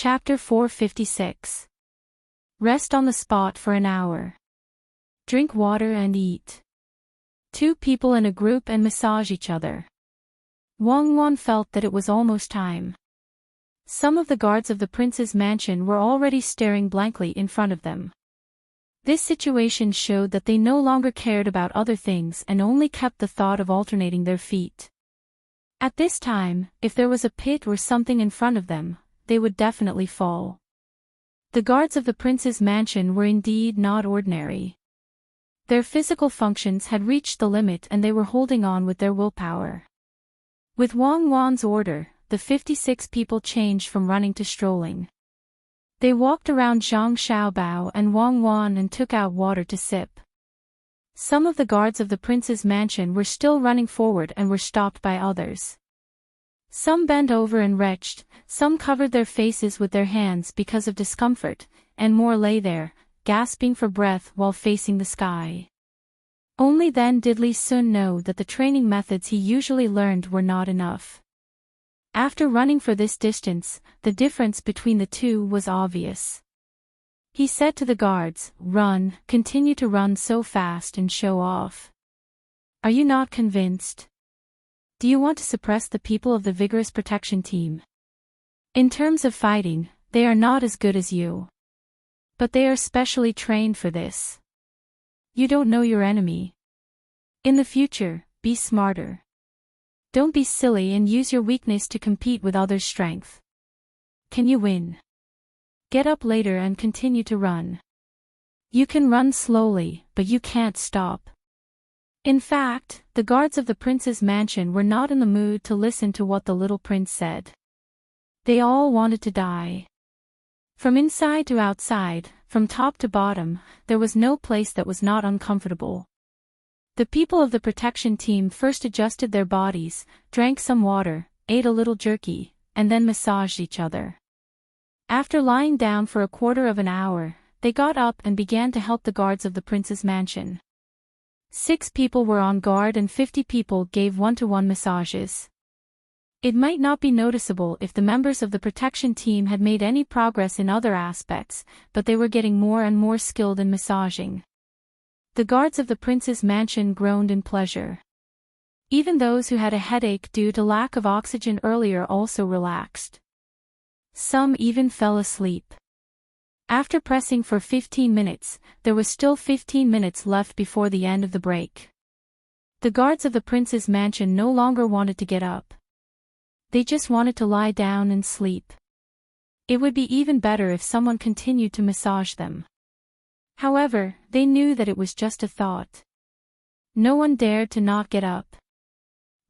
Chapter 456. Rest on the spot for an hour. Drink water and eat. Two people in a group and massage each other. Wang Wan felt that it was almost time. Some of the guards of the prince's mansion were already staring blankly in front of them. This situation showed that they no longer cared about other things and only kept the thought of alternating their feet. At this time, if there was a pit or something in front of them, they would definitely fall. The guards of the prince's mansion were indeed not ordinary. Their physical functions had reached the limit and they were holding on with their willpower. With Wang Wan's order, the 56 people changed from running to strolling. They walked around Zhang Xiaobao and Wang Wan and took out water to sip. Some of the guards of the prince's mansion were still running forward and were stopped by others. Some bent over and retched, some covered their faces with their hands because of discomfort, and more lay there, gasping for breath while facing the sky. Only then did Li Sun know that the training methods he usually learned were not enough. After running for this distance, the difference between the two was obvious. He said to the guards, "Run, continue to run so fast and show off. Are you not convinced? Do you want to suppress the people of the vigorous protection team? In terms of fighting, they are not as good as you. But they are specially trained for this. You don't know your enemy. In the future, be smarter. Don't be silly and use your weakness to compete with others' strength. Can you win? Get up later and continue to run. You can run slowly, but you can't stop." In fact, the guards of the prince's mansion were not in the mood to listen to what the little prince said. They all wanted to die. From inside to outside, from top to bottom, there was no place that was not uncomfortable. The people of the protection team first adjusted their bodies, drank some water, ate a little jerky, and then massaged each other. After lying down for a quarter of an hour, they got up and began to help the guards of the prince's mansion. 6 people were on guard and 50 people gave one-to-one massages. It might not be noticeable if the members of the protection team had made any progress in other aspects, but they were getting more and more skilled in massaging. The guards of the prince's mansion groaned in pleasure. Even those who had a headache due to lack of oxygen earlier also relaxed. Some even fell asleep. After pressing for 15 minutes, there was still 15 minutes left before the end of the break. The guards of the prince's mansion no longer wanted to get up. They just wanted to lie down and sleep. It would be even better if someone continued to massage them. However, they knew that it was just a thought. No one dared to not get up.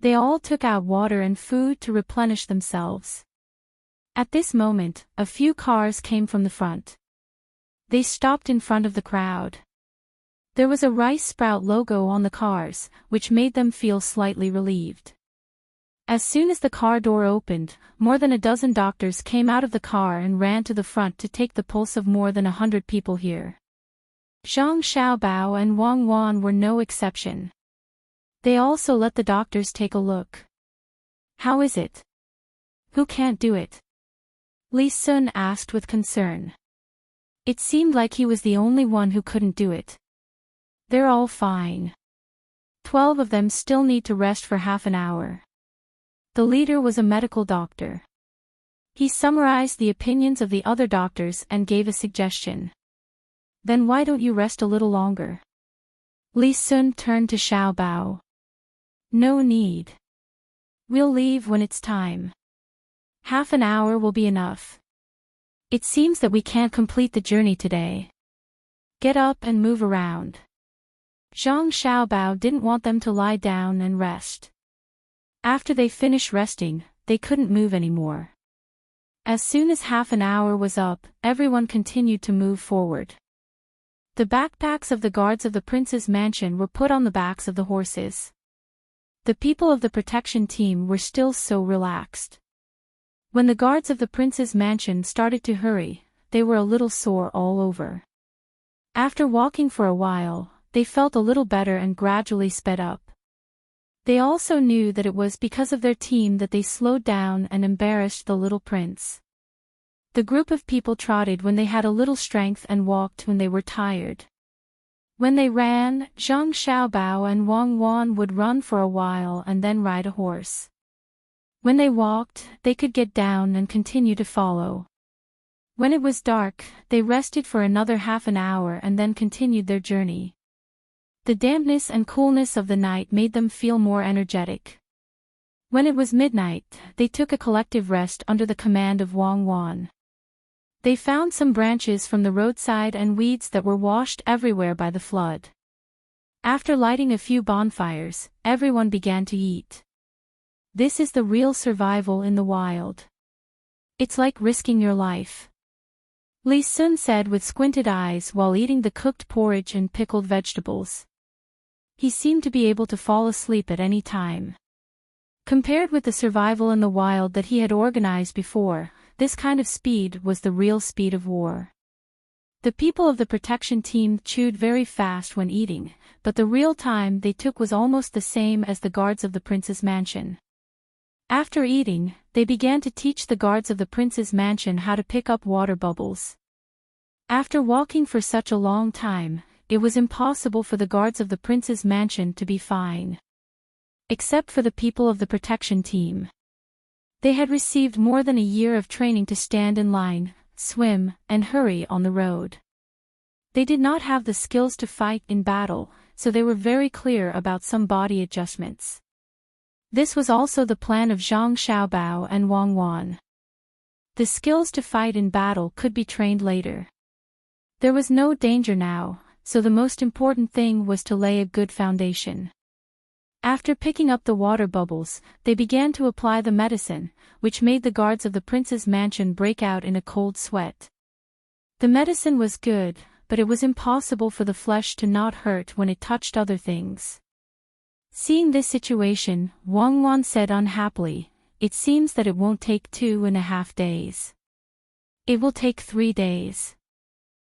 They all took out water and food to replenish themselves. At this moment, a few cars came from the front. They stopped in front of the crowd. There was a rice sprout logo on the cars, which made them feel slightly relieved. As soon as the car door opened, more than a dozen doctors came out of the car and ran to the front to take the pulse of more than 100 people here. Zhang Xiaobao and Wang Wan were no exception. They also let the doctors take a look. "How is it? Who can't do it?" Li Sun asked with concern. It seemed like he was the only one who couldn't do it. "They're all fine. 12 of them still need to rest for half an hour." The leader was a medical doctor. He summarized the opinions of the other doctors and gave a suggestion. "Then why don't you rest a little longer?" Li Sun turned to Xiaobao. "No need. We'll leave when it's time. Half an hour will be enough. It seems that we can't complete the journey today. Get up and move around." Zhang Xiaobao didn't want them to lie down and rest. After they finished resting, they couldn't move anymore. As soon as half an hour was up, everyone continued to move forward. The backpacks of the guards of the prince's mansion were put on the backs of the horses. The people of the protection team were still so relaxed. When the guards of the prince's mansion started to hurry, they were a little sore all over. After walking for a while, they felt a little better and gradually sped up. They also knew that it was because of their team that they slowed down and embarrassed the little prince. The group of people trotted when they had a little strength and walked when they were tired. When they ran, Zhang Xiaobao and Wang Wan would run for a while and then ride a horse. When they walked, they could get down and continue to follow. When it was dark, they rested for another half an hour and then continued their journey. The dampness and coolness of the night made them feel more energetic. When it was midnight, they took a collective rest under the command of Wang Wan. They found some branches from the roadside and weeds that were washed everywhere by the flood. After lighting a few bonfires, everyone began to eat. This is the real survival in the wild. It's like risking your life. Li Sun said with squinted eyes while eating the cooked porridge and pickled vegetables. He seemed to be able to fall asleep at any time. Compared with the survival in the wild that he had organized before, this kind of speed was the real speed of war. The people of the protection team chewed very fast when eating, but the real time they took was almost the same as the guards of the prince's mansion. After eating, they began to teach the guards of the prince's mansion how to pick up water bubbles. After walking for such a long time, it was impossible for the guards of the prince's mansion to be fine. Except for the people of the protection team. They had received more than a year of training to stand in line, swim, and hurry on the road. They did not have the skills to fight in battle, so they were very clear about some body adjustments. This was also the plan of Zhang Xiaobao and Wang Wan. The skills to fight in battle could be trained later. There was no danger now, so the most important thing was to lay a good foundation. After picking up the water bubbles, they began to apply the medicine, which made the guards of the prince's mansion break out in a cold sweat. The medicine was good, but it was impossible for the flesh to not hurt when it touched other things. Seeing this situation, Wang Wan said unhappily, "It seems that it won't take 2.5 days. It will take 3 days.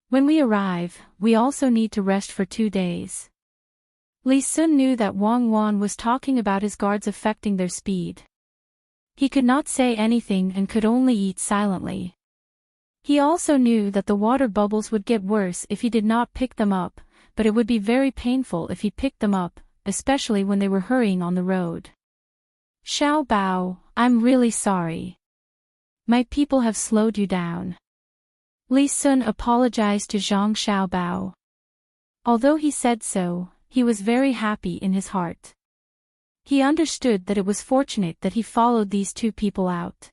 When we arrive, we also need to rest for 2 days." Li Sun knew that Wang Wan was talking about his guards affecting their speed. He could not say anything and could only eat silently. He also knew that the water bubbles would get worse if he did not pick them up, but it would be very painful if he picked them up, especially when they were hurrying on the road. "Xiao Bao, I'm really sorry. My people have slowed you down." Li Sun apologized to Zhang Xiaobao. Although he said so, he was very happy in his heart. He understood that it was fortunate that he followed these two people out.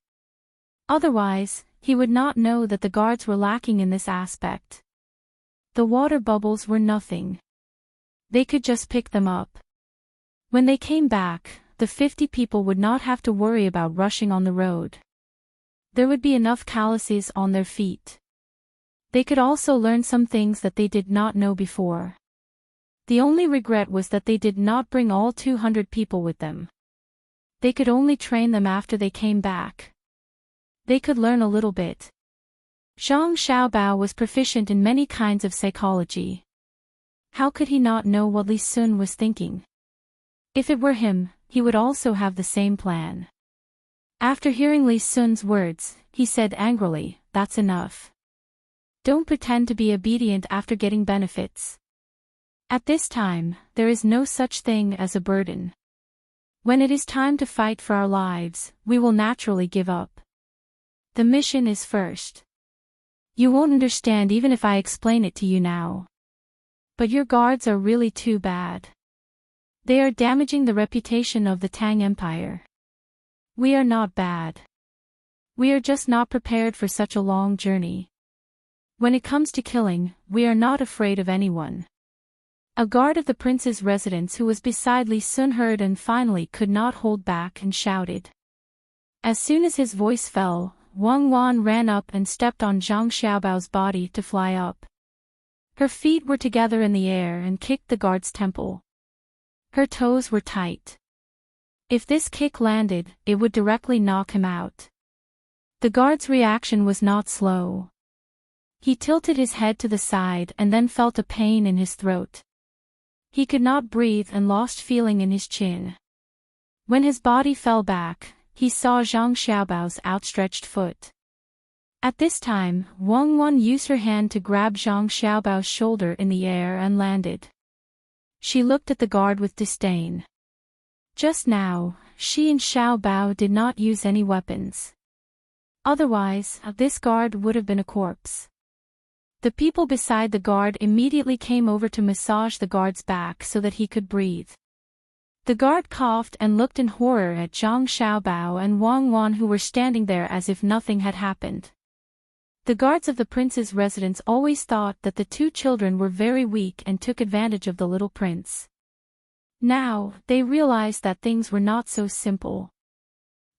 Otherwise, he would not know that the guards were lacking in this aspect. The water bubbles were nothing. They could just pick them up. When they came back, the 50 people would not have to worry about rushing on the road. There would be enough calluses on their feet. They could also learn some things that they did not know before. The only regret was that they did not bring all 200 people with them. They could only train them after they came back. They could learn a little bit. Zhang Xiaobao was proficient in many kinds of psychology. How could he not know what Li Sun was thinking? If it were him, he would also have the same plan. After hearing Li Sun's words, he said angrily, "That's enough. Don't pretend to be obedient after getting benefits. At this time, there is no such thing as a burden. When it is time to fight for our lives, we will naturally give up. The mission is first. You won't understand even if I explain it to you now. But your guards are really too bad. They are damaging the reputation of the Tang Empire. We are not bad. We are just not prepared for such a long journey. When it comes to killing, we are not afraid of anyone." A guard of the prince's residence who was beside Li Sun heard and finally could not hold back and shouted. As soon as his voice fell, Wang Wan ran up and stepped on Zhang Xiaobao's body to fly up. Her feet were together in the air and kicked the guard's temple. Her toes were tight. If this kick landed, it would directly knock him out. The guard's reaction was not slow. He tilted his head to the side and then felt a pain in his throat. He could not breathe and lost feeling in his chin. When his body fell back, he saw Zhang Xiaobao's outstretched foot. At this time, Wang Wan used her hand to grab Zhang Xiaobao's shoulder in the air and landed. She looked at the guard with disdain. Just now, she and Xiaobao did not use any weapons. Otherwise, this guard would have been a corpse. The people beside the guard immediately came over to massage the guard's back so that he could breathe. The guard coughed and looked in horror at Zhang Xiaobao and Wang Wan, who were standing there as if nothing had happened. The guards of the prince's residence always thought that the two children were very weak and took advantage of the little prince. Now, they realized that things were not so simple.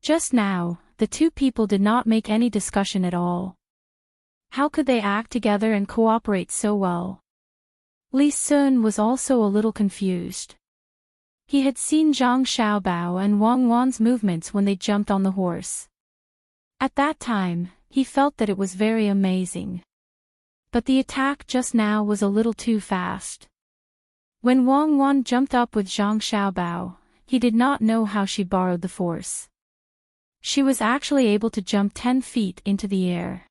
Just now, the two people did not make any discussion at all. How could they act together and cooperate so well? Li Sun was also a little confused. He had seen Zhang Xiaobao and Wang Wan's movements when they jumped on the horse. At that time, he felt that it was very amazing. But the attack just now was a little too fast. When Wang Wan jumped up with Zhang Xiaobao, he did not know how she borrowed the force. She was actually able to jump 10 feet into the air.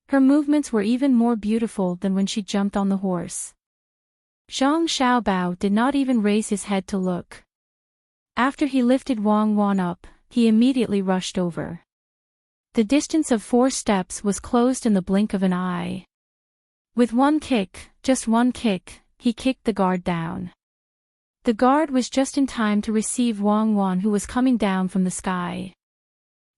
Her movements were even more beautiful than when she jumped on the horse. Zhang Xiaobao did not even raise his head to look. After he lifted Wang Wan up, he immediately rushed over. The distance of 4 steps was closed in the blink of an eye. With one kick, just one kick, he kicked the guard down. The guard was just in time to receive Wang Wan, who was coming down from the sky.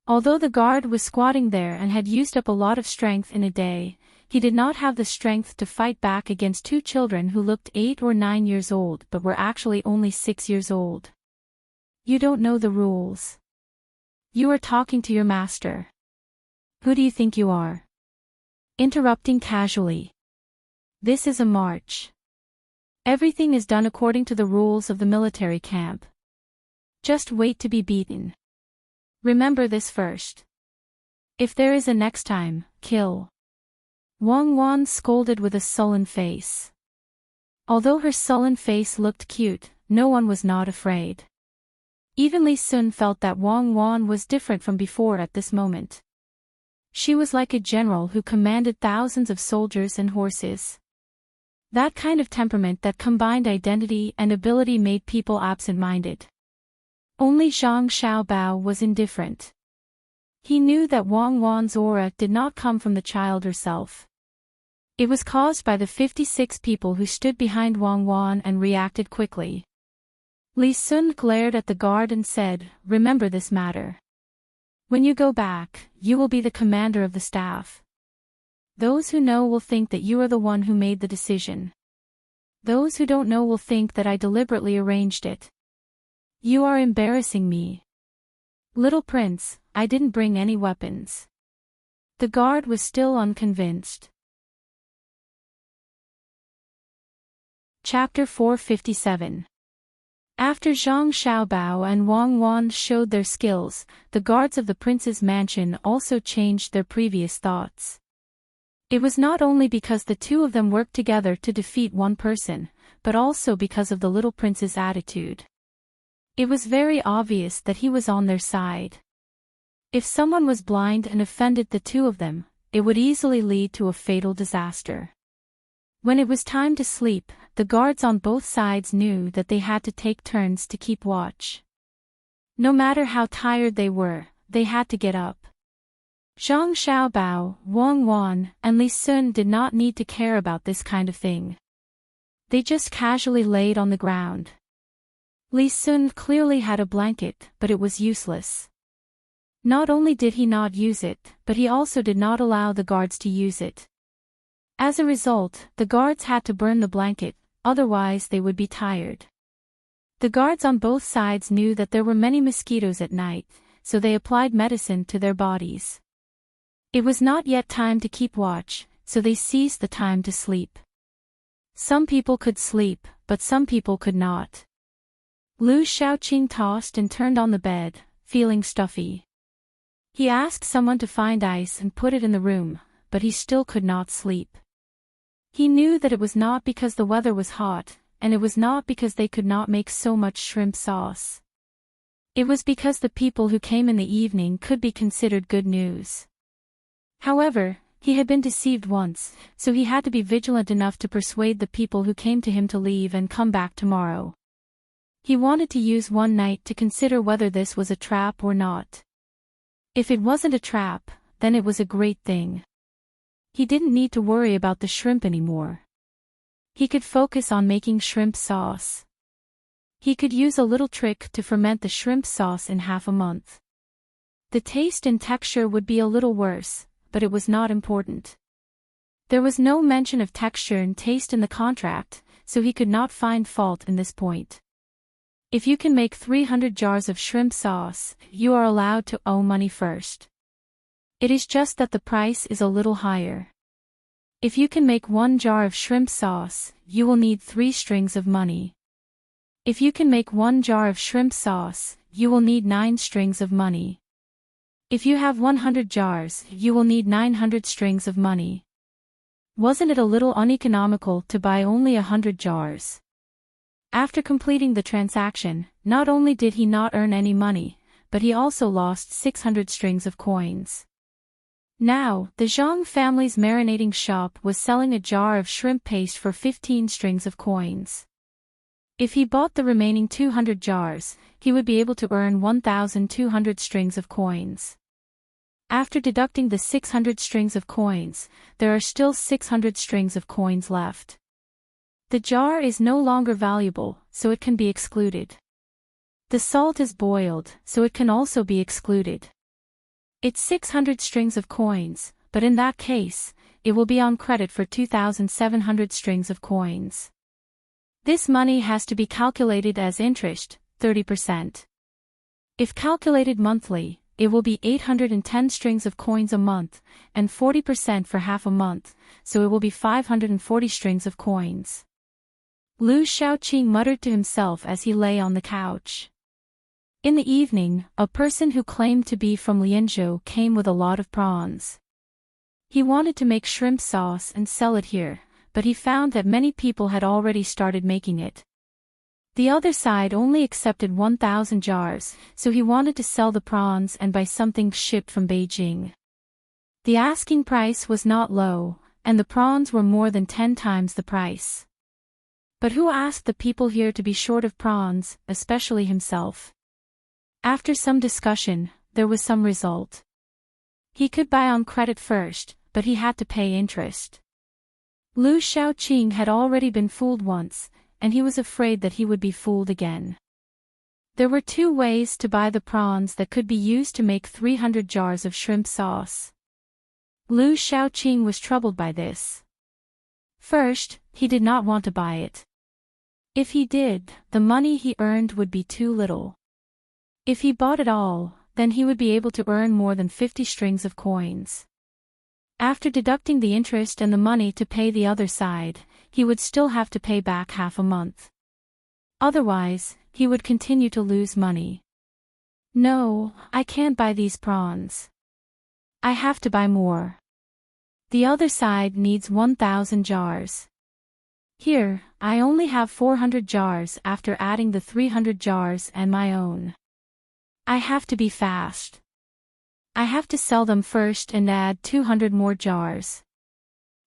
Although the guard was squatting there and had used up a lot of strength in a day, he did not have the strength to fight back against two children who looked 8 or 9 years old but were actually only 6 years old. You don't know the rules. You are talking to your master. Who do you think you are? Interrupting casually. This is a march. Everything is done according to the rules of the military camp. Just wait to be beaten. Remember this first. If there is a next time, kill. Wang Wan scolded with a sullen face. Although her sullen face looked cute, no one was not afraid. Even Li Sun felt that Wang Wan was different from before at this moment. She was like a general who commanded thousands of soldiers and horses. That kind of temperament that combined identity and ability made people absent-minded. Only Zhang Xiaobao was indifferent. He knew that Wang Wan's aura did not come from the child herself. It was caused by the 56 people who stood behind Wang Wan and reacted quickly. Li Sun glared at the guard and said, "Remember this matter. When you go back, you will be the commander of the staff. Those who know will think that you are the one who made the decision. Those who don't know will think that I deliberately arranged it. You are embarrassing me. Little prince, I didn't bring any weapons." The guard was still unconvinced. Chapter 457. After Zhang Xiaobao and Wang Wan showed their skills, the guards of the prince's mansion also changed their previous thoughts. It was not only because the two of them worked together to defeat one person, but also because of the little prince's attitude. It was very obvious that he was on their side. If someone was blind and offended the two of them, it would easily lead to a fatal disaster. When it was time to sleep, the guards on both sides knew that they had to take turns to keep watch. No matter how tired they were, they had to get up. Zhang Xiaobao, Wang Wan, and Li Sun did not need to care about this kind of thing. They just casually laid on the ground. Li Sun clearly had a blanket, but it was useless. Not only did he not use it, but he also did not allow the guards to use it. As a result, the guards had to burn the blanket, otherwise they would be tired. The guards on both sides knew that there were many mosquitoes at night, so they applied medicine to their bodies. It was not yet time to keep watch, so they seized the time to sleep. Some people could sleep, but some people could not. Lu Shaoqing tossed and turned on the bed, feeling stuffy. He asked someone to find ice and put it in the room, but he still could not sleep. He knew that it was not because the weather was hot, and it was not because they could not make so much shrimp sauce. It was because the people who came in the evening could be considered good news. However, he had been deceived once, so he had to be vigilant enough to persuade the people who came to him to leave and come back tomorrow. He wanted to use one night to consider whether this was a trap or not. If it wasn't a trap, then it was a great thing. He didn't need to worry about the shrimp anymore. He could focus on making shrimp sauce. He could use a little trick to ferment the shrimp sauce in half a month. The taste and texture would be a little worse, but it was not important. There was no mention of texture and taste in the contract, so he could not find fault in this point. If you can make 300 jars of shrimp sauce, you are allowed to owe money first. It is just that the price is a little higher. If you can make 1 jar of shrimp sauce, you will need 3 strings of money. If you can make 1 jar of shrimp sauce, you will need 9 strings of money. If you have 100 jars, you will need 900 strings of money. Wasn't it a little uneconomical to buy only 100 jars? After completing the transaction, not only did he not earn any money, but he also lost 600 strings of coins. Now, the Zhang family's marinating shop was selling a jar of shrimp paste for 15 strings of coins. If he bought the remaining 200 jars, he would be able to earn 1,200 strings of coins. After deducting the 600 strings of coins, there are still 600 strings of coins left. The jar is no longer valuable, so it can be excluded. The salt is boiled, so it can also be excluded. It's 600 strings of coins, but in that case, it will be on credit for 2,700 strings of coins. This money has to be calculated as interest, 30%. If calculated monthly, it will be 810 strings of coins a month, and 40% for half a month, so it will be 540 strings of coins. Lu Shaoqing muttered to himself as he lay on the couch. In the evening, a person who claimed to be from Lianzhou came with a lot of prawns. He wanted to make shrimp sauce and sell it here, but he found that many people had already started making it. The other side only accepted 1,000 jars, so he wanted to sell the prawns and buy something shipped from Beijing. The asking price was not low, and the prawns were more than 10 times the price. But who asked the people here to be short of prawns, especially himself? After some discussion, there was some result. He could buy on credit first, but he had to pay interest. Lu Shaoqing had already been fooled once, and he was afraid that he would be fooled again. There were 2 ways to buy the prawns that could be used to make 300 jars of shrimp sauce. Lu Shaoqing was troubled by this. First, he did not want to buy it. If he did, the money he earned would be too little. If he bought it all, then he would be able to earn more than 50 strings of coins. After deducting the interest and the money to pay the other side, he would still have to pay back half a month. Otherwise, he would continue to lose money. No, I can't buy these prawns. I have to buy more. The other side needs 1,000 jars. Here, I only have 400 jars after adding the 300 jars and my own. I have to be fast. I have to sell them first and add 200 more jars.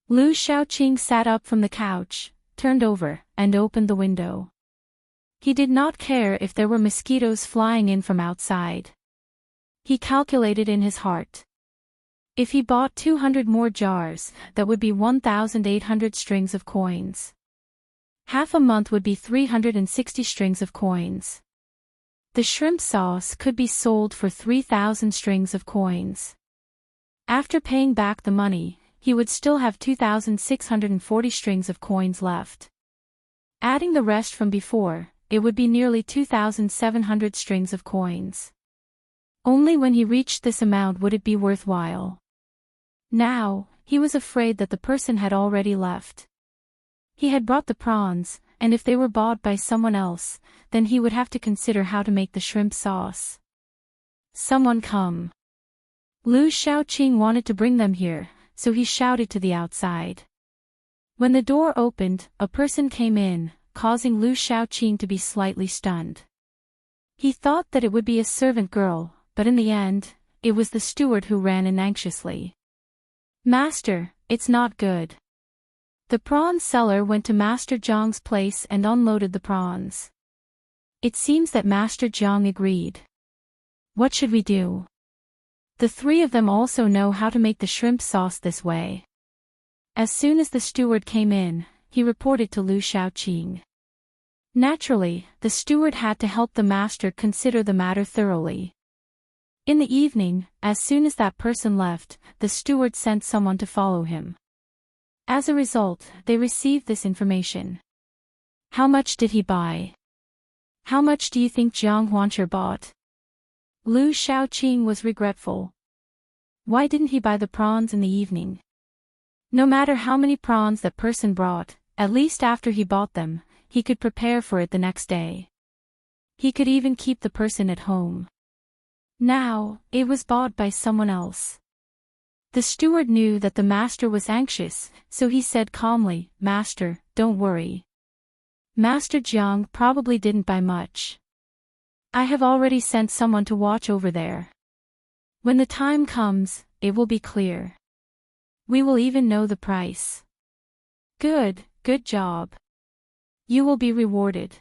Lu Shaoqing sat up from the couch, turned over, and opened the window. He did not care if there were mosquitoes flying in from outside. He calculated in his heart. If he bought 200 more jars, that would be 1,800 strings of coins. Half a month would be 360 strings of coins. The shrimp sauce could be sold for 3,000 strings of coins. After paying back the money, he would still have 2,640 strings of coins left. Adding the rest from before, it would be nearly 2,700 strings of coins. Only when he reached this amount would it be worthwhile. Now, he was afraid that the person had already left. He had brought the prawns, and if they were bought by someone else, then he would have to consider how to make the shrimp sauce. Someone come. Lu Shaoqing wanted to bring them here, so he shouted to the outside. When the door opened, a person came in, causing Lu Shaoqing to be slightly stunned. He thought that it would be a servant girl, but in the end, it was the steward who ran in anxiously. Master, it's not good. The prawn seller went to Master Jiang's place and unloaded the prawns. It seems that Master Jiang agreed. What should we do? The three of them also know how to make the shrimp sauce this way. As soon as the steward came in, he reported to Lu Shaoqing. Naturally, the steward had to help the master consider the matter thoroughly. In the evening, as soon as that person left, the steward sent someone to follow him. As a result, they received this information. How much did he buy? How much do you think Jiang Huancher bought? Lu Shaoqing was regretful. Why didn't he buy the prawns in the evening? No matter how many prawns that person brought, at least after he bought them, he could prepare for it the next day. He could even keep the person at home. Now, it was bought by someone else. The steward knew that the master was anxious, so he said calmly, "Master, don't worry. Master Jiang probably didn't buy much. I have already sent someone to watch over there. When the time comes, it will be clear. We will even know the price." Good job. You will be rewarded.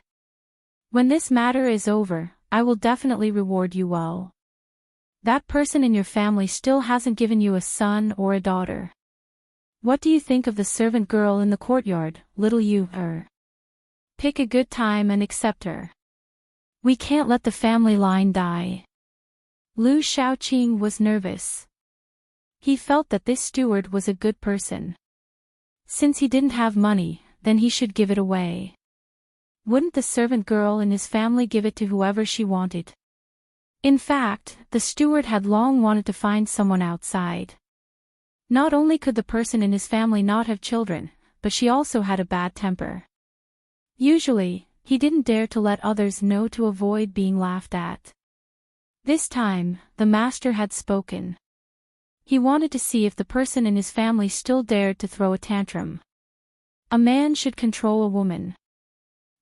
When this matter is over, I will definitely reward you well. That person in your family still hasn't given you a son or a daughter. What do you think of the servant girl in the courtyard, little Yu? Pick a good time and accept her. We can't let the family line die. Lu Shaoqing was nervous. He felt that this steward was a good person. Since he didn't have money, then he should give it away. Wouldn't the servant girl in his family give it to whoever she wanted? In fact, the steward had long wanted to find someone outside. Not only could the person in his family not have children, but she also had a bad temper. Usually, he didn't dare to let others know to avoid being laughed at. This time, the master had spoken. He wanted to see if the person in his family still dared to throw a tantrum. A man should control a woman.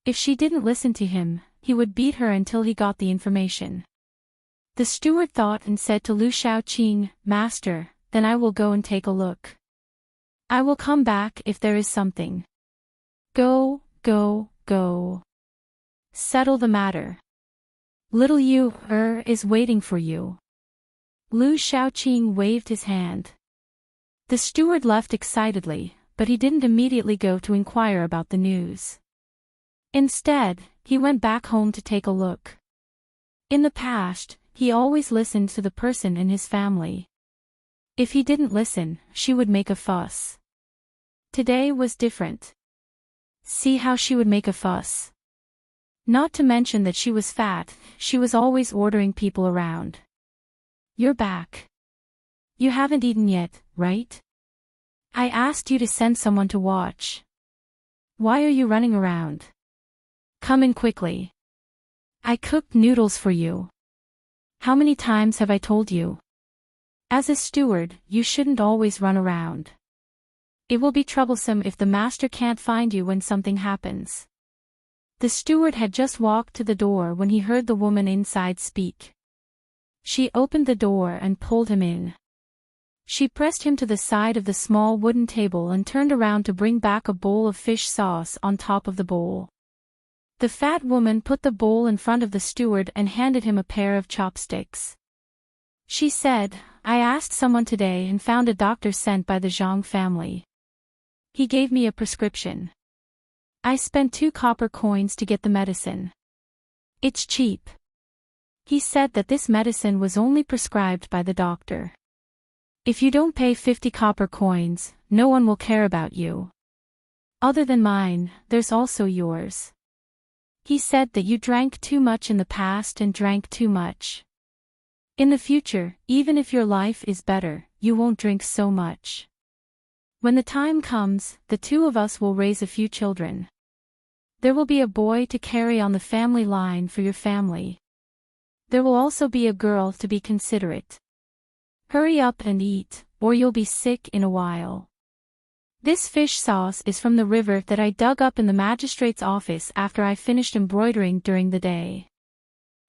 If she didn't listen to him, he would beat her until he got the information. The steward thought and said to Lu Shaoqing, "Master, then I will go and take a look. I will come back if there is something. Go. Settle the matter. Little Yu is waiting for you." Lu Shaoqing waved his hand. The steward left excitedly, but he didn't immediately go to inquire about the news. Instead, he went back home to take a look. In the past, he always listened to the person in his family. If he didn't listen, she would make a fuss. Today was different. See how she would make a fuss. Not to mention that she was fat, she was always ordering people around. "You're back. You haven't eaten yet, right? I asked you to send someone to watch. Why are you running around? Come in quickly. I cooked noodles for you. How many times have I told you? As a steward, you shouldn't always run around. It will be troublesome if the master can't find you when something happens." The steward had just walked to the door when he heard the woman inside speak. She opened the door and pulled him in. She pressed him to the side of the small wooden table and turned around to bring back a bowl of fish sauce on top of the bowl. The fat woman put the bowl in front of the steward and handed him a pair of chopsticks. She said, "I asked someone today and found a doctor sent by the Zhang family. He gave me a prescription. I spent 2 copper coins to get the medicine. It's cheap. He said that this medicine was only prescribed by the doctor. If you don't pay 50 copper coins, no one will care about you. Other than mine, there's also yours. He said that you drank too much in the past and drank too much. In the future, even if your life is better, you won't drink so much. When the time comes, the 2 of us will raise a few children. There will be a boy to carry on the family line for your family. There will also be a girl to be considerate. Hurry up and eat, or you'll be sick in a while. This fish sauce is from the river that I dug up in the magistrate's office after I finished embroidering during the day.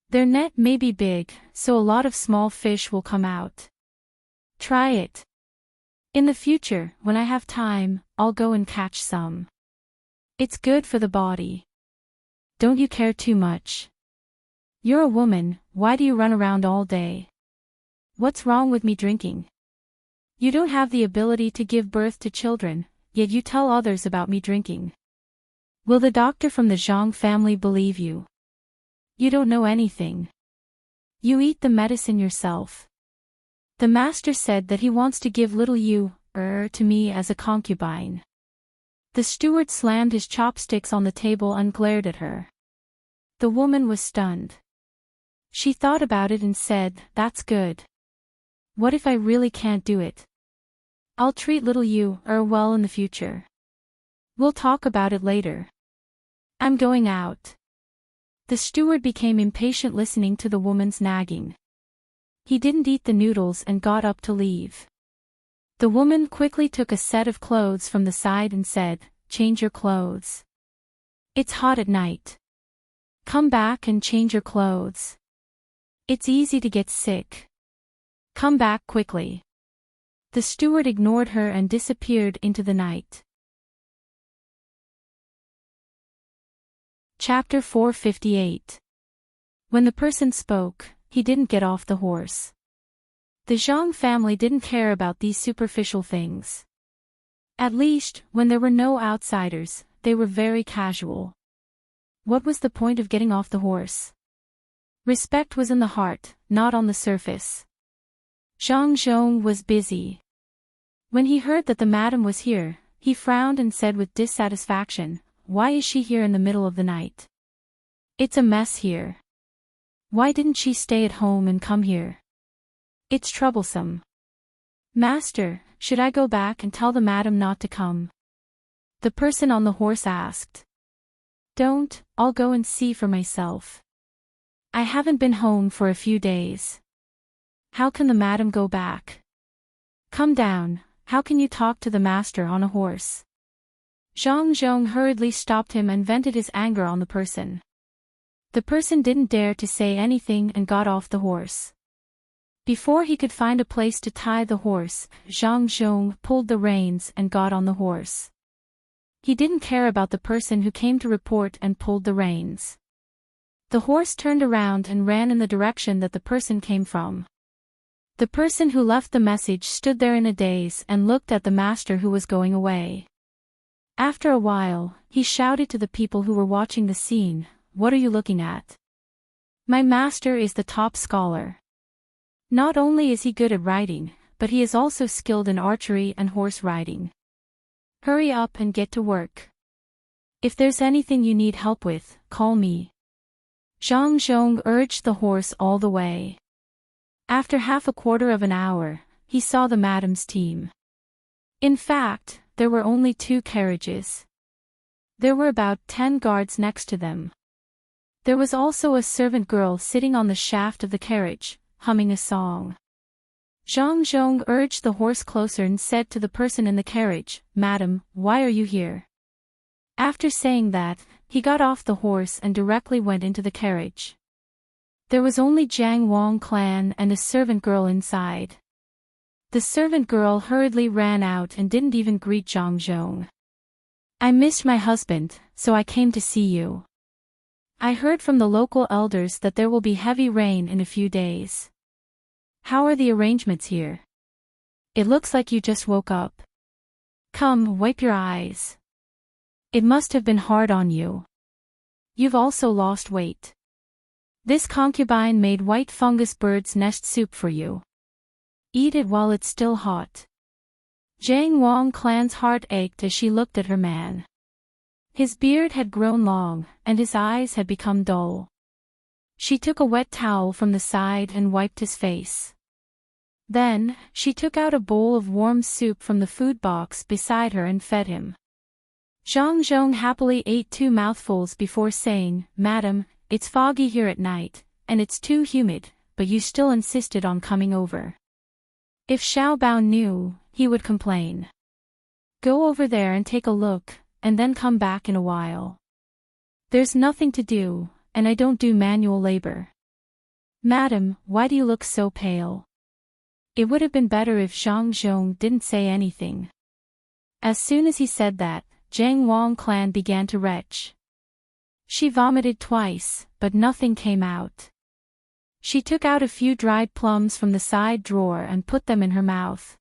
Their net may be big, so a lot of small fish will come out. Try it. In the future, when I have time, I'll go and catch some. It's good for the body. Don't you care too much? You're a woman, why do you run around all day? What's wrong with me drinking? You don't have the ability to give birth to children, yet you tell others about me drinking. Will the doctor from the Zhang family believe you? You don't know anything. You eat the medicine yourself. The master said that he wants to give little you, to me as a concubine. The steward slammed his chopsticks on the table and glared at her. The woman was stunned. She thought about it and said, that's good. What if I really can't do it? I'll treat little you, well in the future. We'll talk about it later. I'm going out. The steward became impatient listening to the woman's nagging. He didn't eat the noodles and got up to leave. The woman quickly took a set of clothes from the side and said, change your clothes. It's hot at night. Come back and change your clothes. It's easy to get sick. Come back quickly. The steward ignored her and disappeared into the night. Chapter 458. When the person spoke, he didn't get off the horse. The Zhang family didn't care about these superficial things. At least, when there were no outsiders, they were very casual. What was the point of getting off the horse? Respect was in the heart, not on the surface. Zhang Zhong was busy. When he heard that the madam was here, he frowned and said with dissatisfaction, why is she here in the middle of the night? It's a mess here. Why didn't she stay at home and come here? It's troublesome. Master, should I go back and tell the madam not to come? The person on the horse asked. Don't, I'll go and see for myself. I haven't been home for a few days. How can the madam go back? Come down, how can you talk to the master on a horse? Zhang Zhong hurriedly stopped him and vented his anger on the person. The person didn't dare to say anything and got off the horse. Before he could find a place to tie the horse, Zhang Zhong pulled the reins and got on the horse. He didn't care about the person who came to report and pulled the reins. The horse turned around and ran in the direction that the person came from. The person who left the message stood there in a daze and looked at the master who was going away. After a while, he shouted to the people who were watching the scene, what are you looking at? My master is the top scholar. Not only is he good at riding, but he is also skilled in archery and horse riding. Hurry up and get to work. If there's anything you need help with, call me. Zhang Zhong urged the horse all the way. After half a quarter of an hour, he saw the madam's team. In fact, there were only 2 carriages. There were about 10 guards next to them. There was also a servant girl sitting on the shaft of the carriage, humming a song. Zhang Zhong urged the horse closer and said to the person in the carriage, Madam, why are you here? After saying that, he got off the horse and directly went into the carriage. There was only Jiang Wang clan and a servant girl inside. The servant girl hurriedly ran out and didn't even greet Zhang Zhong. I missed my husband, so I came to see you. I heard from the local elders that there will be heavy rain in a few days. How are the arrangements here? It looks like you just woke up. Come, wipe your eyes. It must have been hard on you. You've also lost weight. This concubine made white fungus bird's nest soup for you. Eat it while it's still hot. Jiang Wang clan's heart ached as she looked at her man. His beard had grown long, and his eyes had become dull. She took a wet towel from the side and wiped his face. Then, she took out a bowl of warm soup from the food box beside her and fed him. Zhang Zhong happily ate 2 mouthfuls before saying, Madam, it's foggy here at night, and it's too humid, but you still insisted on coming over. If Xiao Bao knew, he would complain. Go over there and take a look, and then come back in a while. There's nothing to do, and I don't do manual labor. Madam, why do you look so pale? It would have been better if Zhang Zhong didn't say anything. As soon as he said that, Zhang Wang Clan began to retch. She vomited twice, but nothing came out. She took out a few dried plums from the side drawer and put them in her mouth.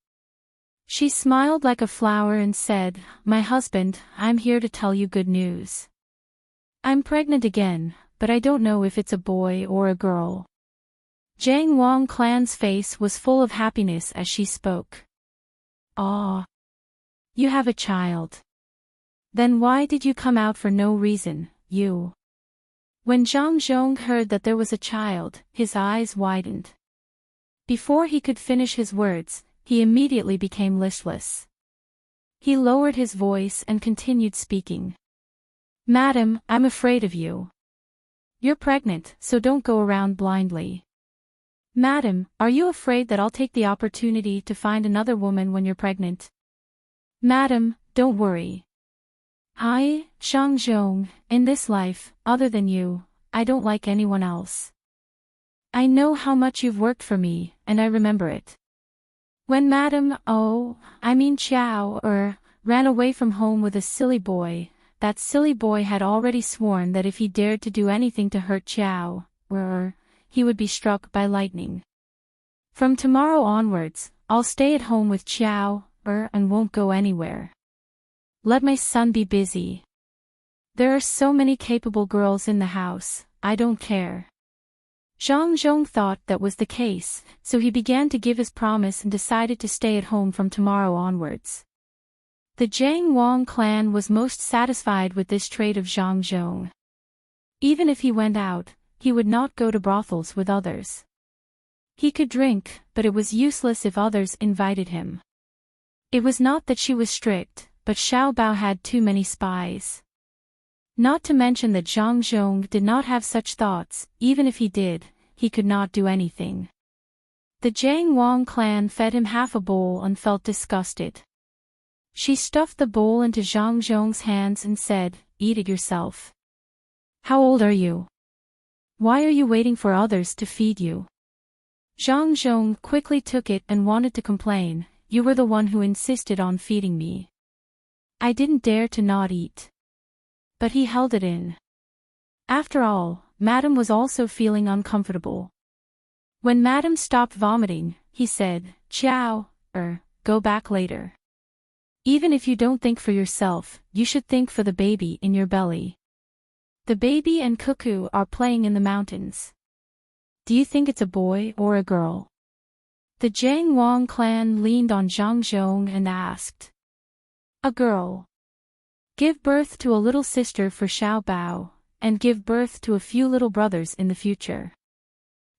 She smiled like a flower and said, "My husband, I'm here to tell you good news. I'm pregnant again, but I don't know if it's a boy or a girl." Zhang Wang Clan's face was full of happiness as she spoke. "Ah, you have a child. Then why did you come out for no reason, you?" When Zhang Zhong heard that there was a child, his eyes widened. Before he could finish his words, he immediately became listless. He lowered his voice and continued speaking. "Madam, I'm afraid of you. You're pregnant, so don't go around blindly. Madam, are you afraid that I'll take the opportunity to find another woman when you're pregnant? Madam, don't worry. I, Zhang Zhong, in this life, other than you, I don't like anyone else. I know how much you've worked for me, and I remember it. When Madam, Qiao, ran away from home with a silly boy, that silly boy had already sworn that if he dared to do anything to hurt Qiao, he would be struck by lightning. From tomorrow onwards, I'll stay at home with Qiao, and won't go anywhere. Let my son be busy. There are so many capable girls in the house, I don't care." Zhang Zhong thought that was the case, so he began to give his promise and decided to stay at home from tomorrow onwards. The Zhang Wang clan was most satisfied with this trait of Zhang Zhong. Even if he went out, he would not go to brothels with others. He could drink, but it was useless if others invited him. It was not that she was strict, but Xiao Bao had too many spies. Not to mention that Zhang Zhong did not have such thoughts, even if he did, he could not do anything. The Zhang Wang clan fed him half a bowl and felt disgusted. She stuffed the bowl into Zhang Zhong's hands and said, "Eat it yourself. How old are you? Why are you waiting for others to feed you?" Zhang Zhong quickly took it and wanted to complain, "You were the one who insisted on feeding me. I didn't dare to not eat." But he held it in. After all, Madam was also feeling uncomfortable. When Madam stopped vomiting, he said, "Qiao, go back later. Even if you don't think for yourself, you should think for the baby in your belly. The baby and Cuckoo are playing in the mountains. Do you think it's a boy or a girl?" The Zhang Wang clan leaned on Zhang Zhong and asked. "A girl. Give birth to a little sister for Xiao Bao, and give birth to a few little brothers in the future."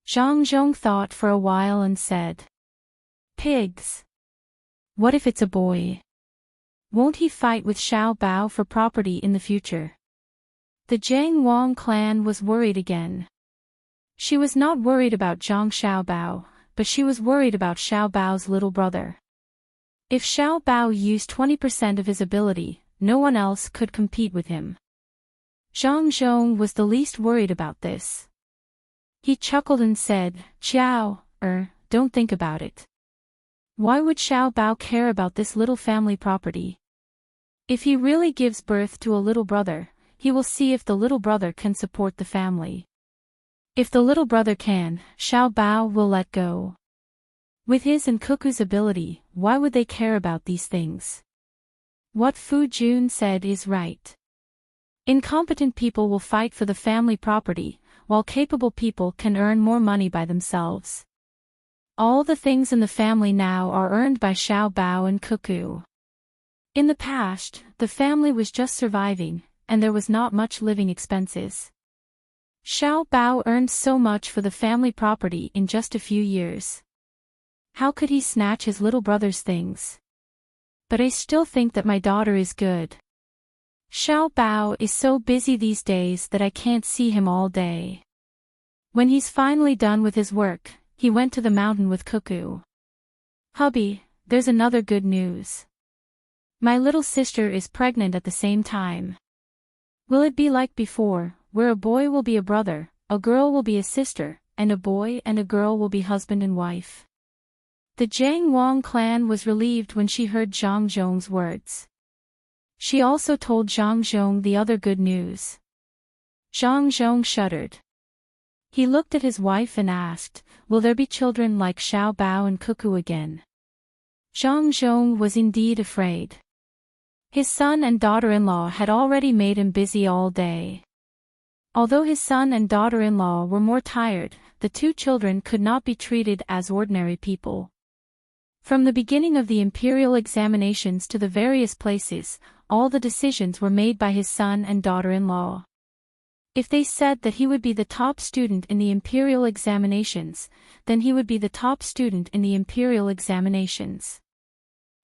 Zhang Zhong thought for a while and said, "Pigs. What if it's a boy? Won't he fight with Xiao Bao for property in the future?" The Zhang Wang clan was worried again. She was not worried about Zhang Xiaobao, but she was worried about Xiao Bao's little brother. If Xiao Bao used 20% of his ability, no one else could compete with him. Zhang Zhong was the least worried about this. He chuckled and said, "Qiao, don't think about it. Why would Xiao Bao care about this little family property? If he really gives birth to a little brother, he will see if the little brother can support the family. If the little brother can, Xiao Bao will let go. With his and Cuckoo's ability, why would they care about these things?" What Fu Jun said is right. Incompetent people will fight for the family property, while capable people can earn more money by themselves. All the things in the family now are earned by Xiao Bao and Cuckoo. In the past, the family was just surviving, and there was not much living expenses. Xiao Bao earned so much for the family property in just a few years. How could he snatch his little brother's things? But I still think that my daughter is good. Xiao Bao is so busy these days that I can't see him all day. When he's finally done with his work, he went to the mountain with Cuckoo. "Hubby, there's another good news. My little sister is pregnant at the same time. Will it be like before, where a boy will be a brother, a girl will be a sister, and a boy and a girl will be husband and wife?" The Jiang Wang clan was relieved when she heard Zhang Zhong's words. She also told Zhang Zhong the other good news. Zhang Zhong shuddered. He looked at his wife and asked, "Will there be children like Xiao Bao and Cuckoo again?" Zhang Zhong was indeed afraid. His son and daughter-in-law had already made him busy all day. Although his son and daughter-in-law were more tired, the two children could not be treated as ordinary people. From the beginning of the imperial examinations to the various places, all the decisions were made by his son and daughter-in-law. If they said that he would be the top student in the imperial examinations, then he would be the top student in the imperial examinations.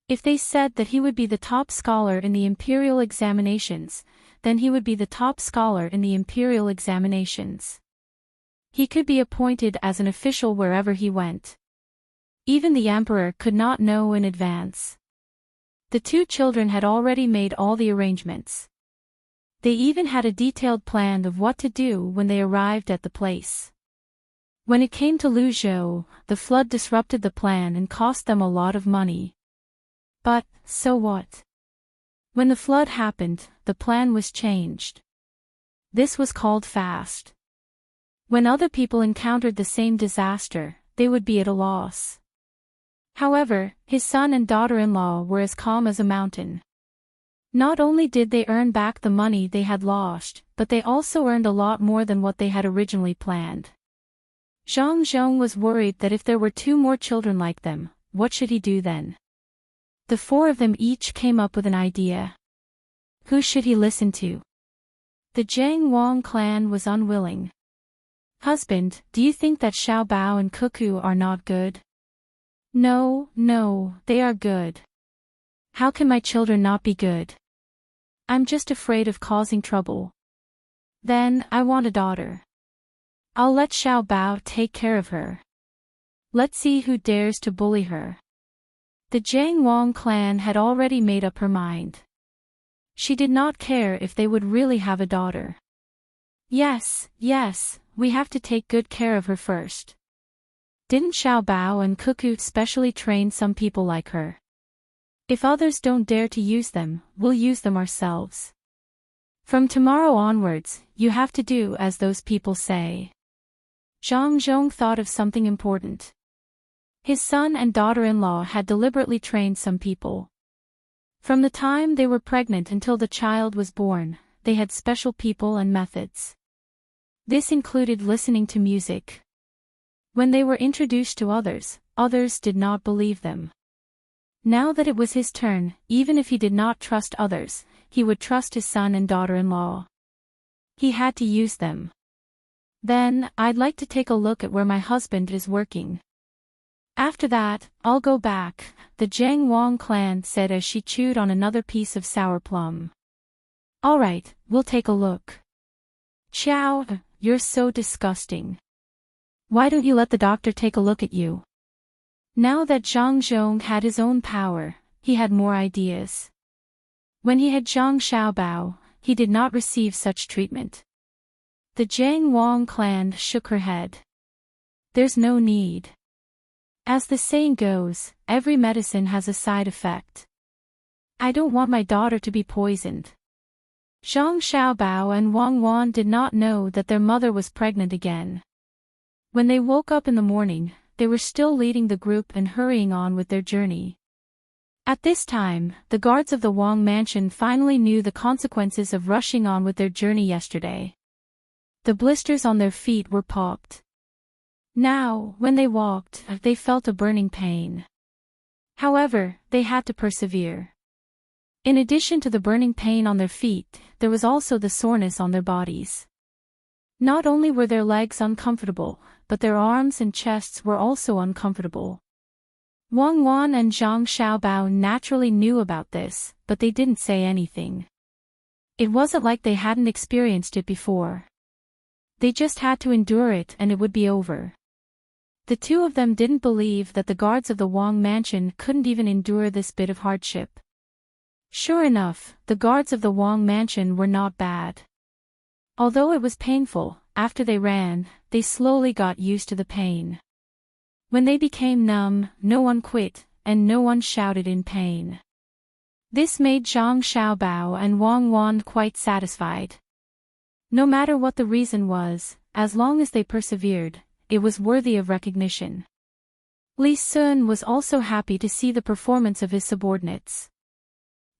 If they said that he would be the top scholar in the imperial examinations, then he would be the top scholar in the imperial examinations. He could be appointed as an official wherever he went. Even the emperor could not know in advance. The two children had already made all the arrangements. They even had a detailed plan of what to do when they arrived at the place. When it came to Luzhou, the flood disrupted the plan and cost them a lot of money. But, so what? When the flood happened, the plan was changed. This was called fast. When other people encountered the same disaster, they would be at a loss. However, his son and daughter-in-law were as calm as a mountain. Not only did they earn back the money they had lost, but they also earned a lot more than what they had originally planned. Zhang Zhong was worried that if there were two more children like them, what should he do then? The four of them each came up with an idea. Who should he listen to? The Jiang Wang clan was unwilling. "Husband, do you think that Xiao Bao and Cuckoo are not good?" No, they are good. How can my children not be good? I'm just afraid of causing trouble. Then, I want a daughter. I'll let Xiao Bao take care of her. Let's see who dares to bully her. The Jiang Wang clan had already made up her mind. She did not care if they would really have a daughter. Yes, we have to take good care of her first. Didn't Xiao Bao and Cuckoo specially train some people like her? If others don't dare to use them, we'll use them ourselves. From tomorrow onwards, you have to do as those people say. Zhang Zhong thought of something important. His son and daughter-in-law had deliberately trained some people. From the time they were pregnant until the child was born, they had special people and methods. This included listening to music. When they were introduced to others, others did not believe them. Now that it was his turn, even if he did not trust others, he would trust his son and daughter-in-law. He had to use them. Then, I'd like to take a look at where my husband is working. After that, I'll go back, the Jiang Wang clan said as she chewed on another piece of sour plum. All right, we'll take a look. Chow, you're so disgusting. Why don't you let the doctor take a look at you? Now that Zhang Zhong had his own power, he had more ideas. When he had Zhang Xiaobao, he did not receive such treatment. The Jiang Wang clan shook her head. There's no need. As the saying goes, every medicine has a side effect. I don't want my daughter to be poisoned. Zhang Xiaobao and Wang Wan did not know that their mother was pregnant again. When they woke up in the morning, they were still leading the group and hurrying on with their journey. At this time, the guards of the Wang mansion finally knew the consequences of rushing on with their journey yesterday. The blisters on their feet were popped. Now, when they walked, they felt a burning pain. However, they had to persevere. In addition to the burning pain on their feet, there was also the soreness on their bodies. Not only were their legs uncomfortable, but their arms and chests were also uncomfortable. Wang Wan and Zhang Xiaobao naturally knew about this, but they didn't say anything. It wasn't like they hadn't experienced it before. They just had to endure it and it would be over. The two of them didn't believe that the guards of the Wang mansion couldn't even endure this bit of hardship. Sure enough, the guards of the Wang mansion were not bad. Although it was painful, after they ran, they slowly got used to the pain. When they became numb, no one quit, and no one shouted in pain. This made Zhang Xiaobao and Wang Wan quite satisfied. No matter what the reason was, as long as they persevered, it was worthy of recognition. Li Sun was also happy to see the performance of his subordinates.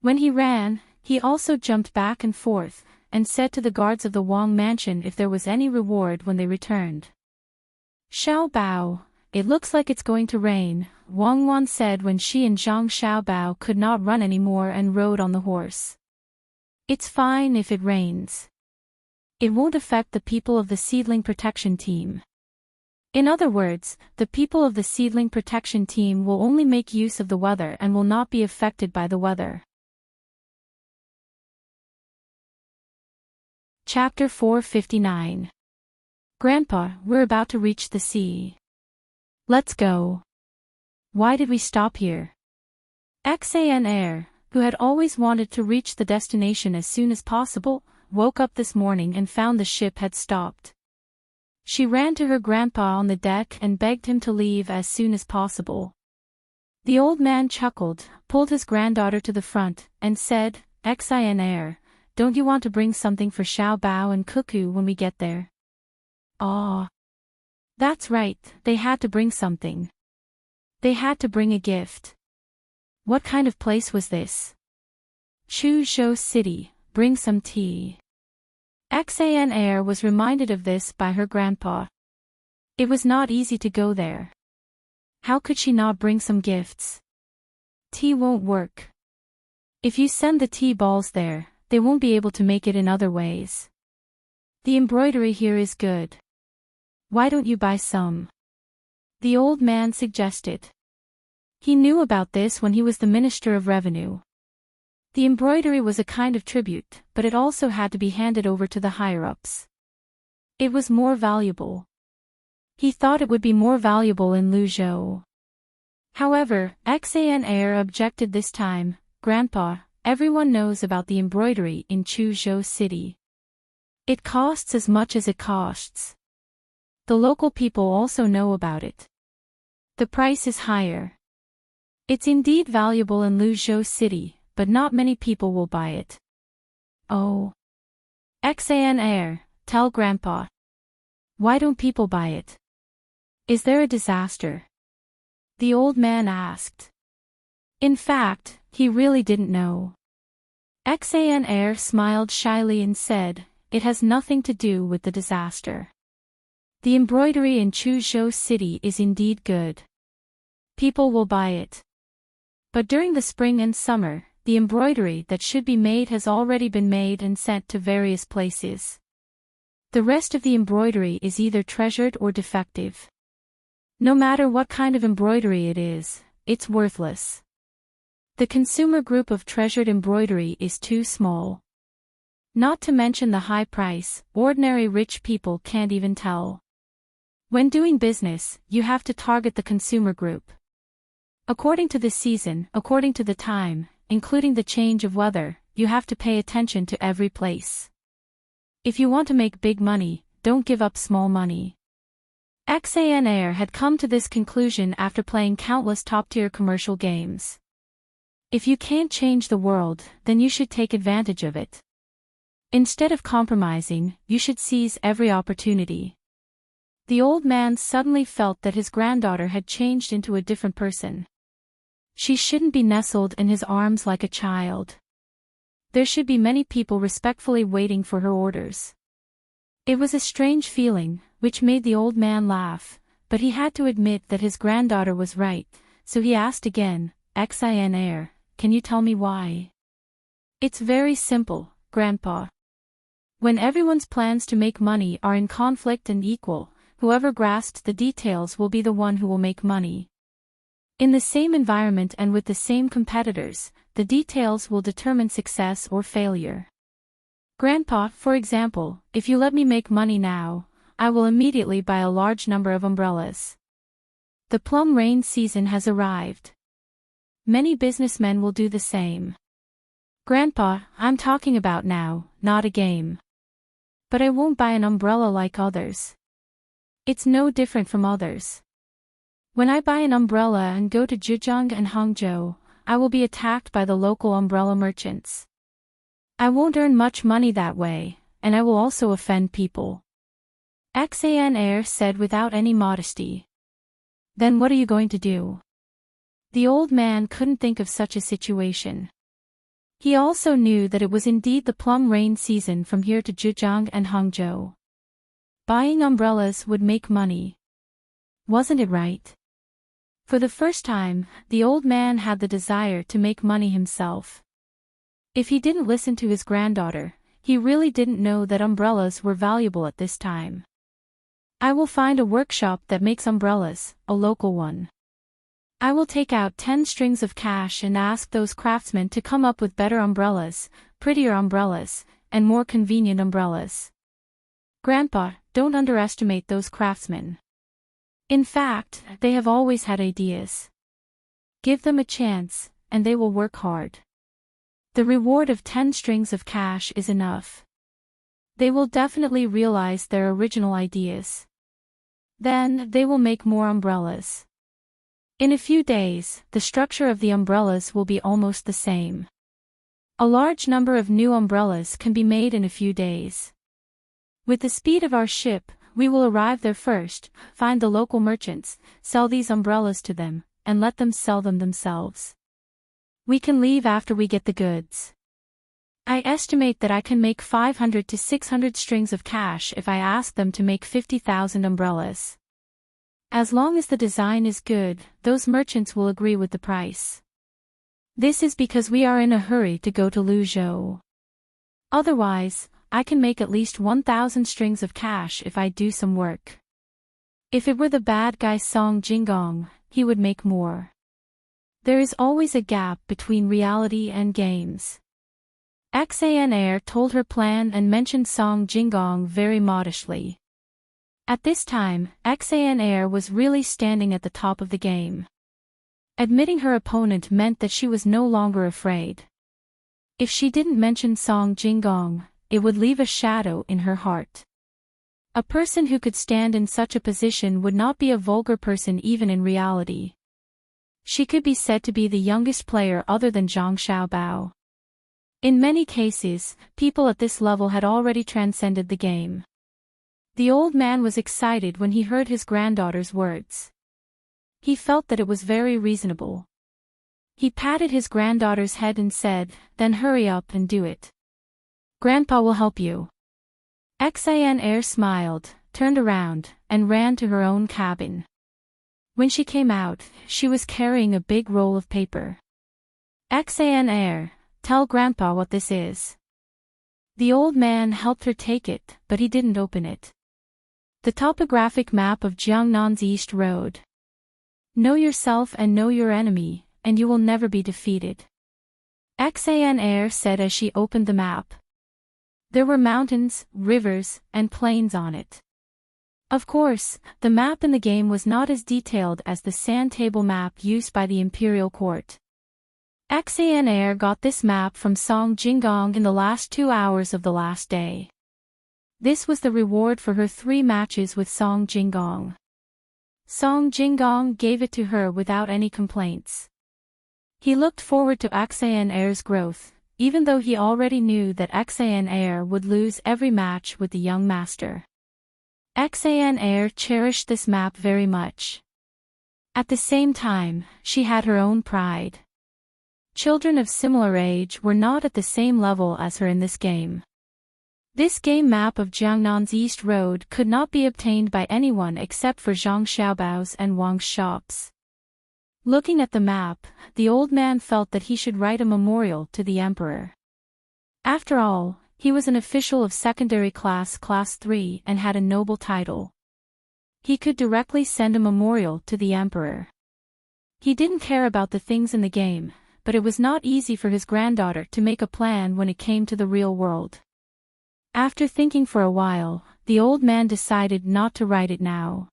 When he ran, he also jumped back and forth, and said to the guards of the Wang mansion if there was any reward when they returned. Xiao Bao, it looks like it's going to rain, Wang Wan said when she and Zhang Xiaobao could not run anymore and rode on the horse. It's fine if it rains. It won't affect the people of the seedling protection team. In other words, the people of the seedling protection team will only make use of the weather and will not be affected by the weather. Chapter 459. Grandpa, we're about to reach the sea. Let's go. Why did we stop here? Xan, who had always wanted to reach the destination as soon as possible, woke up this morning and found the ship had stopped. She ran to her grandpa on the deck and begged him to leave as soon as possible. The old man chuckled, pulled his granddaughter to the front, and said, Xan, don't you want to bring something for Xiao Bao and Cuckoo when we get there? Ah. That's right, they had to bring something. They had to bring a gift. What kind of place was this? Chuzhou City, bring some tea. Xan was reminded of this by her grandpa. It was not easy to go there. How could she not bring some gifts? Tea won't work. If you send the tea balls there, they won't be able to make it in other ways. The embroidery here is good. Why don't you buy some? The old man suggested. He knew about this when he was the Minister of Revenue. The embroidery was a kind of tribute, but it also had to be handed over to the higher-ups. It was more valuable. He thought it would be more valuable in Luzhou. However, Xan objected this time. Grandpa, everyone knows about the embroidery in Chuzhou City. It costs as much as it costs. The local people also know about it. The price is higher. It's indeed valuable in Luzhou City, but not many people will buy it. Oh. Xan, tell Grandpa. Why don't people buy it? Is there a disaster? The old man asked. In fact, he really didn't know. Xan smiled shyly and said, it has nothing to do with the disaster. The embroidery in Chuzhou City is indeed good. People will buy it. But during the spring and summer, the embroidery that should be made has already been made and sent to various places. The rest of the embroidery is either treasured or defective. No matter what kind of embroidery it is, it's worthless. The consumer group of treasured embroidery is too small. Not to mention the high price, ordinary rich people can't even tell. When doing business, you have to target the consumer group. According to the season, according to the time, including the change of weather, you have to pay attention to every place. If you want to make big money, don't give up small money. Xan had come to this conclusion after playing countless top-tier commercial games. If you can't change the world, then you should take advantage of it. Instead of compromising, you should seize every opportunity. The old man suddenly felt that his granddaughter had changed into a different person. She shouldn't be nestled in his arms like a child. There should be many people respectfully waiting for her orders. It was a strange feeling, which made the old man laugh, but he had to admit that his granddaughter was right, so he asked again, Xan, can you tell me why? It's very simple, Grandpa. When everyone's plans to make money are in conflict and equal, whoever grasps the details will be the one who will make money. In the same environment and with the same competitors, the details will determine success or failure. Grandpa, for example, if you let me make money now, I will immediately buy a large number of umbrellas. The plum rain season has arrived. Many businessmen will do the same. Grandpa, I'm talking about now, not a game. But I won't buy an umbrella like others. It's no different from others. When I buy an umbrella and go to Zhejiang and Hangzhou, I will be attacked by the local umbrella merchants. I won't earn much money that way, and I will also offend people. Xan said without any modesty. Then what are you going to do? The old man couldn't think of such a situation. He also knew that it was indeed the plum rain season from here to Zhejiang and Hangzhou. Buying umbrellas would make money. Wasn't it right? For the first time, the old man had the desire to make money himself. If he didn't listen to his granddaughter, he really didn't know that umbrellas were valuable at this time. I will find a workshop that makes umbrellas, a local one. I will take out 10 strings of cash and ask those craftsmen to come up with better umbrellas, prettier umbrellas, and more convenient umbrellas. Grandpa, don't underestimate those craftsmen. In fact, they have always had ideas. Give them a chance, and they will work hard. The reward of 10 strings of cash is enough. They will definitely realize their original ideas. Then, they will make more umbrellas. In a few days, the structure of the umbrellas will be almost the same. A large number of new umbrellas can be made in a few days. With the speed of our ship, we will arrive there first, find the local merchants, sell these umbrellas to them, and let them sell them themselves. We can leave after we get the goods. I estimate that I can make 500 to 600 strings of cash if I ask them to make 50,000 umbrellas. As long as the design is good, those merchants will agree with the price. This is because we are in a hurry to go to Luzhou. Otherwise, I can make at least 1,000 strings of cash if I do some work. If it were the bad guy Song Jinggong, he would make more. There is always a gap between reality and games. Xan told her plan and mentioned Song Jinggong very modestly. At this time, Xan was really standing at the top of the game. Admitting her opponent meant that she was no longer afraid. If she didn't mention Song Jinggong, it would leave a shadow in her heart. A person who could stand in such a position would not be a vulgar person even in reality. She could be said to be the youngest player other than Zhang Xiaobao. In many cases, people at this level had already transcended the game. The old man was excited when he heard his granddaughter's words. He felt that it was very reasonable. He patted his granddaughter's head and said, "Then hurry up and do it. Grandpa will help you." Xan smiled, turned around, and ran to her own cabin. When she came out, she was carrying a big roll of paper. Xan, tell Grandpa what this is. The old man helped her take it, but he didn't open it. The topographic map of Jiangnan's East Road. Know yourself and know your enemy, and you will never be defeated. Xan said as she opened the map. There were mountains, rivers, and plains on it. Of course, the map in the game was not as detailed as the sand table map used by the Imperial Court. Xan got this map from Song Jinggong in the last 2 hours of the last day. This was the reward for her 3 matches with Song Jinggong. Song Jinggong gave it to her without any complaints. He looked forward to Xan's growth, even though he already knew that Xan would lose every match with the young master. Xan cherished this map very much. At the same time, she had her own pride. Children of similar age were not at the same level as her in this game. This game map of Jiangnan's East Road could not be obtained by anyone except for Zhang Xiaobao's and Wang's shops. Looking at the map, the old man felt that he should write a memorial to the emperor. After all, he was an official of secondary class 3 and had a noble title. He could directly send a memorial to the emperor. He didn't care about the things in the game, but it was not easy for his granddaughter to make a plan when it came to the real world. After thinking for a while, the old man decided not to write it now.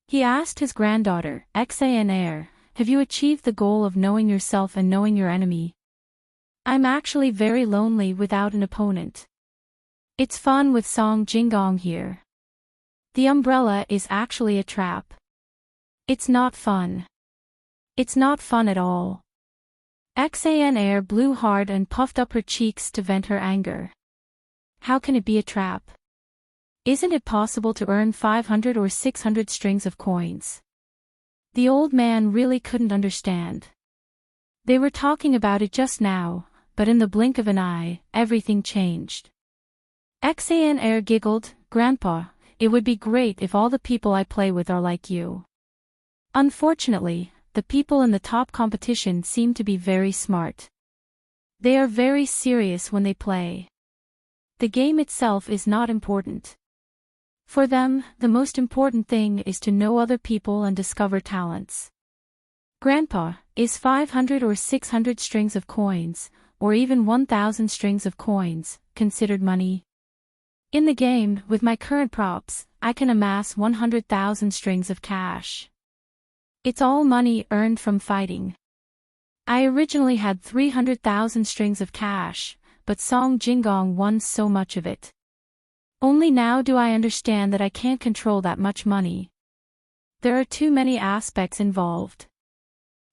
He asked his granddaughter, Xan, have you achieved the goal of knowing yourself and knowing your enemy? I'm actually very lonely without an opponent. It's fun with Song Jinggong here. The umbrella is actually a trap. It's not fun. It's not fun at all. Xan air blew hard and puffed up her cheeks to vent her anger. How can it be a trap? Isn't it possible to earn 500 or 600 strings of coins? The old man really couldn't understand. They were talking about it just now, but in the blink of an eye, everything changed. Xan air giggled, "Grandpa, it would be great if all the people I play with are like you. Unfortunately, the people in the top competition seem to be very smart. They are very serious when they play. The game itself is not important. For them, the most important thing is to know other people and discover talents. Grandpa, is 500 or 600 strings of coins, or even 1,000 strings of coins, considered money? In the game, with my current props, I can amass 100,000 strings of cash. It's all money earned from fighting. I originally had 300,000 strings of cash, but Song Jinggong won so much of it. Only now do I understand that I can't control that much money. There are too many aspects involved.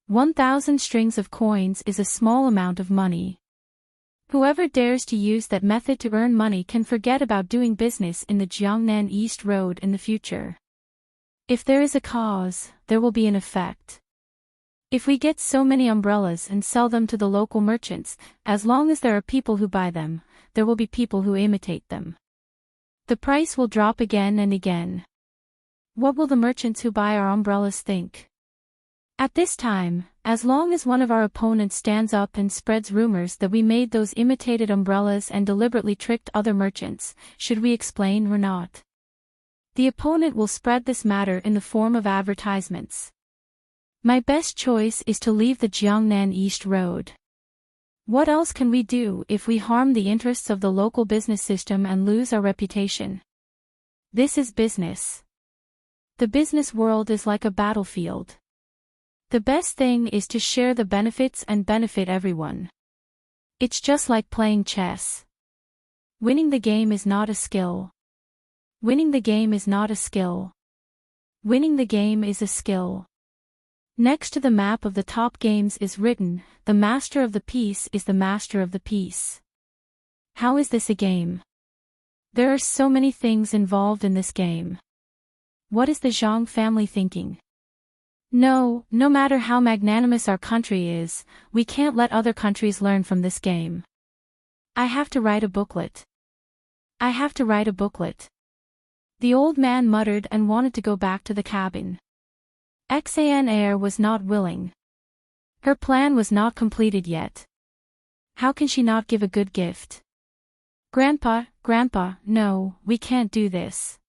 1,000 strings of coins is a small amount of money. Whoever dares to use that method to earn money can forget about doing business in the Jiangnan East Road in the future. If there is a cause, there will be an effect. If we get so many umbrellas and sell them to the local merchants, as long as there are people who buy them, there will be people who imitate them. The price will drop again and again. What will the merchants who buy our umbrellas think? At this time, as long as one of our opponents stands up and spreads rumors that we made those imitated umbrellas and deliberately tricked other merchants, should we explain or not? The opponent will spread this matter in the form of advertisements. My best choice is to leave the Jiangnan East Road. What else can we do if we harm the interests of the local business system and lose our reputation? This is business. The business world is like a battlefield. The best thing is to share the benefits and benefit everyone. It's just like playing chess. Winning the game is not a skill. Winning the game is not a skill. Winning the game is a skill. Next to the map of the top games is written, "The master of the piece is the master of the piece." How is this a game? There are so many things involved in this game. What is the Zhang family thinking? No matter how magnanimous our country is, we can't let other countries learn from this game. I have to write a booklet. I have to write a booklet. The old man muttered and wanted to go back to the cabin. Xan Air was not willing. Her plan was not completed yet. How can she not give a good gift? Grandpa, no, we can't do this.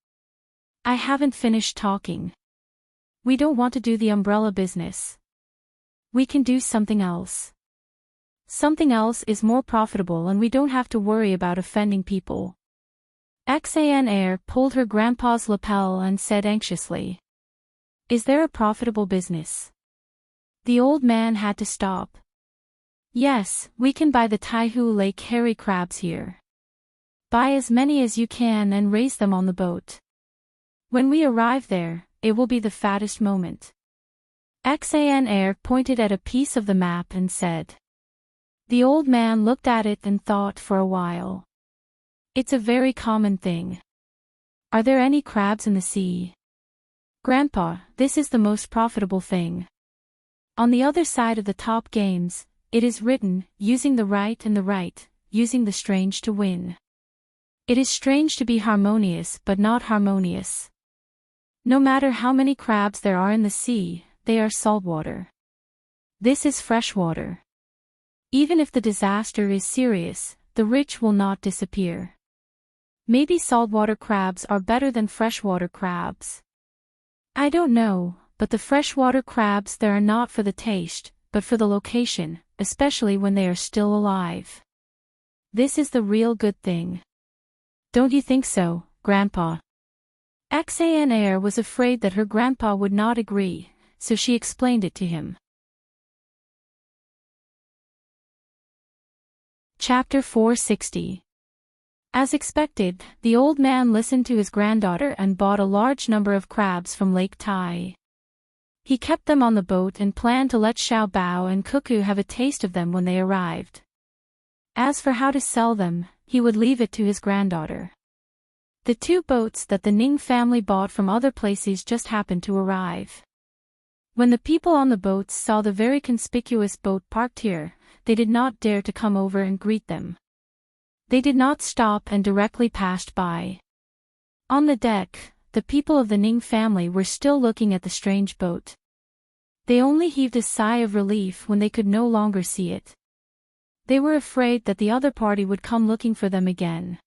I haven't finished talking. We don't want to do the umbrella business. We can do something else. Something else is more profitable and we don't have to worry about offending people. Xan Air pulled her grandpa's lapel and said anxiously, "Is there a profitable business?" The old man had to stop. "Yes, we can buy the Taihu Lake hairy crabs here. Buy as many as you can and raise them on the boat. When we arrive there, it will be the fattest moment." Xan Air pointed at a piece of the map and said. The old man looked at it and thought for a while. It's a very common thing. Are there any crabs in the sea? Grandpa, this is the most profitable thing. On the other side of the top games, it is written, using the right and the right, using the strange to win. It is strange to be harmonious but not harmonious. No matter how many crabs there are in the sea, they are saltwater. This is freshwater. Even if the disaster is serious, the rich will not disappear. Maybe saltwater crabs are better than freshwater crabs. I don't know, but the freshwater crabs there are not for the taste, but for the location, especially when they are still alive. This is the real good thing. Don't you think so, Grandpa? Xan Air was afraid that her grandpa would not agree, so she explained it to him. Chapter 460. As expected, the old man listened to his granddaughter and bought a large number of crabs from Lake Tai. He kept them on the boat and planned to let Xiao Bao and Cuckoo have a taste of them when they arrived. As for how to sell them, he would leave it to his granddaughter. The 2 boats that the Ning family bought from other places just happened to arrive. When the people on the boats saw the very conspicuous boat parked here, they did not dare to come over and greet them. They did not stop and directly passed by. On the deck, the people of the Ning family were still looking at the strange boat. They only heaved a sigh of relief when they could no longer see it. They were afraid that the other party would come looking for them again.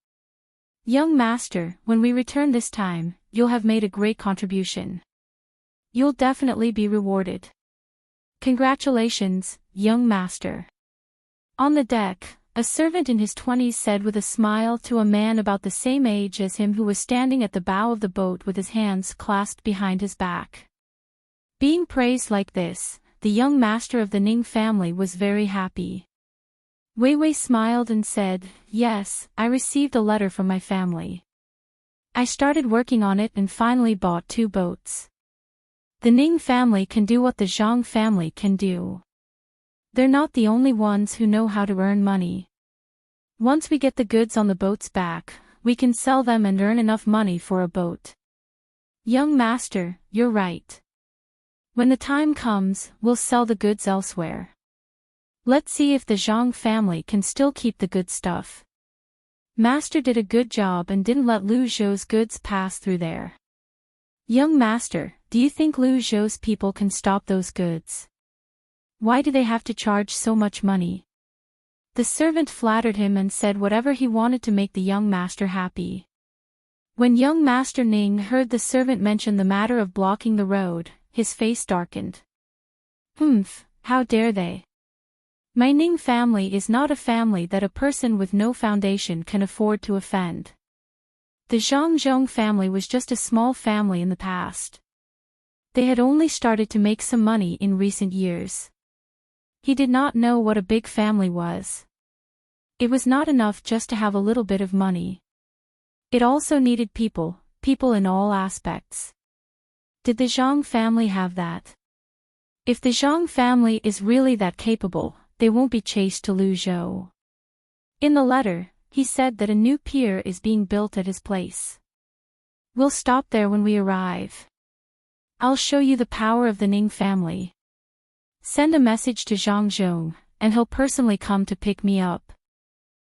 Young master, when we return this time, you'll have made a great contribution. You'll definitely be rewarded. Congratulations, young master. On the deck, a servant in his 20s said with a smile to a man about the same age as him who was standing at the bow of the boat with his hands clasped behind his back. Being praised like this, the young master of the Ning family was very happy. Wei Wei smiled and said, "Yes, I received a letter from my family. I started working on it and finally bought 2 boats. The Ning family can do what the Zhang family can do. They're not the only ones who know how to earn money. Once we get the goods on the boats back, we can sell them and earn enough money for a boat. Young master, you're right. When the time comes, we'll sell the goods elsewhere. Let's see if the Zhang family can still keep the good stuff. Master did a good job and didn't let Lu Zhou's goods pass through there. Young master, do you think Lu Zhou's people can stop those goods? Why do they have to charge so much money?" The servant flattered him and said whatever he wanted to make the young master happy. When young master Ning heard the servant mention the matter of blocking the road, his face darkened. "Humph, how dare they? My Ning family is not a family that a person with no foundation can afford to offend. The Zhang family was just a small family in the past. They had only started to make some money in recent years." He did not know what a big family was. It was not enough just to have a little bit of money. It also needed people in all aspects. Did the Zhang family have that? If the Zhang family is really that capable, they won't be chased to Lu Zhou. In the letter, he said that a new pier is being built at his place. "We'll stop there when we arrive. I'll show you the power of the Ning family. Send a message to Zhang Zhong, and he'll personally come to pick me up."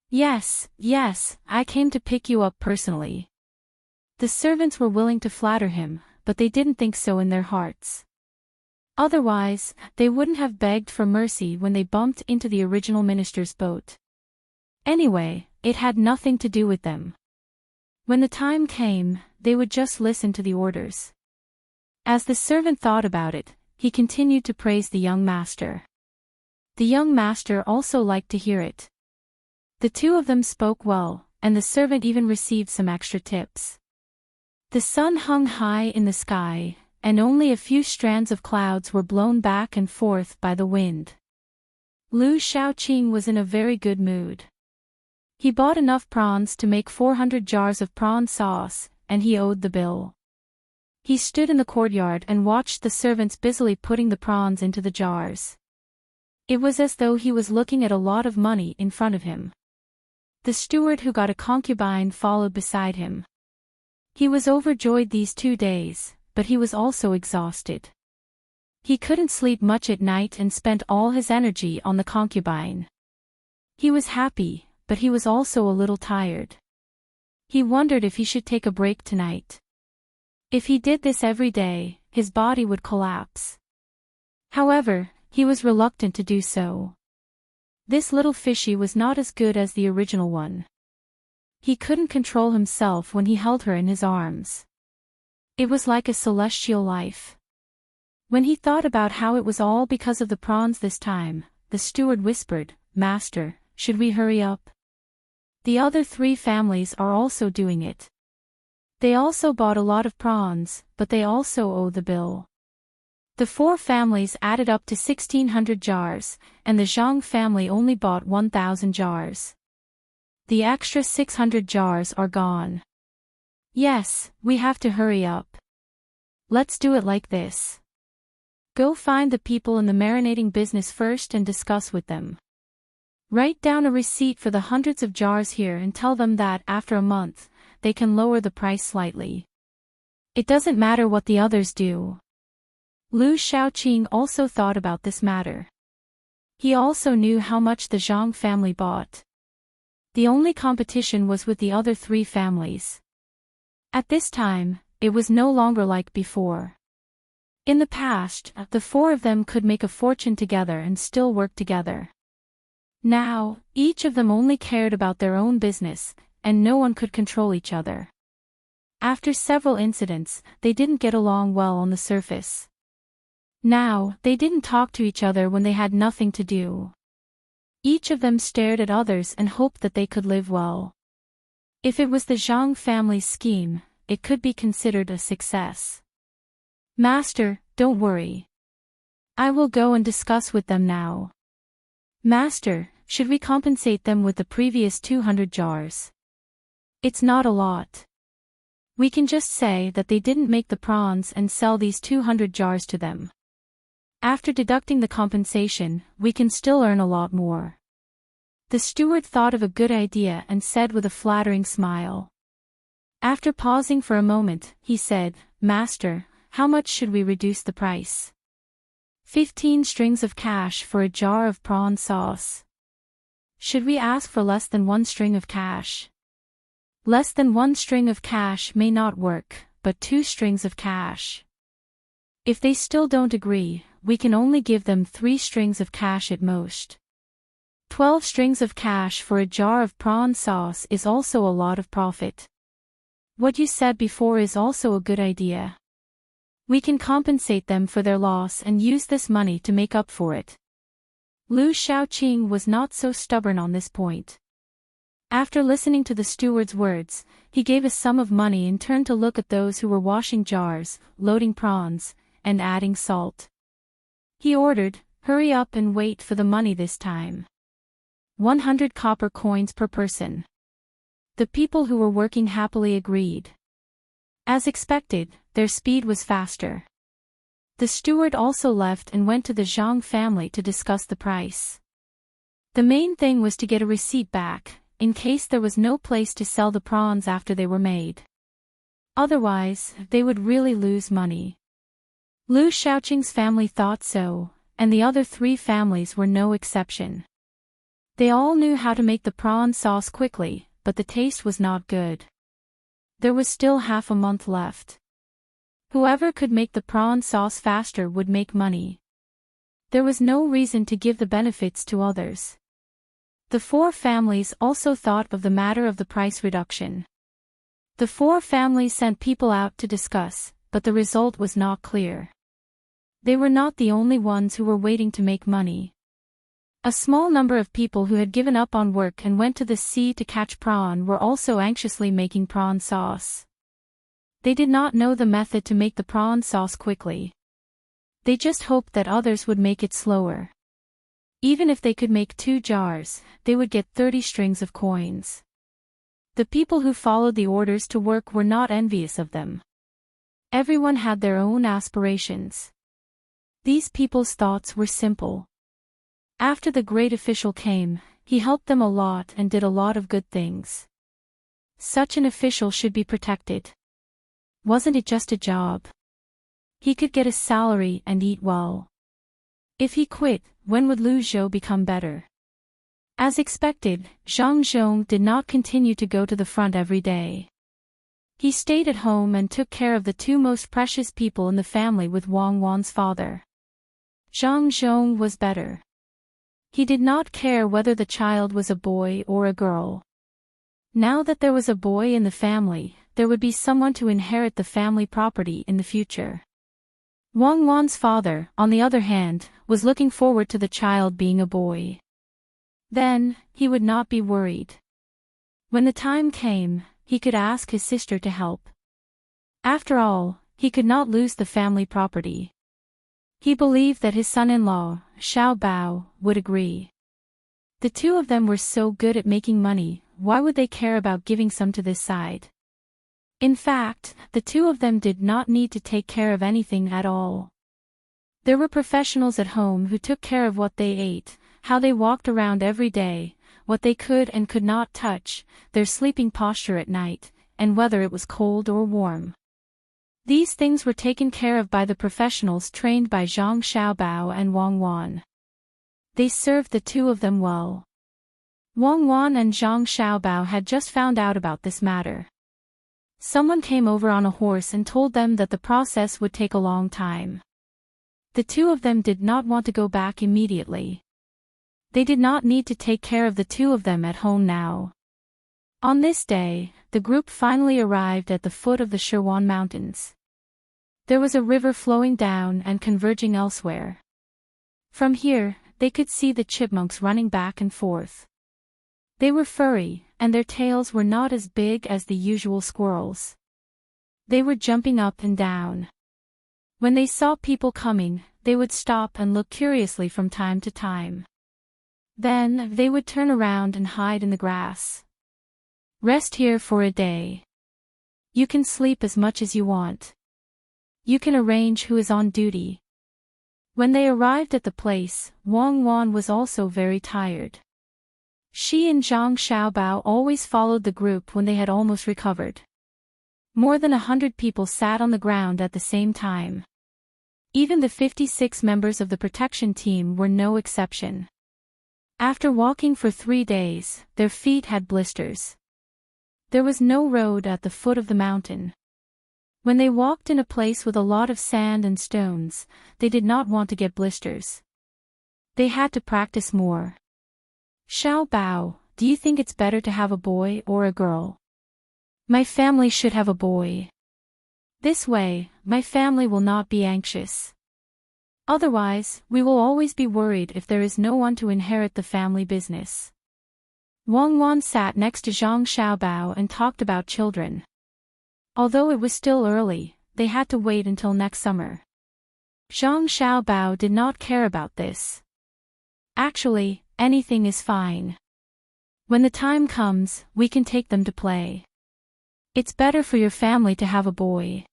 Yes, I came to pick you up personally." The servants were willing to flatter him, but they didn't think so in their hearts. Otherwise, they wouldn't have begged for mercy when they bumped into the original minister's boat. Anyway, it had nothing to do with them. When the time came, they would just listen to the orders. As the servant thought about it, he continued to praise the young master. The young master also liked to hear it. The 2 of them spoke well, and the servant even received some extra tips. The sun hung high in the sky, and only a few strands of clouds were blown back and forth by the wind. Lu Shaoqing was in a very good mood. He bought enough prawns to make 400 jars of prawn sauce, and he owed the bill. He stood in the courtyard and watched the servants busily putting the prawns into the jars. It was as though he was looking at a lot of money in front of him. The steward who got a concubine followed beside him. He was overjoyed these 2 days, but he was also exhausted. He couldn't sleep much at night and spent all his energy on the concubine. He was happy, but he was also a little tired. He wondered if he should take a break tonight. If he did this every day, his body would collapse. However, he was reluctant to do so. This little fishy was not as good as the original one. He couldn't control himself when he held her in his arms. It was like a celestial life. When he thought about how it was all because of the prawns this time, the steward whispered, "Master, should we hurry up? The other 3 families are also doing it. They also bought a lot of prawns, but they also owe the bill." The 4 families added up to 1,600 jars, and the Zhang family only bought 1,000 jars. The extra 600 jars are gone. Yes, we have to hurry up. Let's do it like this. Go find the people in the marinating business first and discuss with them. Write down a receipt for the hundreds of jars here and tell them that after a month, they can lower the price slightly. It doesn't matter what the others do. Lu Shaoqing also thought about this matter. He also knew how much the Zhang family bought. The only competition was with the other three families. At this time, it was no longer like before. In the past, the four of them could make a fortune together and still work together. Now, each of them only cared about their own business, and no one could control each other. After several incidents, they didn't get along well on the surface. Now, they didn't talk to each other when they had nothing to do. Each of them stared at others and hoped that they could live well. If it was the Zhang family's scheme, it could be considered a success. Master, don't worry. I will go and discuss with them now. Master, should we compensate them with the previous 200 jars? It's not a lot. We can just say that they didn't make the prawns and sell these 200 jars to them. After deducting the compensation, we can still earn a lot more. The steward thought of a good idea and said with a flattering smile. After pausing for a moment, he said, Master, how much should we reduce the price? 15 strings of cash for a jar of prawn sauce. Should we ask for less than 1 string of cash? Less than 1 string of cash may not work, but 2 strings of cash. If they still don't agree, we can only give them 3 strings of cash at most. 12 strings of cash for a jar of prawn sauce is also a lot of profit. What you said before is also a good idea. We can compensate them for their loss and use this money to make up for it. Lu Shaoqing was not so stubborn on this point. After listening to the steward's words, he gave a sum of money and turned to look at those who were washing jars, loading prawns, and adding salt. He ordered, hurry up and wait for the money this time. 100 copper coins per person. The people who were working happily agreed. As expected, their speed was faster. The steward also left and went to the Zhang family to discuss the price. The main thing was to get a receipt back, in case there was no place to sell the prawns after they were made. Otherwise, they would really lose money. Lu Shaoqing's family thought so, and the other 3 families were no exception. They all knew how to make the prawn sauce quickly, but the taste was not good. There was still half a month left. Whoever could make the prawn sauce faster would make money. There was no reason to give the benefits to others. The 4 families also thought of the matter of the price reduction. The 4 families sent people out to discuss, but the result was not clear. They were not the only ones who were waiting to make money. A small number of people who had given up on work and went to the sea to catch prawn were also anxiously making prawn sauce. They did not know the method to make the prawn sauce quickly. They just hoped that others would make it slower. Even if they could make 2 jars, they would get 30 strings of coins. The people who followed the orders to work were not envious of them. Everyone had their own aspirations. These people's thoughts were simple. After the great official came, he helped them a lot and did a lot of good things. Such an official should be protected. Wasn't it just a job? He could get a salary and eat well. If he quit, when would Lu Zhou become better? As expected, Zhang Zhong did not continue to go to the front every day. He stayed at home and took care of the 2 most precious people in the family with Wang Wan's father. Zhang Zhong was better. He did not care whether the child was a boy or a girl. Now that there was a boy in the family, there would be someone to inherit the family property in the future. Wang Wan's father, on the other hand, was looking forward to the child being a boy. Then, he would not be worried. When the time came, he could ask his sister to help. After all, he could not lose the family property. He believed that his son-in-law, Xiao Bao, would agree. The 2 of them were so good at making money, why would they care about giving some to this side? In fact, the 2 of them did not need to take care of anything at all. There were professionals at home who took care of what they ate, how they walked around every day, what they could and could not touch, their sleeping posture at night, and whether it was cold or warm. These things were taken care of by the professionals trained by Zhang Xiaobao and Wang Wan. They served the two of them well. Wang Wan and Zhang Xiaobao had just found out about this matter. Someone came over on a horse and told them that the process would take a long time. The two of them did not want to go back immediately. They did not need to take care of the two of them at home now. On this day, the group finally arrived at the foot of the Shirwan Mountains. There was a river flowing down and converging elsewhere. From here, they could see the chipmunks running back and forth. They were furry, and their tails were not as big as the usual squirrels. They were jumping up and down. When they saw people coming, they would stop and look curiously from time to time. Then, they would turn around and hide in the grass. Rest here for a day. You can sleep as much as you want. You can arrange who is on duty. When they arrived at the place, Wang Wan was also very tired. She and Zhang Xiaobao always followed the group when they had almost recovered. More than 100 people sat on the ground at the same time. Even the 56 members of the protection team were no exception. After walking for 3 days, their feet had blisters. There was no road at the foot of the mountain. When they walked in a place with a lot of sand and stones, they did not want to get blisters. They had to practice more. Xiao Bao, do you think it's better to have a boy or a girl? My family should have a boy. This way, my family will not be anxious. Otherwise, we will always be worried if there is no one to inherit the family business. Wang Wan sat next to Zhang Xiaobao and talked about children. Although it was still early, they had to wait until next summer. Zhang Xiaobao did not care about this. Actually, anything is fine. When the time comes, we can take them to play. It's better for your family to have a boy.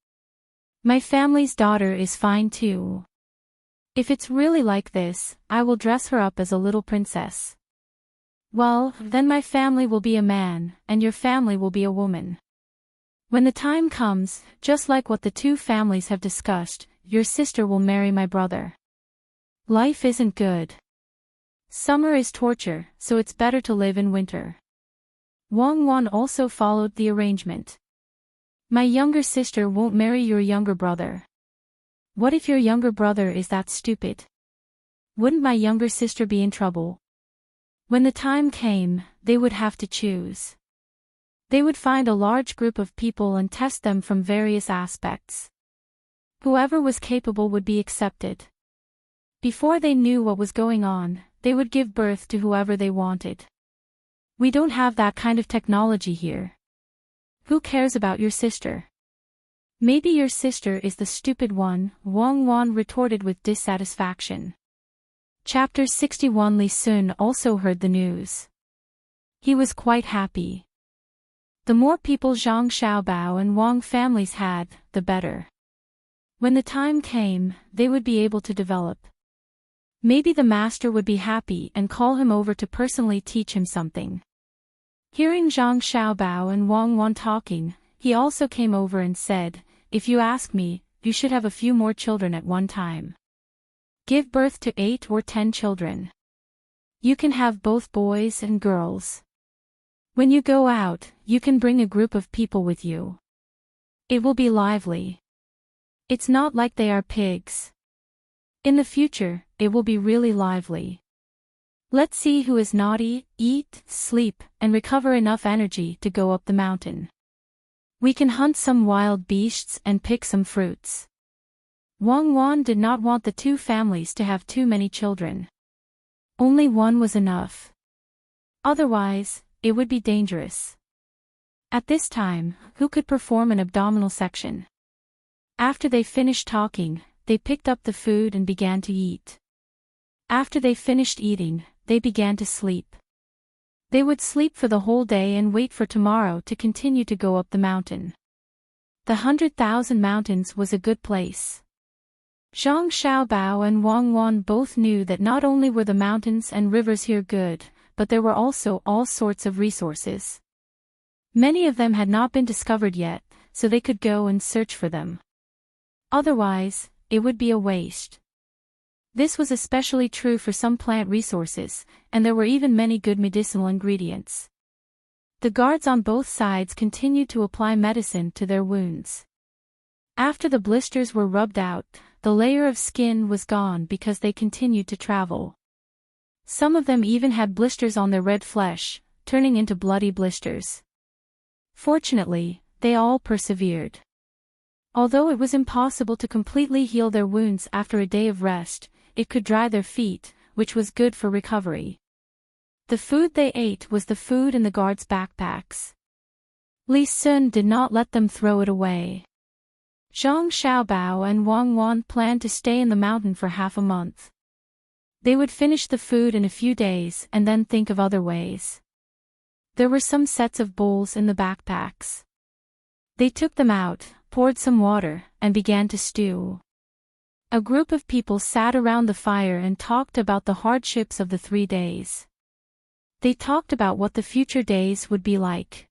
My family's daughter is fine too. If it's really like this, I will dress her up as a little princess. Well, then my family will be a man, and your family will be a woman. When the time comes, just like what the two families have discussed, your sister will marry my brother. Life isn't good. Summer is torture, so it's better to live in winter. Wang Wan also followed the arrangement. My younger sister won't marry your younger brother. What if your younger brother is that stupid? Wouldn't my younger sister be in trouble? When the time came, they would have to choose. They would find a large group of people and test them from various aspects. Whoever was capable would be accepted. Before they knew what was going on, they would give birth to whoever they wanted. We don't have that kind of technology here. Who cares about your sister? Maybe your sister is the stupid one, Wang Wan retorted with dissatisfaction. Chapter 61. Li Sun also heard the news. He was quite happy. The more people Zhang Xiaobao and Wang families had, the better. When the time came, they would be able to develop. Maybe the master would be happy and call him over to personally teach him something. Hearing Zhang Xiaobao and Wang Wan talking, he also came over and said, "If you ask me, you should have a few more children at one time. Give birth to 8 or 10 children. You can have both boys and girls. When you go out, you can bring a group of people with you. It will be lively. It's not like they are pigs. In the future, it will be really lively. Let's see who is naughty, eat, sleep, and recover enough energy to go up the mountain. We can hunt some wild beasts and pick some fruits." Wang Wan did not want the two families to have too many children. Only one was enough. Otherwise, it would be dangerous. At this time, who could perform an abdominal section? After they finished talking, they picked up the food and began to eat. After they finished eating, they began to sleep. They would sleep for the whole day and wait for tomorrow to continue to go up the mountain. The 100,000 mountains was a good place. Zhang Xiaobao and Wang Wan both knew that not only were the mountains and rivers here good, but there were also all sorts of resources. Many of them had not been discovered yet, so they could go and search for them. Otherwise, it would be a waste. This was especially true for some plant resources, and there were even many good medicinal ingredients. The guards on both sides continued to apply medicine to their wounds. After the blisters were rubbed out, the layer of skin was gone because they continued to travel. Some of them even had blisters on their red flesh, turning into bloody blisters. Fortunately, they all persevered. Although it was impossible to completely heal their wounds after a day of rest, it could dry their feet, which was good for recovery. The food they ate was the food in the guards' backpacks. Li Sun did not let them throw it away. Zhang Xiaobao and Wang Wan planned to stay in the mountain for half a month. They would finish the food in a few days and then think of other ways. There were some sets of bowls in the backpacks. They took them out, poured some water, and began to stew. A group of people sat around the fire and talked about the hardships of the 3 days. They talked about what the future days would be like.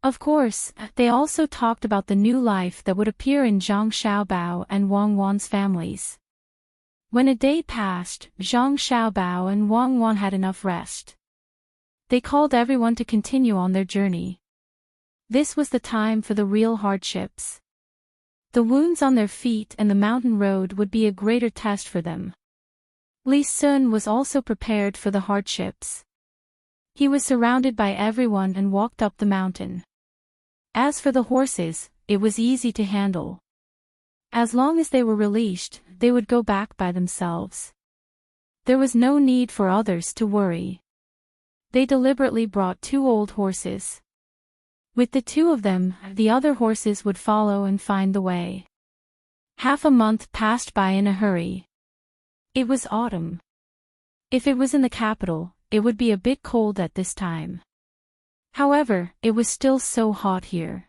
Of course, they also talked about the new life that would appear in Zhang Xiaobao and Wang Wan's families. When a day passed, Zhang Xiaobao and Wang Wan had enough rest. They called everyone to continue on their journey. This was the time for the real hardships. The wounds on their feet and the mountain road would be a greater test for them. Li Sun was also prepared for the hardships. He was surrounded by everyone and walked up the mountain. As for the horses, it was easy to handle. As long as they were released, they would go back by themselves. There was no need for others to worry. They deliberately brought 2 old horses. With the 2 of them, the other horses would follow and find the way. Half a month passed by in a hurry. It was autumn. If it was in the capital, it would be a bit cold at this time. However, it was still so hot here.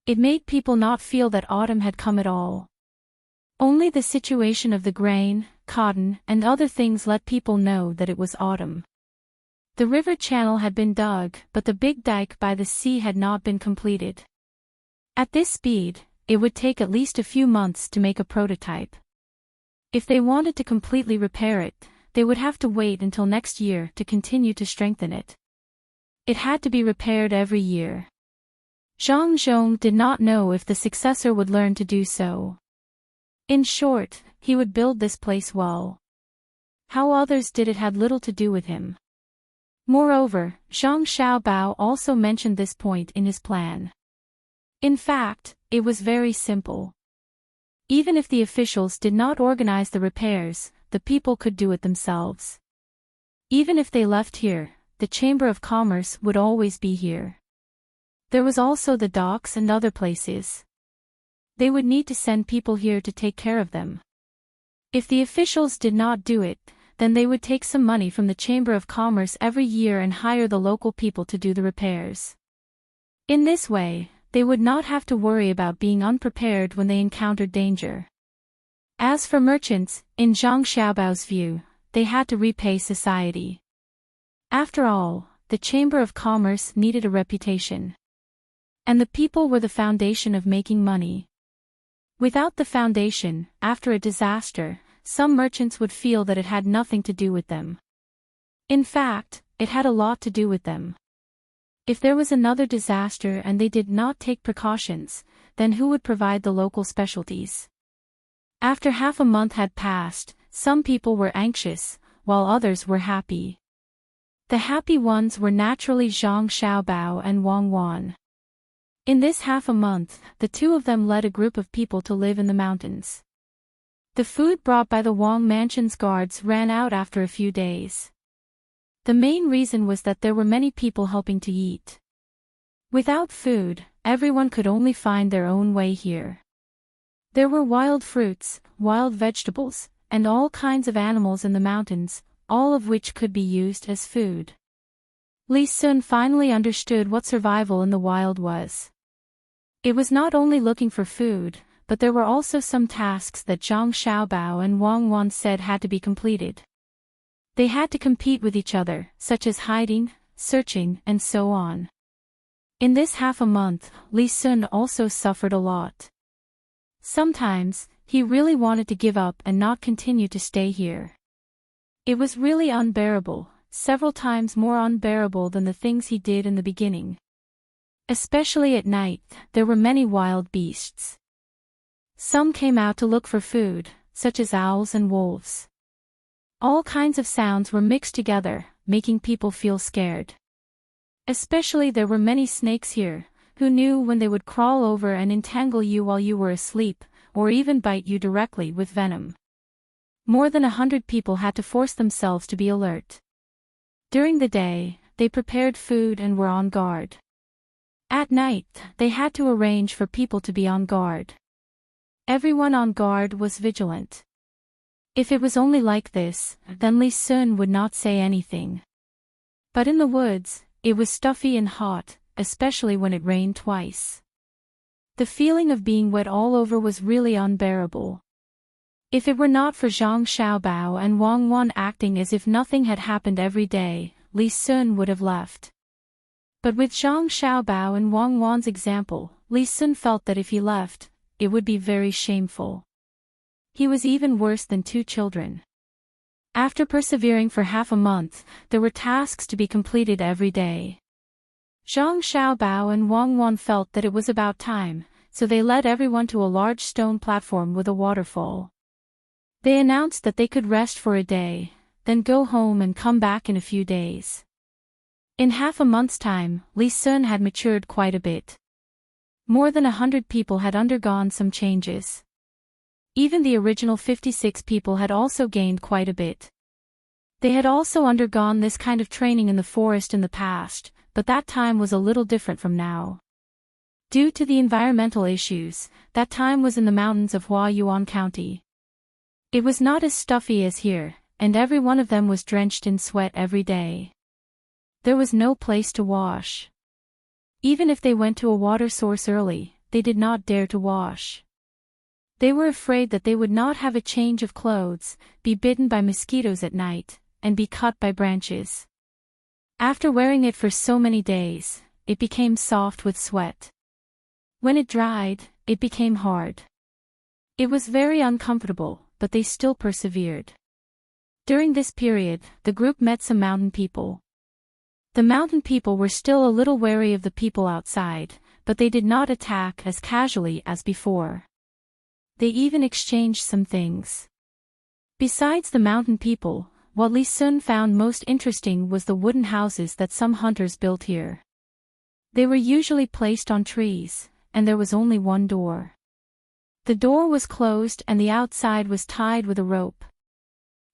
It made people not feel that autumn had come at all. Only the situation of the grain, cotton, and other things let people know that it was autumn. The river channel had been dug, but the big dike by the sea had not been completed. At this speed, it would take at least a few months to make a prototype. If they wanted to completely repair it, they would have to wait until next year to continue to strengthen it. It had to be repaired every year. Zhang Zhong did not know if the successor would learn to do so. In short, he would build this place well. How others did it had little to do with him. Moreover, Zhang Xiaobao also mentioned this point in his plan. In fact, it was very simple. Even if the officials did not organize the repairs, the people could do it themselves. Even if they left here, the Chamber of Commerce would always be here. There was also the docks and other places. They would need to send people here to take care of them. If the officials did not do it, then they would take some money from the Chamber of Commerce every year and hire the local people to do the repairs. In this way, they would not have to worry about being unprepared when they encountered danger. As for merchants, in Zhang Xiaobao's view, they had to repay society. After all, the Chamber of Commerce needed a reputation. And the people were the foundation of making money. Without the foundation, after a disaster, some merchants would feel that it had nothing to do with them. In fact, it had a lot to do with them. If there was another disaster and they did not take precautions, then who would provide the local specialties? After half a month had passed, some people were anxious, while others were happy. The happy ones were naturally Zhang Xiaobao and Wang Wan. In this half a month, the 2 of them led a group of people to live in the mountains. The food brought by the Wang mansion's guards ran out after a few days. The main reason was that there were many people helping to eat. Without food, everyone could only find their own way here. There were wild fruits, wild vegetables, and all kinds of animals in the mountains, all of which could be used as food. Li Sun finally understood what survival in the wild was. It was not only looking for food, but there were also some tasks that Zhang Xiaobao and Wang Wan said had to be completed. They had to compete with each other, such as hiding, searching, and so on. In this half a month, Li Sun also suffered a lot. Sometimes, he really wanted to give up and not continue to stay here. It was really unbearable, several times more unbearable than the things he did in the beginning. Especially at night, there were many wild beasts. Some came out to look for food, such as owls and wolves. All kinds of sounds were mixed together, making people feel scared. Especially there were many snakes here, who knew when they would crawl over and entangle you while you were asleep, or even bite you directly with venom. More than 100 people had to force themselves to be alert. During the day, they prepared food and were on guard. At night, they had to arrange for people to be on guard. Everyone on guard was vigilant. If it was only like this, then Li Sun would not say anything. But in the woods, it was stuffy and hot, especially when it rained twice. The feeling of being wet all over was really unbearable. If it were not for Zhang Xiaobao and Wang Wan acting as if nothing had happened every day, Li Sun would have left. But with Zhang Xiaobao and Wang Wan's example, Li Sun felt that if he left, it would be very shameful. He was even worse than two children. After persevering for half a month, there were tasks to be completed every day. Zhang Xiaobao and Wang Wan felt that it was about time, so they led everyone to a large stone platform with a waterfall. They announced that they could rest for a day, then go home and come back in a few days. In half a month's time, Li Sun had matured quite a bit. More than 100 people had undergone some changes. Even the original 56 people had also gained quite a bit. They had also undergone this kind of training in the forest in the past, but that time was a little different from now. Due to the environmental issues, that time was in the mountains of Huayuan County. It was not as stuffy as here, and every one of them was drenched in sweat every day. There was no place to wash. Even if they went to a water source early, they did not dare to wash. They were afraid that they would not have a change of clothes, be bitten by mosquitoes at night, and be cut by branches. After wearing it for so many days, it became soft with sweat. When it dried, it became hard. It was very uncomfortable, but they still persevered. During this period, the group met some mountain people. The mountain people were still a little wary of the people outside, but they did not attack as casually as before. They even exchanged some things. Besides the mountain people, what Li Sun found most interesting was the wooden houses that some hunters built here. They were usually placed on trees, and there was only one door. The door was closed and the outside was tied with a rope.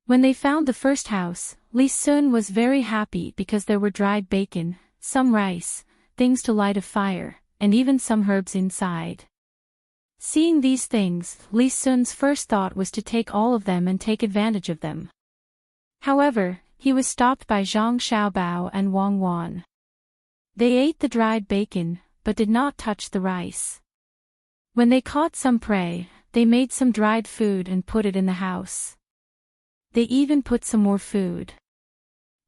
When they found the first house, Li Sun was very happy because there were dried bacon, some rice, things to light a fire, and even some herbs inside. Seeing these things, Li Sun's first thought was to take all of them and take advantage of them. However, he was stopped by Zhang Xiaobao and Wang Wan. They ate the dried bacon, but did not touch the rice. When they caught some prey, they made some dried food and put it in the house. They even put some more food.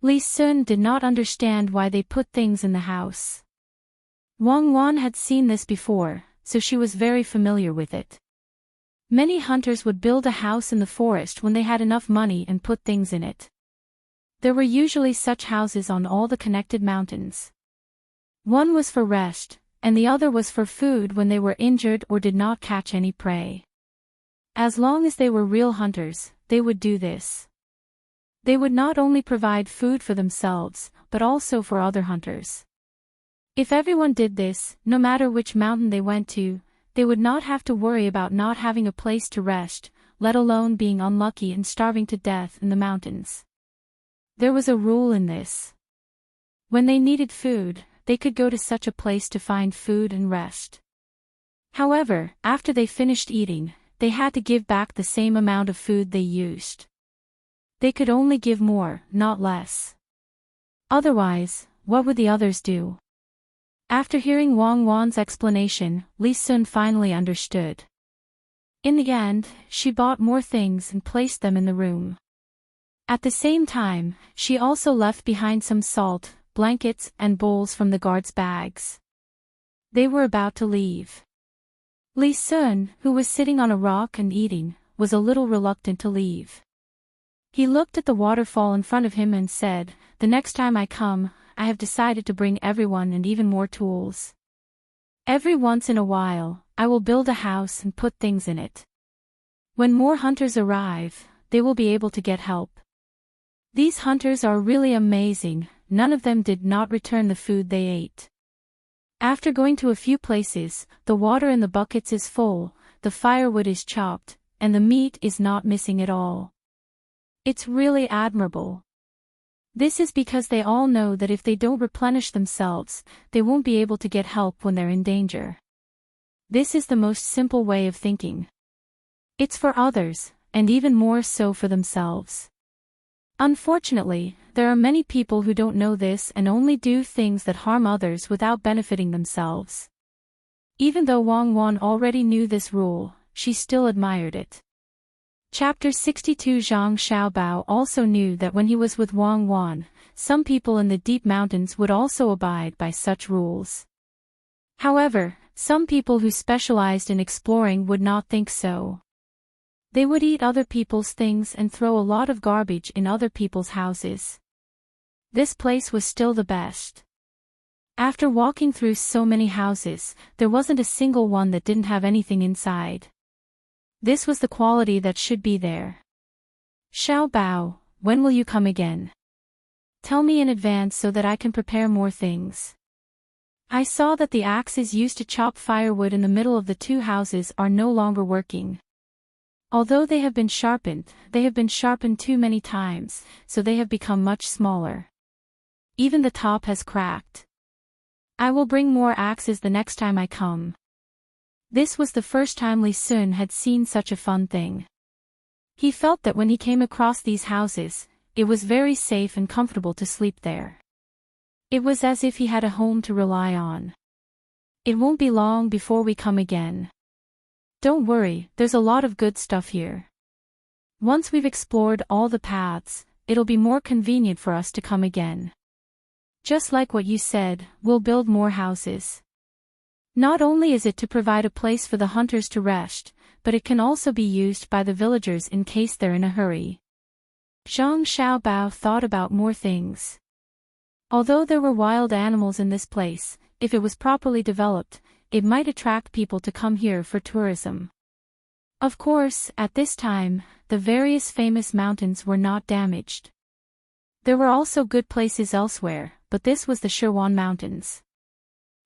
Li Sun did not understand why they put things in the house. Wang Wan had seen this before, so she was very familiar with it. Many hunters would build a house in the forest when they had enough money and put things in it. There were usually such houses on all the connected mountains. One was for rest, and the other was for food when they were injured or did not catch any prey. As long as they were real hunters, they would do this. They would not only provide food for themselves, but also for other hunters. If everyone did this, no matter which mountain they went to, they would not have to worry about not having a place to rest, let alone being unlucky and starving to death in the mountains. There was a rule in this. When they needed food, they could go to such a place to find food and rest. However, after they finished eating, they had to give back the same amount of food they used. They could only give more, not less. Otherwise, what would the others do? After hearing Wang Wan's explanation, Li Sun finally understood. In the end, she bought more things and placed them in the room. At the same time, she also left behind some salt, blankets, and bowls from the guards' bags. They were about to leave. Li Sun, who was sitting on a rock and eating, was a little reluctant to leave. He looked at the waterfall in front of him and said, "The next time I come, I have decided to bring everyone and even more tools. Every once in a while, I will build a house and put things in it. When more hunters arrive, they will be able to get help. These hunters are really amazing, none of them did not return the food they ate. After going to a few places, the water in the buckets is full, the firewood is chopped, and the meat is not missing at all. It's really admirable. This is because they all know that if they don't replenish themselves, they won't be able to get help when they're in danger. This is the most simple way of thinking. It's for others, and even more so for themselves. Unfortunately, there are many people who don't know this and only do things that harm others without benefiting themselves." Even though Wang Wan already knew this rule, she still admired it. Chapter 62. Zhang Xiaobao also knew that when he was with Wang Wan, some people in the deep mountains would also abide by such rules. However, some people who specialized in exploring would not think so. They would eat other people's things and throw a lot of garbage in other people's houses. This place was still the best. After walking through so many houses, there wasn't a single one that didn't have anything inside. This was the quality that should be there. "Xiao Bao, when will you come again? Tell me in advance so that I can prepare more things. I saw that the axes used to chop firewood in the middle of the two houses are no longer working. Although they have been sharpened too many times, so they have become much smaller. Even the top has cracked. I will bring more axes the next time I come." This was the first time Li Sun had seen such a fun thing. He felt that when he came across these houses, it was very safe and comfortable to sleep there. It was as if he had a home to rely on. "It won't be long before we come again. Don't worry, there's a lot of good stuff here. Once we've explored all the paths, it'll be more convenient for us to come again. Just like what you said, we'll build more houses. Not only is it to provide a place for the hunters to rest, but it can also be used by the villagers in case they're in a hurry." Zhang Xiaobao thought about more things. Although there were wild animals in this place, if it was properly developed, it might attract people to come here for tourism. Of course, at this time, the various famous mountains were not damaged. There were also good places elsewhere, but this was the Shirwan Mountains.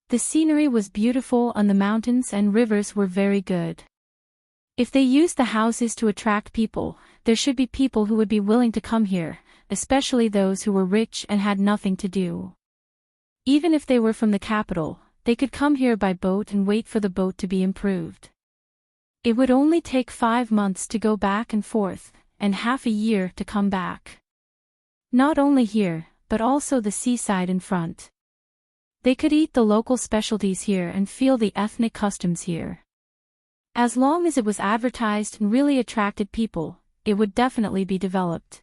The scenery was beautiful and the mountains and rivers were very good. If they used the houses to attract people, there should be people who would be willing to come here, especially those who were rich and had nothing to do. Even if they were from the capital, they could come here by boat and wait for the boat to be improved. It would only take 5 months to go back and forth, and half a year to come back. Not only here, but also the seaside in front. They could eat the local specialties here and feel the ethnic customs here. As long as it was advertised and really attracted people, it would definitely be developed.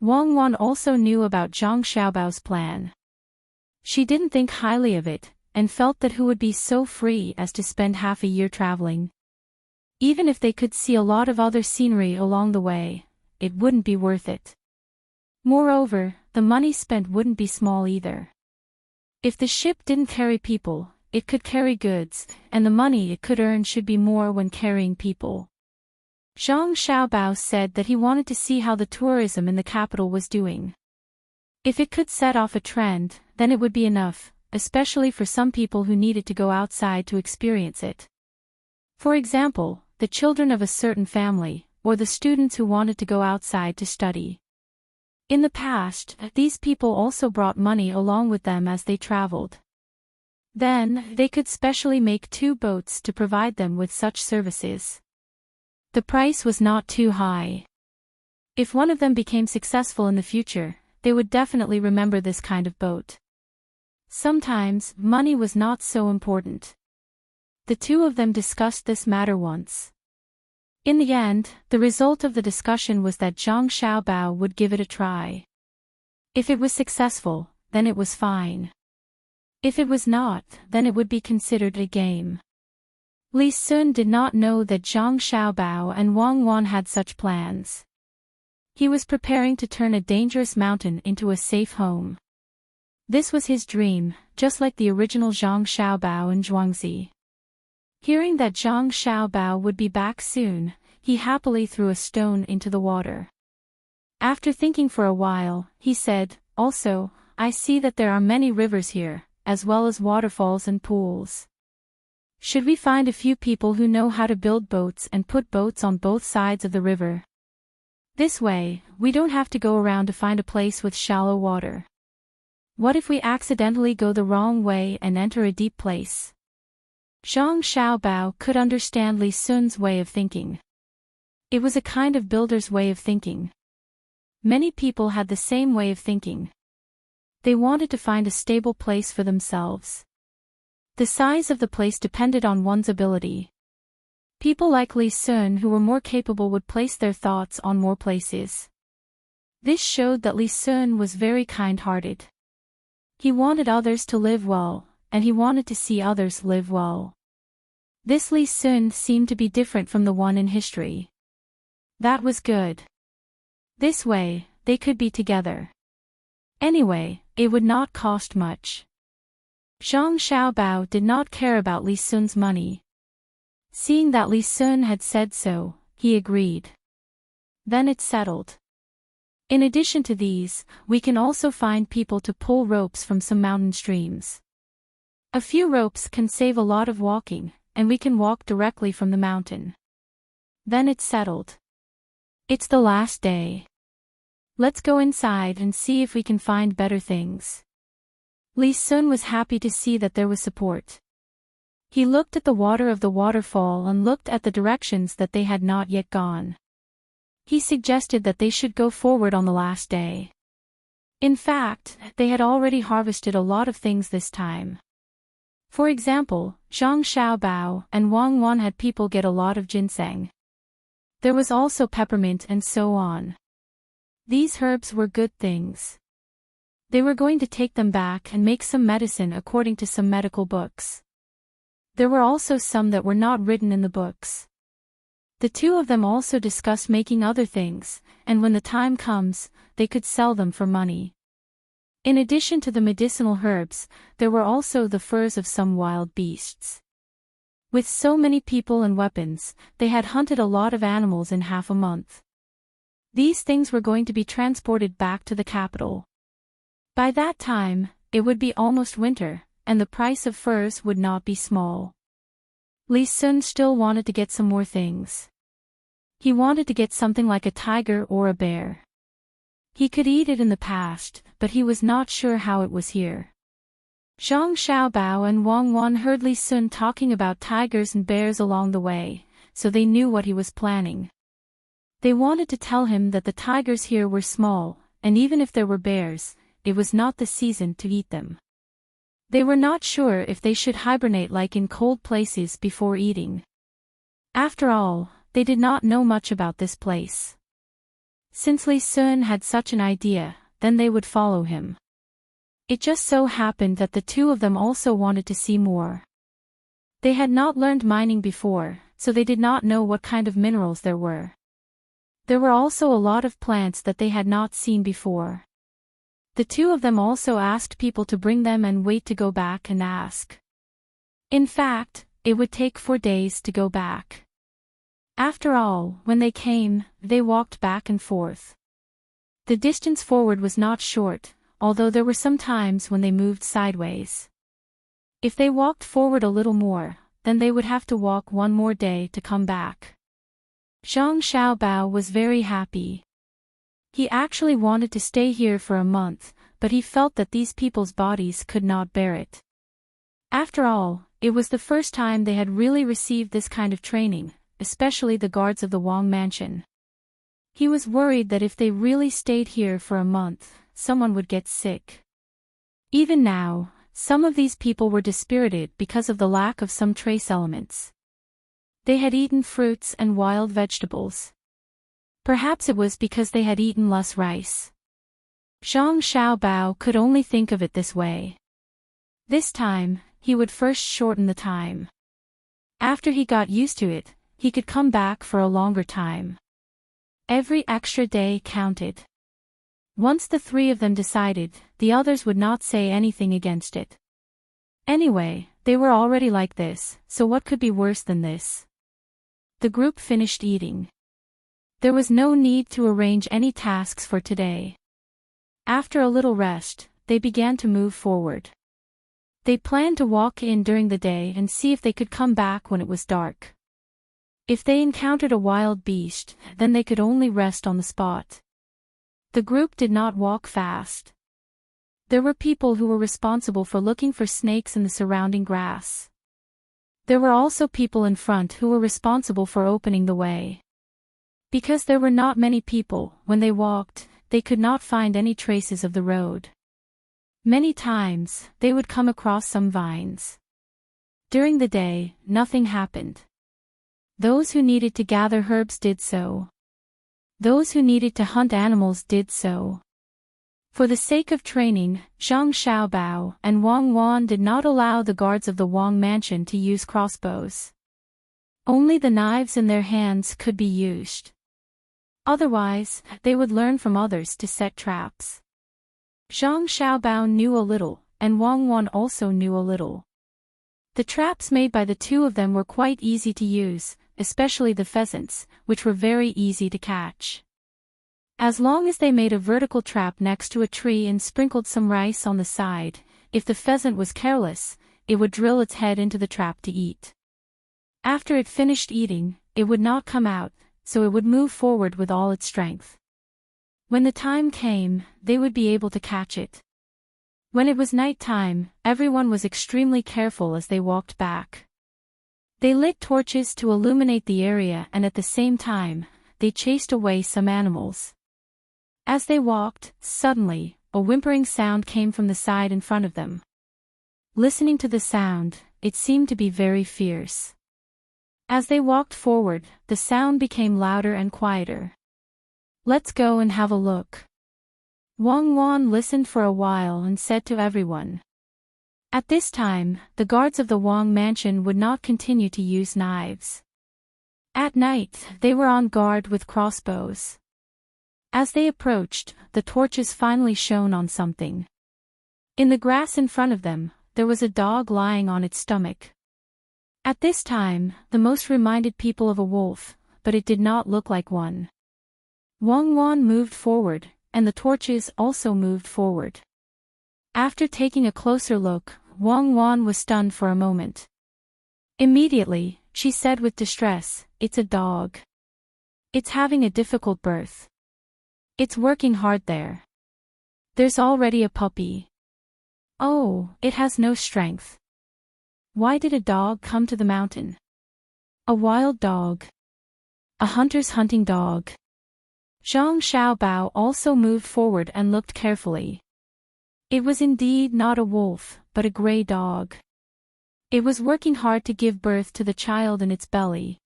Wang Wan also knew about Zhang Xiaobao's plan. She didn't think highly of it, and felt that who would be so free as to spend half a year traveling. Even if they could see a lot of other scenery along the way, it wouldn't be worth it. Moreover, the money spent wouldn't be small either. If the ship didn't carry people, it could carry goods, and the money it could earn should be more when carrying people. Zhang Xiaobao said that he wanted to see how the tourism in the capital was doing. If it could set off a trend, then it would be enough, especially for some people who needed to go outside to experience it. For example, the children of a certain family, or the students who wanted to go outside to study. In the past, these people also brought money along with them as they traveled. Then, they could specially make 2 boats to provide them with such services. The price was not too high. If one of them became successful in the future, they would definitely remember this kind of boat. Sometimes, money was not so important. The two of them discussed this matter once. In the end, the result of the discussion was that Zhang Xiaobao would give it a try. If it was successful, then it was fine. If it was not, then it would be considered a game. Li Sun did not know that Zhang Xiaobao and Wang Wan had such plans. He was preparing to turn a dangerous mountain into a safe home. This was his dream, just like the original Zhang Xiaobao and Zhuangzi. Hearing that Zhang Xiaobao would be back soon, he happily threw a stone into the water. After thinking for a while, he said, "Also, I see that there are many rivers here, as well as waterfalls and pools. Should we find a few people who know how to build boats and put boats on both sides of the river? This way, we don't have to go around to find a place with shallow water. What if we accidentally go the wrong way and enter a deep place?" Zhang Xiaobao could understand Li Sun's way of thinking. It was a kind of builder's way of thinking. Many people had the same way of thinking. They wanted to find a stable place for themselves. The size of the place depended on one's ability. People like Li Sun who were more capable would place their thoughts on more places. This showed that Li Sun was very kind-hearted. He wanted others to live well, and he wanted to see others live well. This Li Sun seemed to be different from the one in history. That was good. This way, they could be together. Anyway, it would not cost much. Zhang Xiaobao did not care about Li Sun's money. Seeing that Li Sun had said so, he agreed. Then it's settled. In addition to these, we can also find people to pull ropes from some mountain streams. A few ropes can save a lot of walking, and we can walk directly from the mountain. Then it's settled. It's the last day. Let's go inside and see if we can find better things. Li Sun was happy to see that there was support. He looked at the water of the waterfall and looked at the directions that they had not yet gone. He suggested that they should go forward on the last day. In fact, they had already harvested a lot of things this time. For example, Zhang Xiaobao and Wang Wan had people get a lot of ginseng. There was also peppermint and so on. These herbs were good things. They were going to take them back and make some medicine according to some medical books. There were also some that were not written in the books. The two of them also discussed making other things, and when the time comes, they could sell them for money. In addition to the medicinal herbs, there were also the furs of some wild beasts. With so many people and weapons, they had hunted a lot of animals in half a month. These things were going to be transported back to the capital. By that time, it would be almost winter, and the price of furs would not be small. Li Sun still wanted to get some more things. He wanted to get something like a tiger or a bear. He could eat it in the past, but he was not sure how it was here. Zhang Xiaobao and Wang Wan heard Li Sun talking about tigers and bears along the way, so they knew what he was planning. They wanted to tell him that the tigers here were small, and even if there were bears, it was not the season to eat them. They were not sure if they should hibernate like in cold places before eating. After all, they did not know much about this place. Since Li Sun had such an idea, then they would follow him. It just so happened that the two of them also wanted to see more. They had not learned mining before, so they did not know what kind of minerals there were. There were also a lot of plants that they had not seen before. The two of them also asked people to bring them and wait to go back and ask. In fact, it would take 4 days to go back. After all, when they came, they walked back and forth. The distance forward was not short, although there were some times when they moved sideways. If they walked forward a little more, then they would have to walk 1 more day to come back. Zhang Xiaobao was very happy. He actually wanted to stay here for a month, but he felt that these people's bodies could not bear it. After all, it was the first time they had really received this kind of training, especially the guards of the Wang mansion. He was worried that if they really stayed here for a month, someone would get sick. Even now, some of these people were dispirited because of the lack of some trace elements. They had eaten fruits and wild vegetables. Perhaps it was because they had eaten less rice. Zhang Xiaobao could only think of it this way. This time, he would first shorten the time. After he got used to it, he could come back for a longer time. Every extra day counted. Once the three of them decided, the others would not say anything against it. Anyway, they were already like this, so what could be worse than this? The group finished eating. There was no need to arrange any tasks for today. After a little rest, they began to move forward. They planned to walk in during the day and see if they could come back when it was dark. If they encountered a wild beast, then they could only rest on the spot. The group did not walk fast. There were people who were responsible for looking for snakes in the surrounding grass. There were also people in front who were responsible for opening the way. Because there were not many people, when they walked, they could not find any traces of the road. Many times, they would come across some vines. During the day, nothing happened. Those who needed to gather herbs did so. Those who needed to hunt animals did so. For the sake of training, Zhang Xiaobao and Wang Wan did not allow the guards of the Wang mansion to use crossbows. Only the knives in their hands could be used. Otherwise, they would learn from others to set traps. Zhang Xiaobao knew a little, and Wang Wan also knew a little. The traps made by the two of them were quite easy to use, especially the pheasants, which were very easy to catch. As long as they made a vertical trap next to a tree and sprinkled some rice on the side, if the pheasant was careless, it would drill its head into the trap to eat. After it finished eating, it would not come out, so it would move forward with all its strength. When the time came, they would be able to catch it. When it was night time, everyone was extremely careful as they walked back. They lit torches to illuminate the area and at the same time, they chased away some animals. As they walked, suddenly, a whimpering sound came from the side in front of them. Listening to the sound, it seemed to be very fierce. As they walked forward, the sound became louder and quieter. "Let's go and have a look." Wang Wan listened for a while and said to everyone. At this time, the guards of the Wang mansion would not continue to use knives. At night, they were on guard with crossbows. As they approached, the torches finally shone on something. In the grass in front of them, there was a dog lying on its stomach. At this time, the most reminded people of a wolf, but it did not look like one. Wang Wan moved forward, and the torches also moved forward. After taking a closer look, Wang Wan was stunned for a moment. Immediately, she said with distress, "It's a dog. It's having a difficult birth. It's working hard there. There's already a puppy. Oh, it has no strength. Why did a dog come to the mountain? A wild dog. A hunter's hunting dog." Zhang Xiaobao also moved forward and looked carefully. It was indeed not a wolf, but a gray dog. It was working hard to give birth to the child in its belly.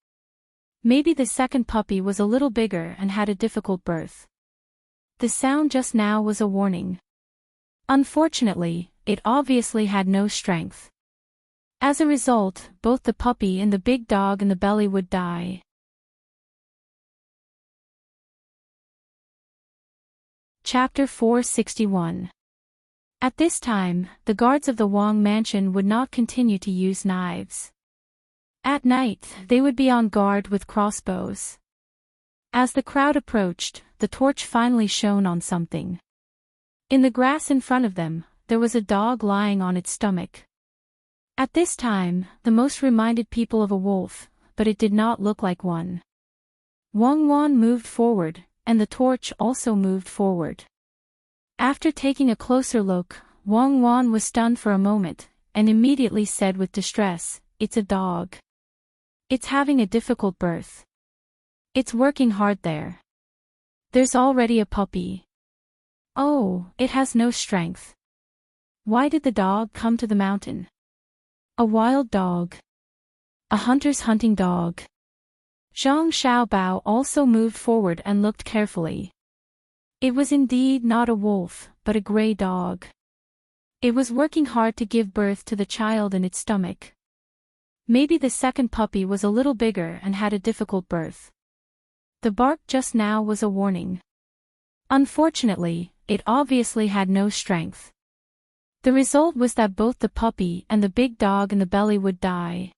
Maybe the second puppy was a little bigger and had a difficult birth. The sound just now was a warning. Unfortunately, it obviously had no strength. As a result, both the puppy and the big dog in the belly would die. Chapter 461. At this time, the guards of the Wang mansion would not continue to use knives. At night, they would be on guard with crossbows. As the crowd approached, the torch finally shone on something. In the grass in front of them, there was a dog lying on its stomach. At this time, the most reminded people of a wolf, but it did not look like one. Wang Wan moved forward, and the torch also moved forward. After taking a closer look, Wang Wan was stunned for a moment, and immediately said with distress, "It's a dog. It's having a difficult birth. It's working hard there. There's already a puppy. Oh, it has no strength. Why did the dog come to the mountain? A wild dog. A hunter's hunting dog. Zhang Xiaobao also moved forward and looked carefully. It was indeed not a wolf, but a gray dog. It was working hard to give birth to the child in its stomach. Maybe the second puppy was a little bigger and had a difficult birth. The bark just now was a warning. Unfortunately, it obviously had no strength. The result was that both the puppy and the big dog in the belly would die.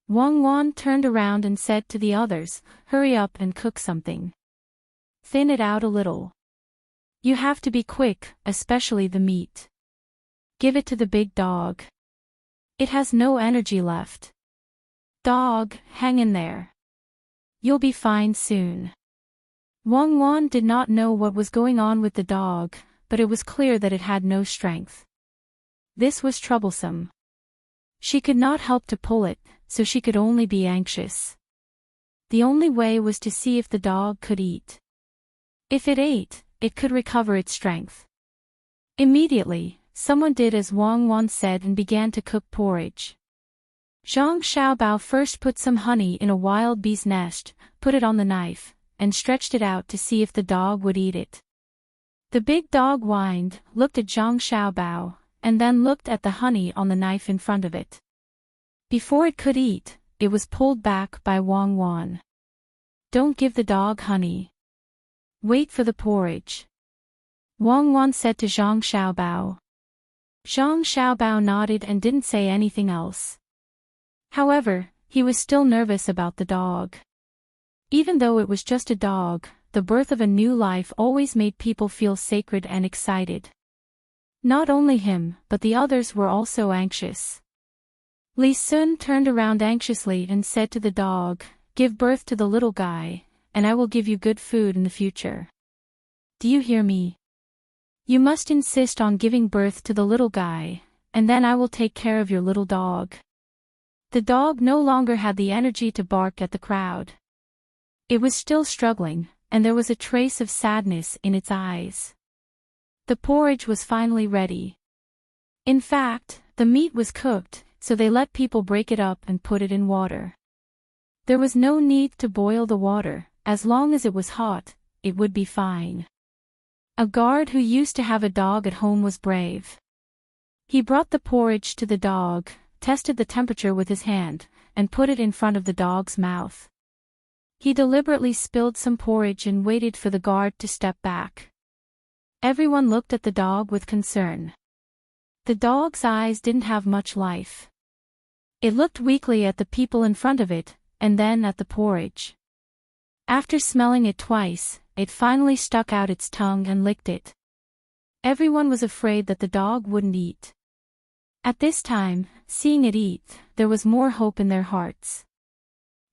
Wang Wan turned around and said to the others, "Hurry up and cook something. Thin it out a little. You have to be quick, especially the meat. Give it to the big dog. It has no energy left. Dog, hang in there. You'll be fine soon." Wang Wan did not know what was going on with the dog, but it was clear that it had no strength. This was troublesome. She could not help to pull it, so she could only be anxious. The only way was to see if the dog could eat. If it ate, it could recover its strength. Immediately, someone did as Wang Wan said and began to cook porridge. Zhang Xiaobao first put some honey in a wild bee's nest, put it on the knife, and stretched it out to see if the dog would eat it. The big dog whined, looked at Zhang Xiaobao, and then looked at the honey on the knife in front of it. Before it could eat, it was pulled back by Wang Wan. "Don't give the dog honey. Wait for the porridge," Wang Wan said to Zhang Xiaobao. Zhang Xiaobao nodded and didn't say anything else. However, he was still nervous about the dog. Even though it was just a dog, the birth of a new life always made people feel sacred and excited. Not only him, but the others were also anxious. Li Sun turned around anxiously and said to the dog, "Give birth to the little guy, and I will give you good food in the future. Do you hear me? You must insist on giving birth to the little guy, and then I will take care of your little dog." The dog no longer had the energy to bark at the crowd. It was still struggling, and there was a trace of sadness in its eyes. The porridge was finally ready. In fact, the meat was cooked, so they let people break it up and put it in water. There was no need to boil the water, as long as it was hot, it would be fine. A guard who used to have a dog at home was brave. He brought the porridge to the dog, tested the temperature with his hand, and put it in front of the dog's mouth. He deliberately spilled some porridge and waited for the guard to step back. Everyone looked at the dog with concern. The dog's eyes didn't have much life. It looked weakly at the people in front of it, and then at the porridge. After smelling it twice, it finally stuck out its tongue and licked it. Everyone was afraid that the dog wouldn't eat. At this time, seeing it eat, there was more hope in their hearts.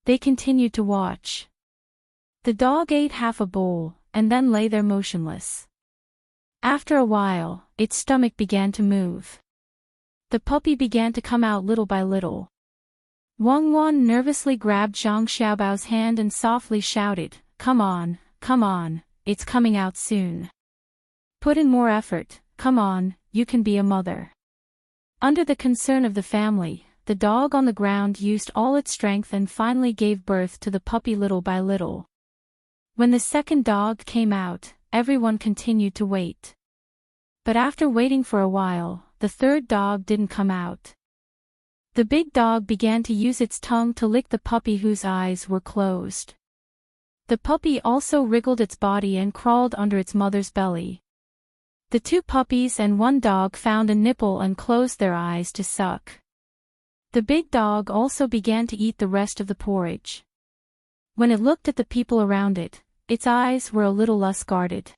They continued to watch. The dog ate half a bowl, and then lay there motionless. After a while, its stomach began to move. The puppy began to come out little by little. Wang Wan nervously grabbed Zhang Xiaobao's hand and softly shouted, come on, it's coming out soon. Put in more effort, come on, you can be a mother." Under the concern of the family, the dog on the ground used all its strength and finally gave birth to the puppy little by little. When the second dog came out, everyone continued to wait. But after waiting for a while, the third dog didn't come out. The big dog began to use its tongue to lick the puppy whose eyes were closed. The puppy also wriggled its body and crawled under its mother's belly. The two puppies and one dog found a nipple and closed their eyes to suck. The big dog also began to eat the rest of the porridge. When it looked at the people around it, its eyes were a little less guarded.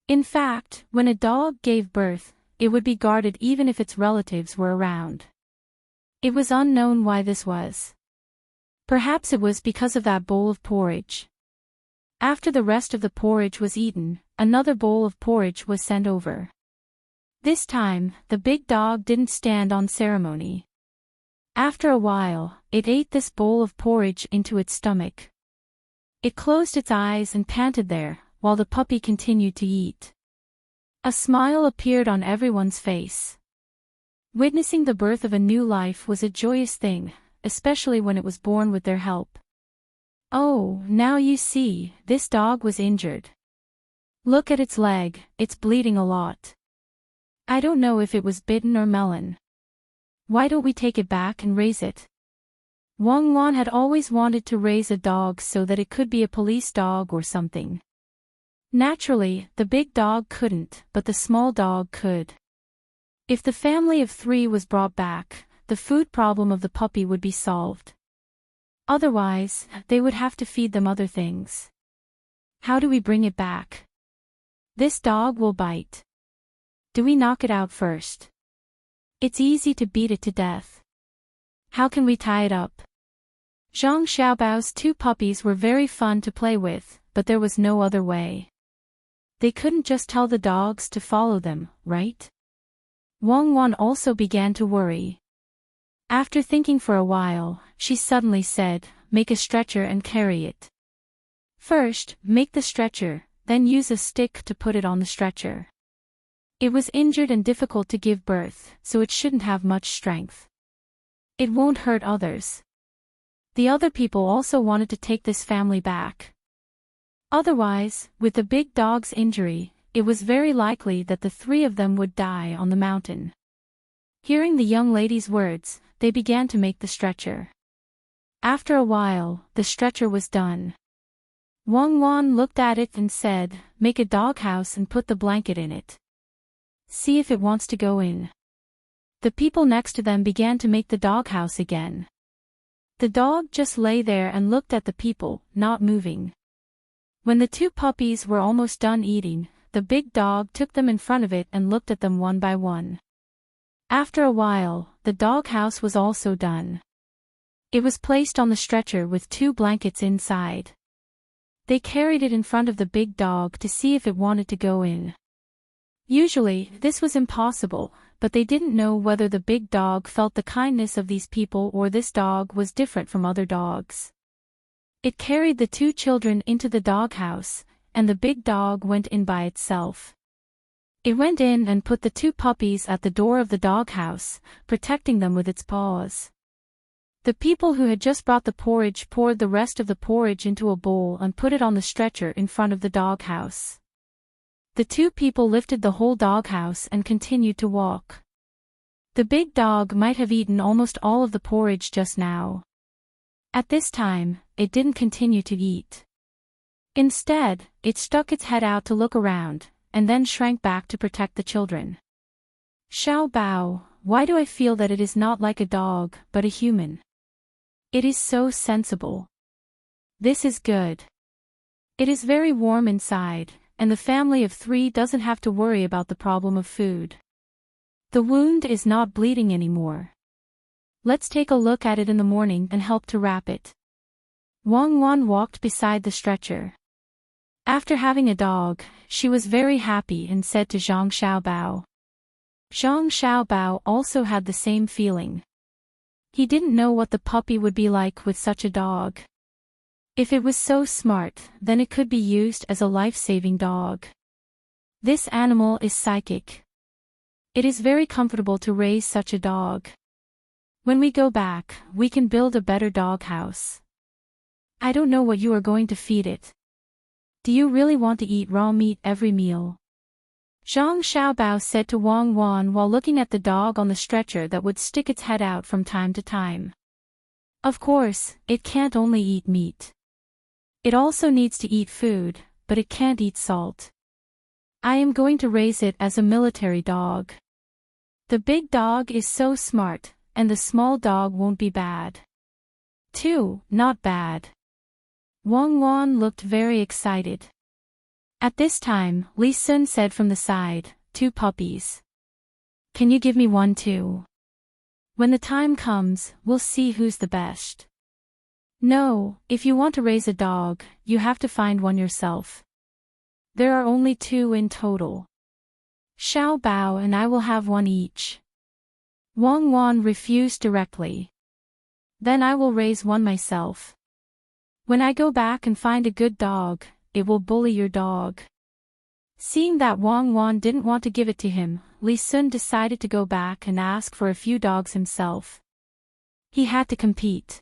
In fact, when a dog gave birth, it would be guarded even if its relatives were around. It was unknown why this was. Perhaps it was because of that bowl of porridge. After the rest of the porridge was eaten, another bowl of porridge was sent over. This time, the big dog didn't stand on ceremony. After a while, it ate this bowl of porridge into its stomach. It closed its eyes and panted there, while the puppy continued to eat. A smile appeared on everyone's face. Witnessing the birth of a new life was a joyous thing, especially when it was born with their help. Oh, now you see, this dog was injured. Look at its leg, it's bleeding a lot. I don't know if it was bitten or melon. Why don't we take it back and raise it? Wang Wan had always wanted to raise a dog so that it could be a police dog or something. Naturally, the big dog couldn't, but the small dog could. If the family of 3 was brought back, the food problem of the puppy would be solved. Otherwise, they would have to feed them other things. How do we bring it back? This dog will bite. Do we knock it out first? It's easy to beat it to death. How can we tie it up? Zhang Xiaobao's 2 puppies were very fun to play with, but there was no other way. They couldn't just tell the dogs to follow them, right? Wang Wan also began to worry. After thinking for a while, she suddenly said, "Make a stretcher and carry it." First, make the stretcher, then use a stick to put it on the stretcher. It was injured and difficult to give birth, so it shouldn't have much strength. It won't hurt others. The other people also wanted to take this family back. Otherwise, with the big dog's injury, it was very likely that the 3 of them would die on the mountain. Hearing the young lady's words, they began to make the stretcher. After a while, the stretcher was done. Wang Wan looked at it and said, "Make a doghouse and put the blanket in it. See if it wants to go in." The people next to them began to make the doghouse again. The dog just lay there and looked at the people, not moving. When the 2 puppies were almost done eating, the big dog took them in front of it and looked at them one by one. After a while, the doghouse was also done. It was placed on the stretcher with 2 blankets inside. They carried it in front of the big dog to see if it wanted to go in. Usually, this was impossible, but they didn't know whether the big dog felt the kindness of these people or this dog was different from other dogs. It carried the 2 children into the doghouse, and the big dog went in by itself. It went in and put the 2 puppies at the door of the doghouse, protecting them with its paws. The people who had just brought the porridge poured the rest of the porridge into a bowl and put it on the stretcher in front of the doghouse. The 2 people lifted the whole doghouse and continued to walk. The big dog might have eaten almost all of the porridge just now. At this time, it didn't continue to eat. Instead, it stuck its head out to look around, and then shrank back to protect the children. "Xiao Bao, why do I feel that it is not like a dog, but a human? It is so sensible. This is good. It is very warm inside, and the family of 3 doesn't have to worry about the problem of food. The wound is not bleeding anymore. Let's take a look at it in the morning and help to wrap it." Wang Wan walked beside the stretcher. After having a dog, she was very happy and said to Zhang Xiaobao. Zhang Xiaobao also had the same feeling. He didn't know what the puppy would be like with such a dog. If it was so smart, then it could be used as a life-saving dog. This animal is psychic. It is very comfortable to raise such a dog. When we go back, we can build a better doghouse. I don't know what you are going to feed it. Do you really want to eat raw meat every meal? Zhang Xiaobao said to Wang Wan while looking at the dog on the stretcher that would stick its head out from time to time. Of course, it can't only eat meat. It also needs to eat food, but it can't eat salt. I am going to raise it as a military dog. The big dog is so smart, and the small dog won't be bad. Too, not bad. Wang Wan looked very excited. At this time, Li Sun said from the side, 2 puppies. Can you give me one too? When the time comes, we'll see who's the best. No, if you want to raise a dog, you have to find one yourself. There are only 2 in total. Xiao Bao and I will have one each. Wang Wan refused directly. Then I will raise one myself. When I go back and find a good dog, it will bully your dog. Seeing that Wang Wan didn't want to give it to him, Li Sun decided to go back and ask for a few dogs himself. He had to compete.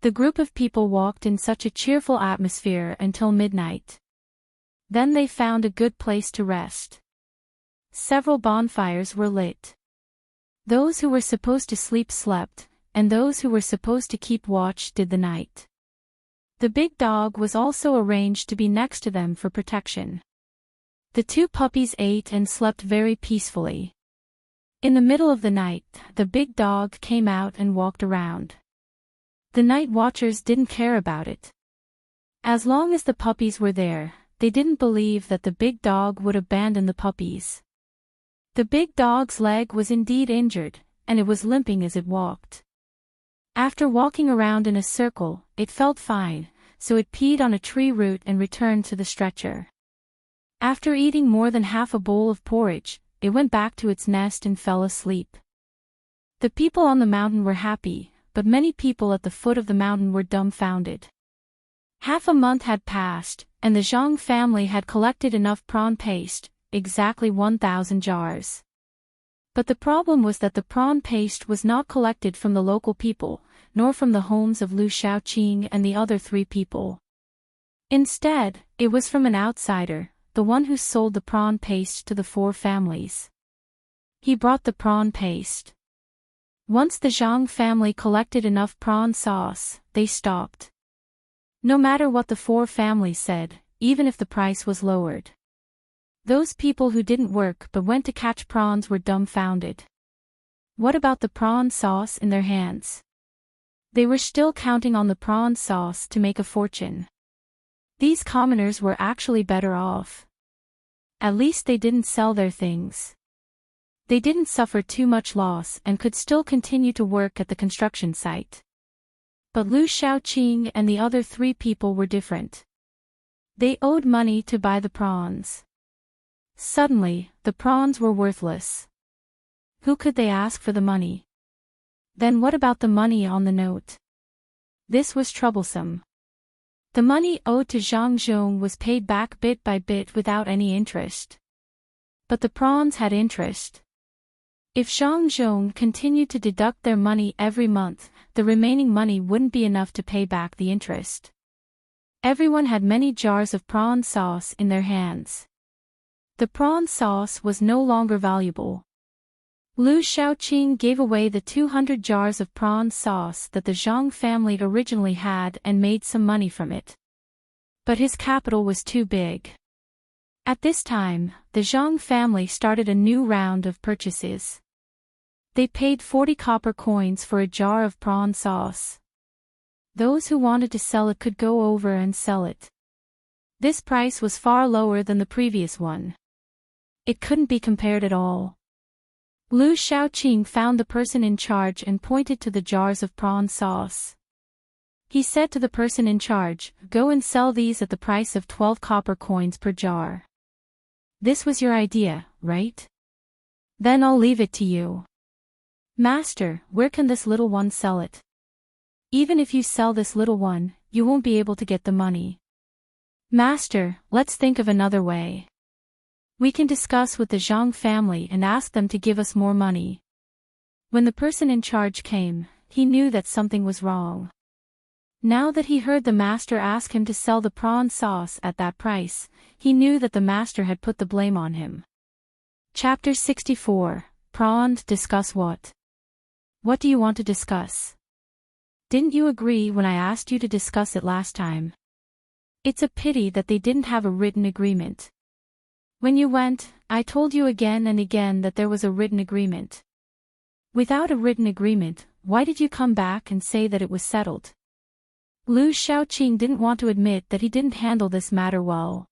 The group of people walked in such a cheerful atmosphere until midnight. Then they found a good place to rest. Several bonfires were lit. Those who were supposed to sleep slept, and those who were supposed to keep watch did the night. The big dog was also arranged to be next to them for protection. The two puppies ate and slept very peacefully. In the middle of the night, the big dog came out and walked around. The night watchers didn't care about it. As long as the puppies were there, they didn't believe that the big dog would abandon the puppies. The big dog's leg was indeed injured, and it was limping as it walked. After walking around in a circle, it felt fine, so it peed on a tree root and returned to the stretcher. After eating more than half a bowl of porridge, it went back to its nest and fell asleep. The people on the mountain were happy, but many people at the foot of the mountain were dumbfounded. Half a month had passed, and the Zhang family had collected enough prawn paste, exactly 1,000 jars. But the problem was that the prawn paste was not collected from the local people, nor from the homes of Lu Shaoqing and the other 3 people. Instead, it was from an outsider, the one who sold the prawn paste to the 4 families. He brought the prawn paste. Once the Zhang family collected enough prawn sauce, they stopped. No matter what the 4 families said, even if the price was lowered. Those people who didn't work but went to catch prawns were dumbfounded. What about the prawn sauce in their hands? They were still counting on the prawn sauce to make a fortune. These commoners were actually better off. At least they didn't sell their things. They didn't suffer too much loss and could still continue to work at the construction site. But Lu Shaoqing and the other 3 people were different. They owed money to buy the prawns. Suddenly, the prawns were worthless. Who could they ask for the money? Then what about the money on the note? This was troublesome. The money owed to Zhang Zhong was paid back bit by bit without any interest. But the prawns had interest. If Zhang Zhong continued to deduct their money every month, the remaining money wouldn't be enough to pay back the interest. Everyone had many jars of prawn sauce in their hands. The prawn sauce was no longer valuable. Lu Shaoqing gave away the 200 jars of prawn sauce that the Zhang family originally had and made some money from it. But his capital was too big. At this time, the Zhang family started a new round of purchases. They paid 40 copper coins for a jar of prawn sauce. Those who wanted to sell it could go over and sell it. This price was far lower than the previous one. It couldn't be compared at all. Lu Shaoqing found the person in charge and pointed to the jars of prawn sauce. He said to the person in charge, "Go and sell these at the price of 12 copper coins per jar. This was your idea, right? Then I'll leave it to you." "Master, where can this little one sell it?" "Even if you sell this little one, you won't be able to get the money." "Master, let's think of another way. We can discuss with the Zhang family and ask them to give us more money." When the person in charge came, he knew that something was wrong. Now that he heard the master ask him to sell the prawn sauce at that price, he knew that the master had put the blame on him. Chapter 64, Prawn. Discuss what? What do you want to discuss? Didn't you agree when I asked you to discuss it last time? It's a pity that they didn't have a written agreement. When you went, I told you again and again that there was a written agreement. Without a written agreement, why did you come back and say that it was settled? Lu Shaoqing didn't want to admit that he didn't handle this matter well.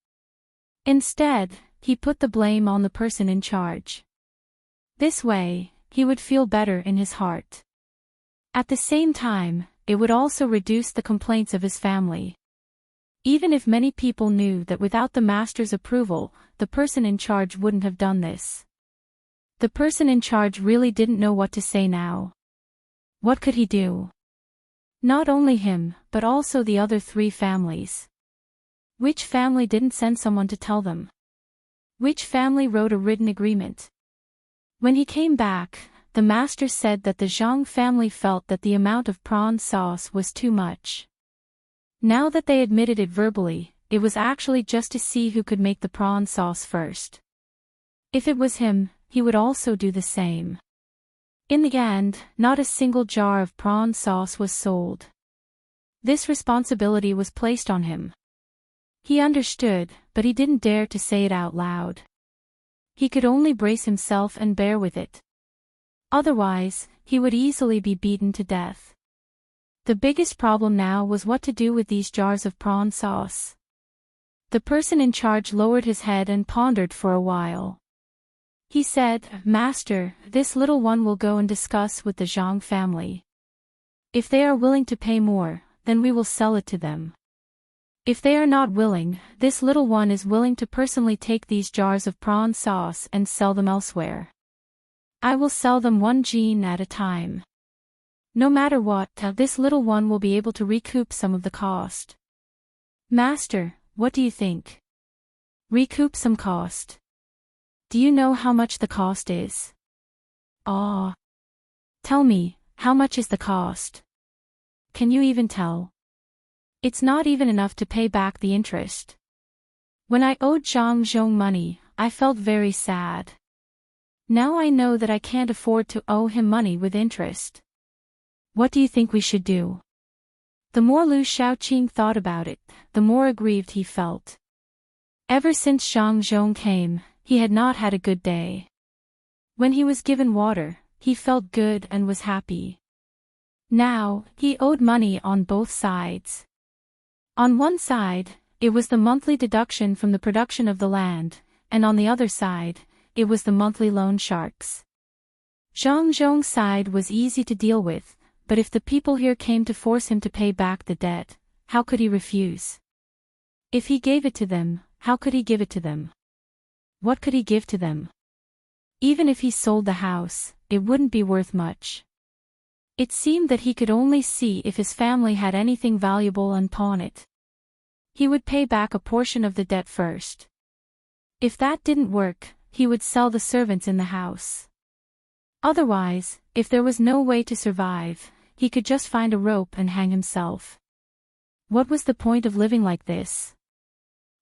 Instead, he put the blame on the person in charge. This way, he would feel better in his heart. At the same time, it would also reduce the complaints of his family. Even if many people knew that without the master's approval, the person in charge wouldn't have done this. The person in charge really didn't know what to say now. What could he do? Not only him, but also the other 3 families. Which family didn't send someone to tell them? Which family wrote a written agreement? When he came back, the master said that the Zhang family felt that the amount of prawn sauce was too much. Now that they admitted it verbally, it was actually just to see who could make the prawn sauce first. If it was him, he would also do the same. In the end, not a single jar of prawn sauce was sold. This responsibility was placed on him. He understood, but he didn't dare to say it out loud. He could only brace himself and bear with it. Otherwise, he would easily be beaten to death. The biggest problem now was what to do with these jars of prawn sauce. The person in charge lowered his head and pondered for a while. He said, "Master, this little one will go and discuss with the Zhang family. If they are willing to pay more, then we will sell it to them. If they are not willing, this little one is willing to personally take these jars of prawn sauce and sell them elsewhere. I will sell them one jin at a time. No matter what, this little one will be able to recoup some of the cost." "Master, what do you think? Recoup some cost? Do you know how much the cost is?" "Ah. Tell me, how much is the cost? Can you even tell?" "It's not even enough to pay back the interest. When I owed Zhang Zhong money, I felt very sad. Now I know that I can't afford to owe him money with interest. What do you think we should do?" The more Lu Shaoqing thought about it, the more aggrieved he felt. Ever since Zhang Zhong came, he had not had a good day. When he was given water, he felt good and was happy. Now, he owed money on both sides. On one side, it was the monthly deduction from the production of the land, and on the other side, it was the monthly loan sharks. Zhang Zhong's side was easy to deal with, but if the people here came to force him to pay back the debt, how could he refuse? If he gave it to them, how could he give it to them? What could he give to them? Even if he sold the house, it wouldn't be worth much. It seemed that he could only see if his family had anything valuable and pawn it. He would pay back a portion of the debt first. If that didn't work, he would sell the servants in the house. Otherwise, if there was no way to survive, he could just find a rope and hang himself. What was the point of living like this?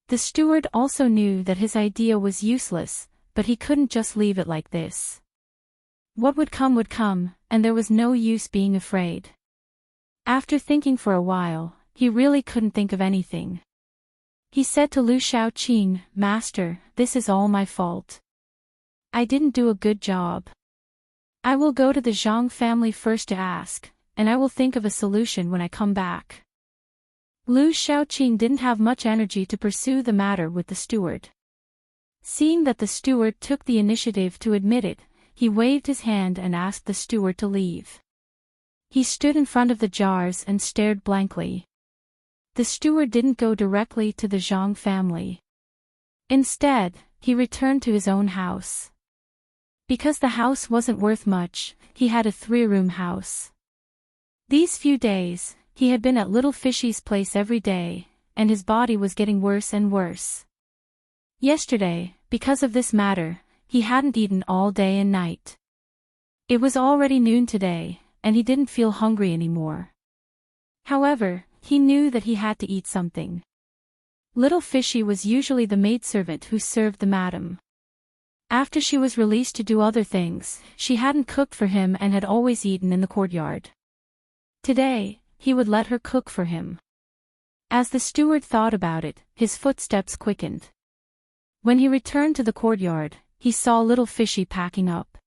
The steward also knew that his idea was useless, but he couldn't just leave it like this. What would come, and there was no use being afraid. After thinking for a while, he really couldn't think of anything. He said to Lu Shaoqing, "Master, this is all my fault. I didn't do a good job. I will go to the Zhang family first to ask, and I will think of a solution when I come back." Lu Shaoqing didn't have much energy to pursue the matter with the steward. Seeing that the steward took the initiative to admit it, he waved his hand and asked the steward to leave. He stood in front of the jars and stared blankly. The steward didn't go directly to the Zhang family. Instead, he returned to his own house. Because the house wasn't worth much, he had a 3-room house. These few days, he had been at Little Fishy's place every day, and his body was getting worse and worse. Yesterday, because of this matter, he hadn't eaten all day and night. It was already noon today, and he didn't feel hungry anymore. However, he knew that he had to eat something. Little Fishy was usually the maidservant who served the madam. After she was released to do other things, she hadn't cooked for him and had always eaten in the courtyard. Today, he would let her cook for him. As the steward thought about it, his footsteps quickened. When he returned to the courtyard, he saw Little Fishy packing up.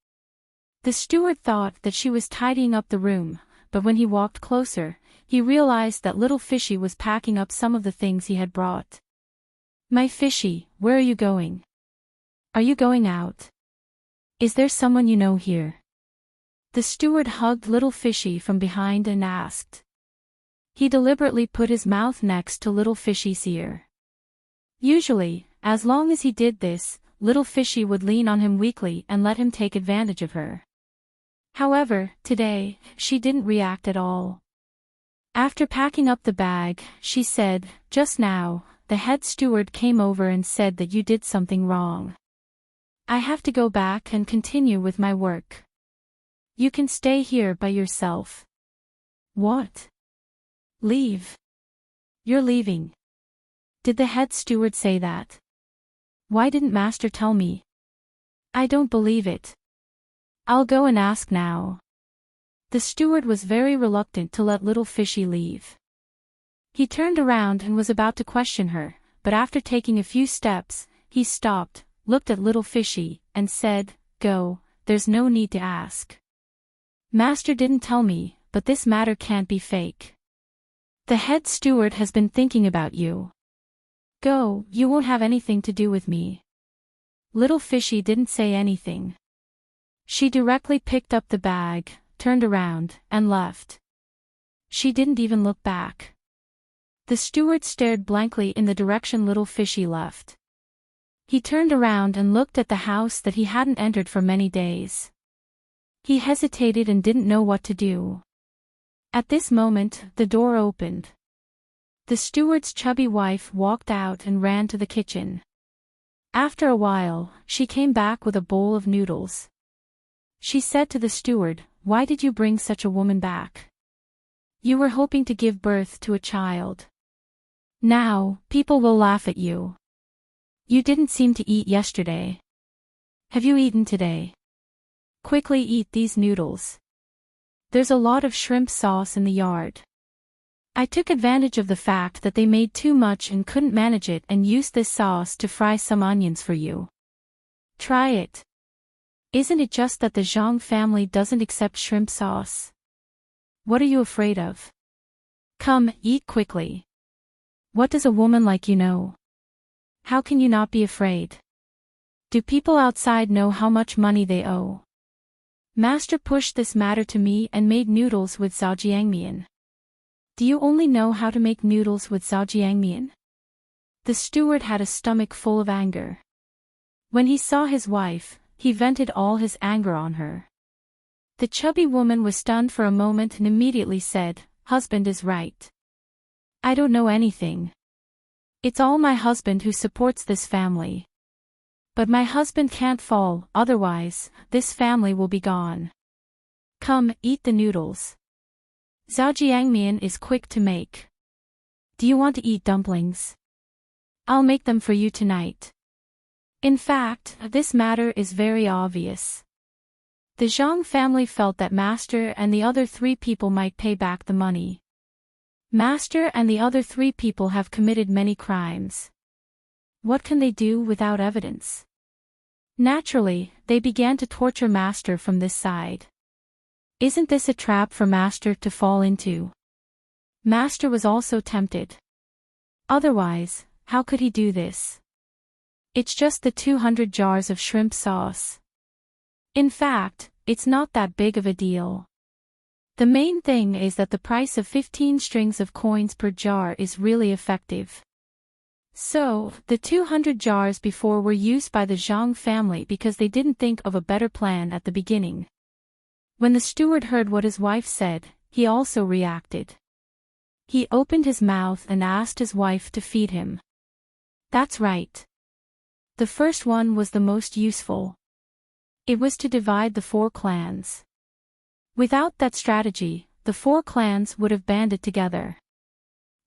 The steward thought that she was tidying up the room, but when he walked closer, he realized that Little Fishy was packing up some of the things he had brought. "My Fishy, where are you going? Are you going out? Is there someone you know here?" The steward hugged Little Fishy from behind and asked. He deliberately put his mouth next to Little Fishy's ear. Usually, as long as he did this, Little Fishy would lean on him weakly and let him take advantage of her. However, today, she didn't react at all. After packing up the bag, she said, "Just now, the head steward came over and said that you did something wrong. I have to go back and continue with my work. You can stay here by yourself. What? Leave. You're leaving. Did the head steward say that? Why didn't Master tell me? I don't believe it. I'll go and ask now. The steward was very reluctant to let little Fishy leave. He turned around and was about to question her, but after taking a few steps, he stopped, looked at little Fishy, and said, "Go, there's no need to ask. Master didn't tell me, but this matter can't be fake. The head steward has been thinking about you. Go, you won't have anything to do with me." Little Fishy didn't say anything. She directly picked up the bag, turned around, and left. She didn't even look back. The steward stared blankly in the direction little Fishy left. He turned around and looked at the house that he hadn't entered for many days. He hesitated and didn't know what to do. At this moment, the door opened. The steward's chubby wife walked out and ran to the kitchen. After a while, she came back with a bowl of noodles. She said to the steward, "Why did you bring such a woman back? You were hoping to give birth to a child. Now, people will laugh at you. You didn't seem to eat yesterday. Have you eaten today? Quickly eat these noodles. There's a lot of shrimp sauce in the yard. I took advantage of the fact that they made too much and couldn't manage it and used this sauce to fry some onions for you. Try it. Isn't it just that the Zhang family doesn't accept shrimp sauce? What are you afraid of? Come, eat quickly. What does a woman like you know? How can you not be afraid? Do people outside know how much money they owe? Master pushed this matter to me and made noodles with zhaojiangmian. Do you only know how to make noodles with zhaojiangmian? The steward had a stomach full of anger. When he saw his wife, he vented all his anger on her. The chubby woman was stunned for a moment and immediately said, "Husband is right. I don't know anything. It's all my husband who supports this family. But my husband can't fall, otherwise, this family will be gone. Come, eat the noodles. Zhaojiangmian is quick to make. Do you want to eat dumplings? I'll make them for you tonight." In fact, this matter is very obvious. The Zhang family felt that Master and the other 3 people might pay back the money. Master and the other 3 people have committed many crimes. What can they do without evidence? Naturally, they began to torture Master from this side. Isn't this a trap for Master to fall into? Master was also tempted. Otherwise, how could he do this? It's just the 200 jars of shrimp sauce. In fact, it's not that big of a deal. The main thing is that the price of 15 strings of coins per jar is really effective. So, the 200 jars before were used by the Zhang family because they didn't think of a better plan at the beginning. When the steward heard what his wife said, he also reacted. He opened his mouth and asked his wife to feed him. That's right. The first one was the most useful. It was to divide the 4 clans. Without that strategy, the 4 clans would have banded together.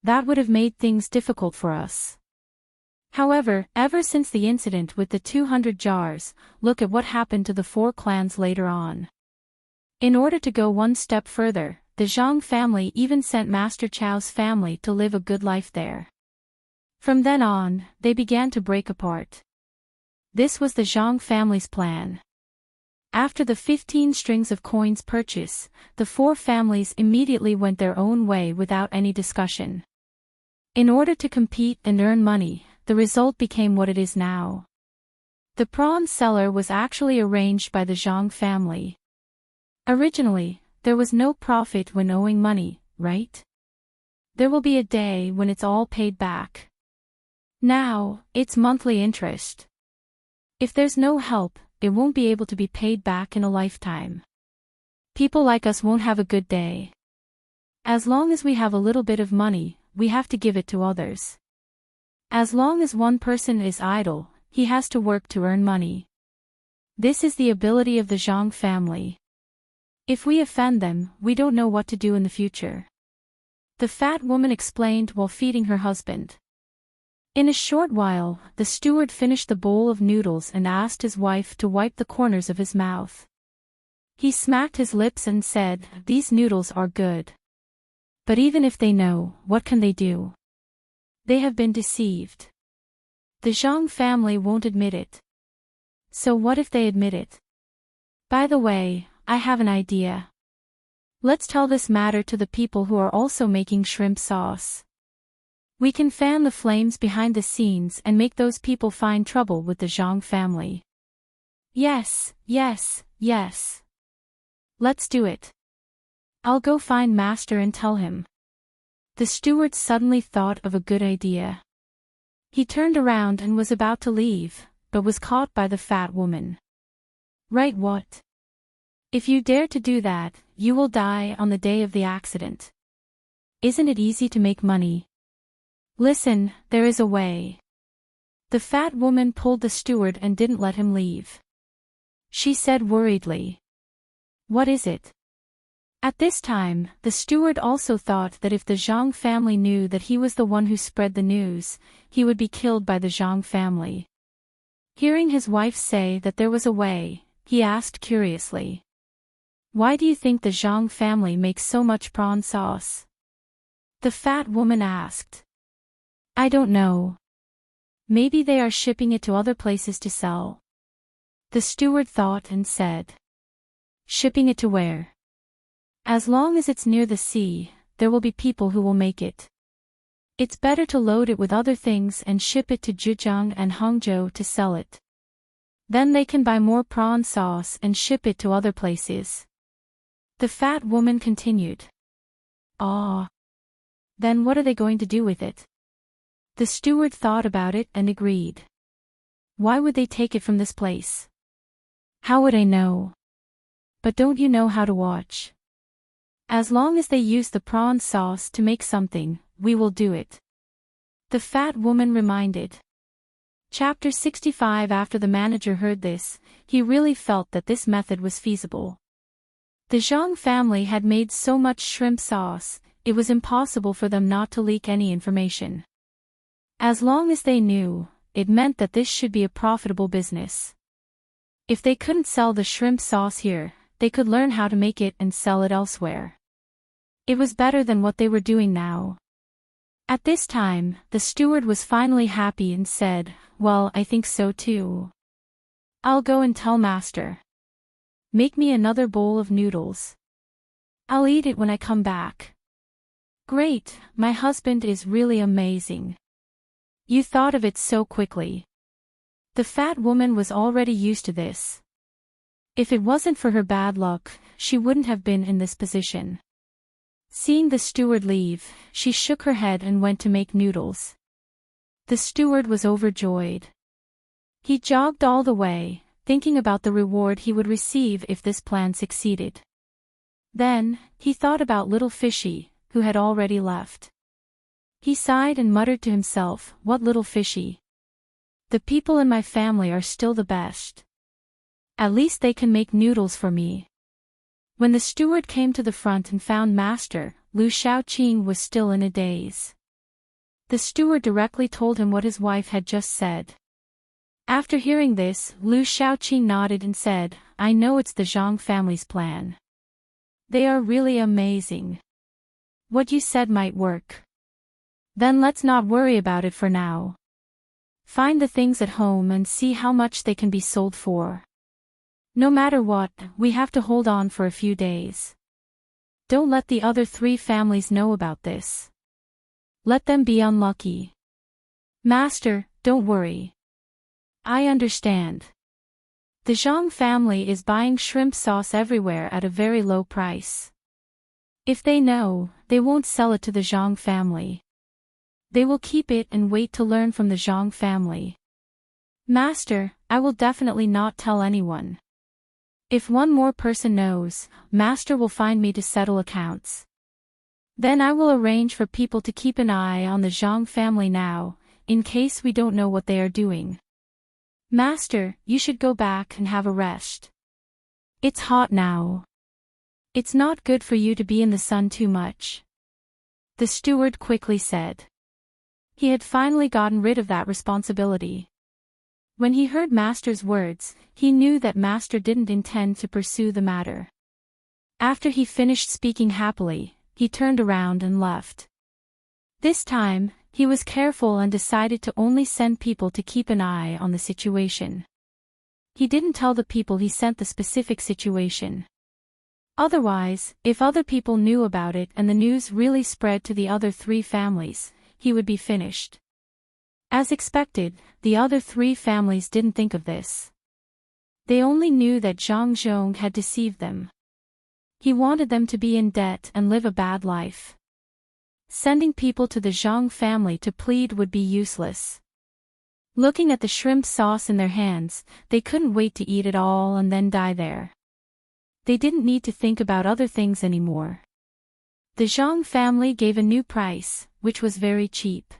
That would have made things difficult for us. However, ever since the incident with the 200 jars, look at what happened to the 4 clans later on. In order to go one step further, the Zhang family even sent Master Chao's family to live a good life there. From then on, they began to break apart. This was the Zhang family's plan. After the 15 strings of coins purchase, the 4 families immediately went their own way without any discussion. In order to compete and earn money, the result became what it is now. The prawn cellar was actually arranged by the Zhang family. Originally, there was no profit when owing money, right? There will be a day when it's all paid back. Now, it's monthly interest. If there's no help, it won't be able to be paid back in a lifetime. People like us won't have a good day. As long as we have a little bit of money, we have to give it to others. As long as one person is idle, he has to work to earn money. This is the ability of the Zhang family. If we offend them, we don't know what to do in the future. The fat woman explained while feeding her husband. In a short while, the steward finished the bowl of noodles and asked his wife to wipe the corners of his mouth. He smacked his lips and said, "These noodles are good. But even if they know, what can they do? They have been deceived. The Zhang family won't admit it. So what if they admit it? By the way, I have an idea. Let's tell this matter to the people who are also making shrimp sauce. We can fan the flames behind the scenes and make those people find trouble with the Zhang family." Yes, yes, yes. Let's do it. I'll go find Master and tell him. The steward suddenly thought of a good idea. He turned around and was about to leave, but was caught by the fat woman. "Right, what? If you dare to do that, you will die on the day of the accident. Isn't it easy to make money? Listen, there is a way." The fat woman pulled the steward and didn't let him leave. She said worriedly, "What is it?" At this time, the steward also thought that if the Zhang family knew that he was the one who spread the news, he would be killed by the Zhang family. Hearing his wife say that there was a way, he asked curiously, "Why do you think the Zhang family makes so much prawn sauce?" The fat woman asked. "I don't know. Maybe they are shipping it to other places to sell." The steward thought and said, "Shipping it to where? As long as it's near the sea, there will be people who will make it. It's better to load it with other things and ship it to Zhejiang and Hangzhou to sell it. Then they can buy more prawn sauce and ship it to other places." The fat woman continued. "Ah. Then what are they going to do with it?" The steward thought about it and agreed. "Why would they take it from this place? How would I know? But don't you know how to watch? As long as they use the prawn sauce to make something, we will do it." The fat woman reminded. Chapter 65. After the manager heard this, he really felt that this method was feasible. The Zhang family had made so much shrimp sauce, it was impossible for them not to leak any information. As long as they knew, it meant that this should be a profitable business. If they couldn't sell the shrimp sauce here, they could learn how to make it and sell it elsewhere. It was better than what they were doing now. At this time, the steward was finally happy and said, "Well, I think so too. I'll go and tell Master. Make me another bowl of noodles. I'll eat it when I come back." "Great, my husband is really amazing. You thought of it so quickly." The fat woman was already used to this. If it wasn't for her bad luck, she wouldn't have been in this position. Seeing the steward leave, she shook her head and went to make noodles. The steward was overjoyed. He jogged all the way, thinking about the reward he would receive if this plan succeeded. Then, he thought about little Fishy, who had already left. He sighed and muttered to himself, "What little Fishy? The people in my family are still the best. At least they can make noodles for me." When the steward came to the front and found Master, Lu Shaoqing was still in a daze. The steward directly told him what his wife had just said. After hearing this, Lu Shaoqing nodded and said, "I know it's the Zhang family's plan. They are really amazing. What you said might work. Then let's not worry about it for now. Find the things at home and see how much they can be sold for. No matter what, we have to hold on for a few days. Don't let the other 3 families know about this. Let them be unlucky. Master, don't worry. I understand. The Zhang family is buying shrimp sauce everywhere at a very low price. If they know, they won't sell it to the Zhang family. They will keep it and wait to learn from the Zhang family. Master, I will definitely not tell anyone. If one more person knows, Master will find me to settle accounts. Then I will arrange for people to keep an eye on the Zhang family now, in case we don't know what they are doing. Master, you should go back and have a rest. It's hot now. It's not good for you to be in the sun too much, the steward quickly said. He had finally gotten rid of that responsibility. When he heard Master's words, he knew that Master didn't intend to pursue the matter. After he finished speaking happily, he turned around and left. This time, he was careful and decided to only send people to keep an eye on the situation. He didn't tell the people he sent the specific situation. Otherwise, if other people knew about it and the news really spread to the other 3 families, he would be finished. As expected, the other 3 families didn't think of this. They only knew that Zhang Zhong had deceived them. He wanted them to be in debt and live a bad life. Sending people to the Zhang family to plead would be useless. Looking at the shrimp sauce in their hands, they couldn't wait to eat it all and then die there. They didn't need to think about other things anymore. The Zhang family gave a new price, which was very cheap.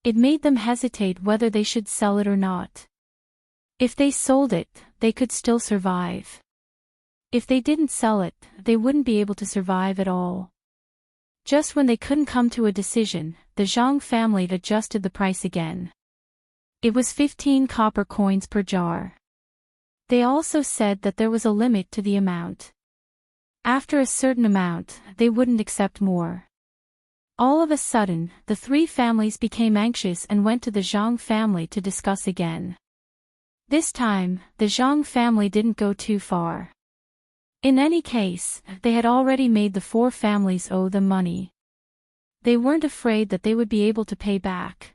It made them hesitate whether they should sell it or not. If they sold it, they could still survive. If they didn't sell it, they wouldn't be able to survive at all. Just when they couldn't come to a decision, the Zhang family adjusted the price again. It was 15 copper coins per jar. They also said that there was a limit to the amount. After a certain amount, they wouldn't accept more. All of a sudden, the 3 families became anxious and went to the Zhang family to discuss again. This time, the Zhang family didn't go too far. In any case, they had already made the 4 families owe them money. They weren't afraid that they would be able to pay back.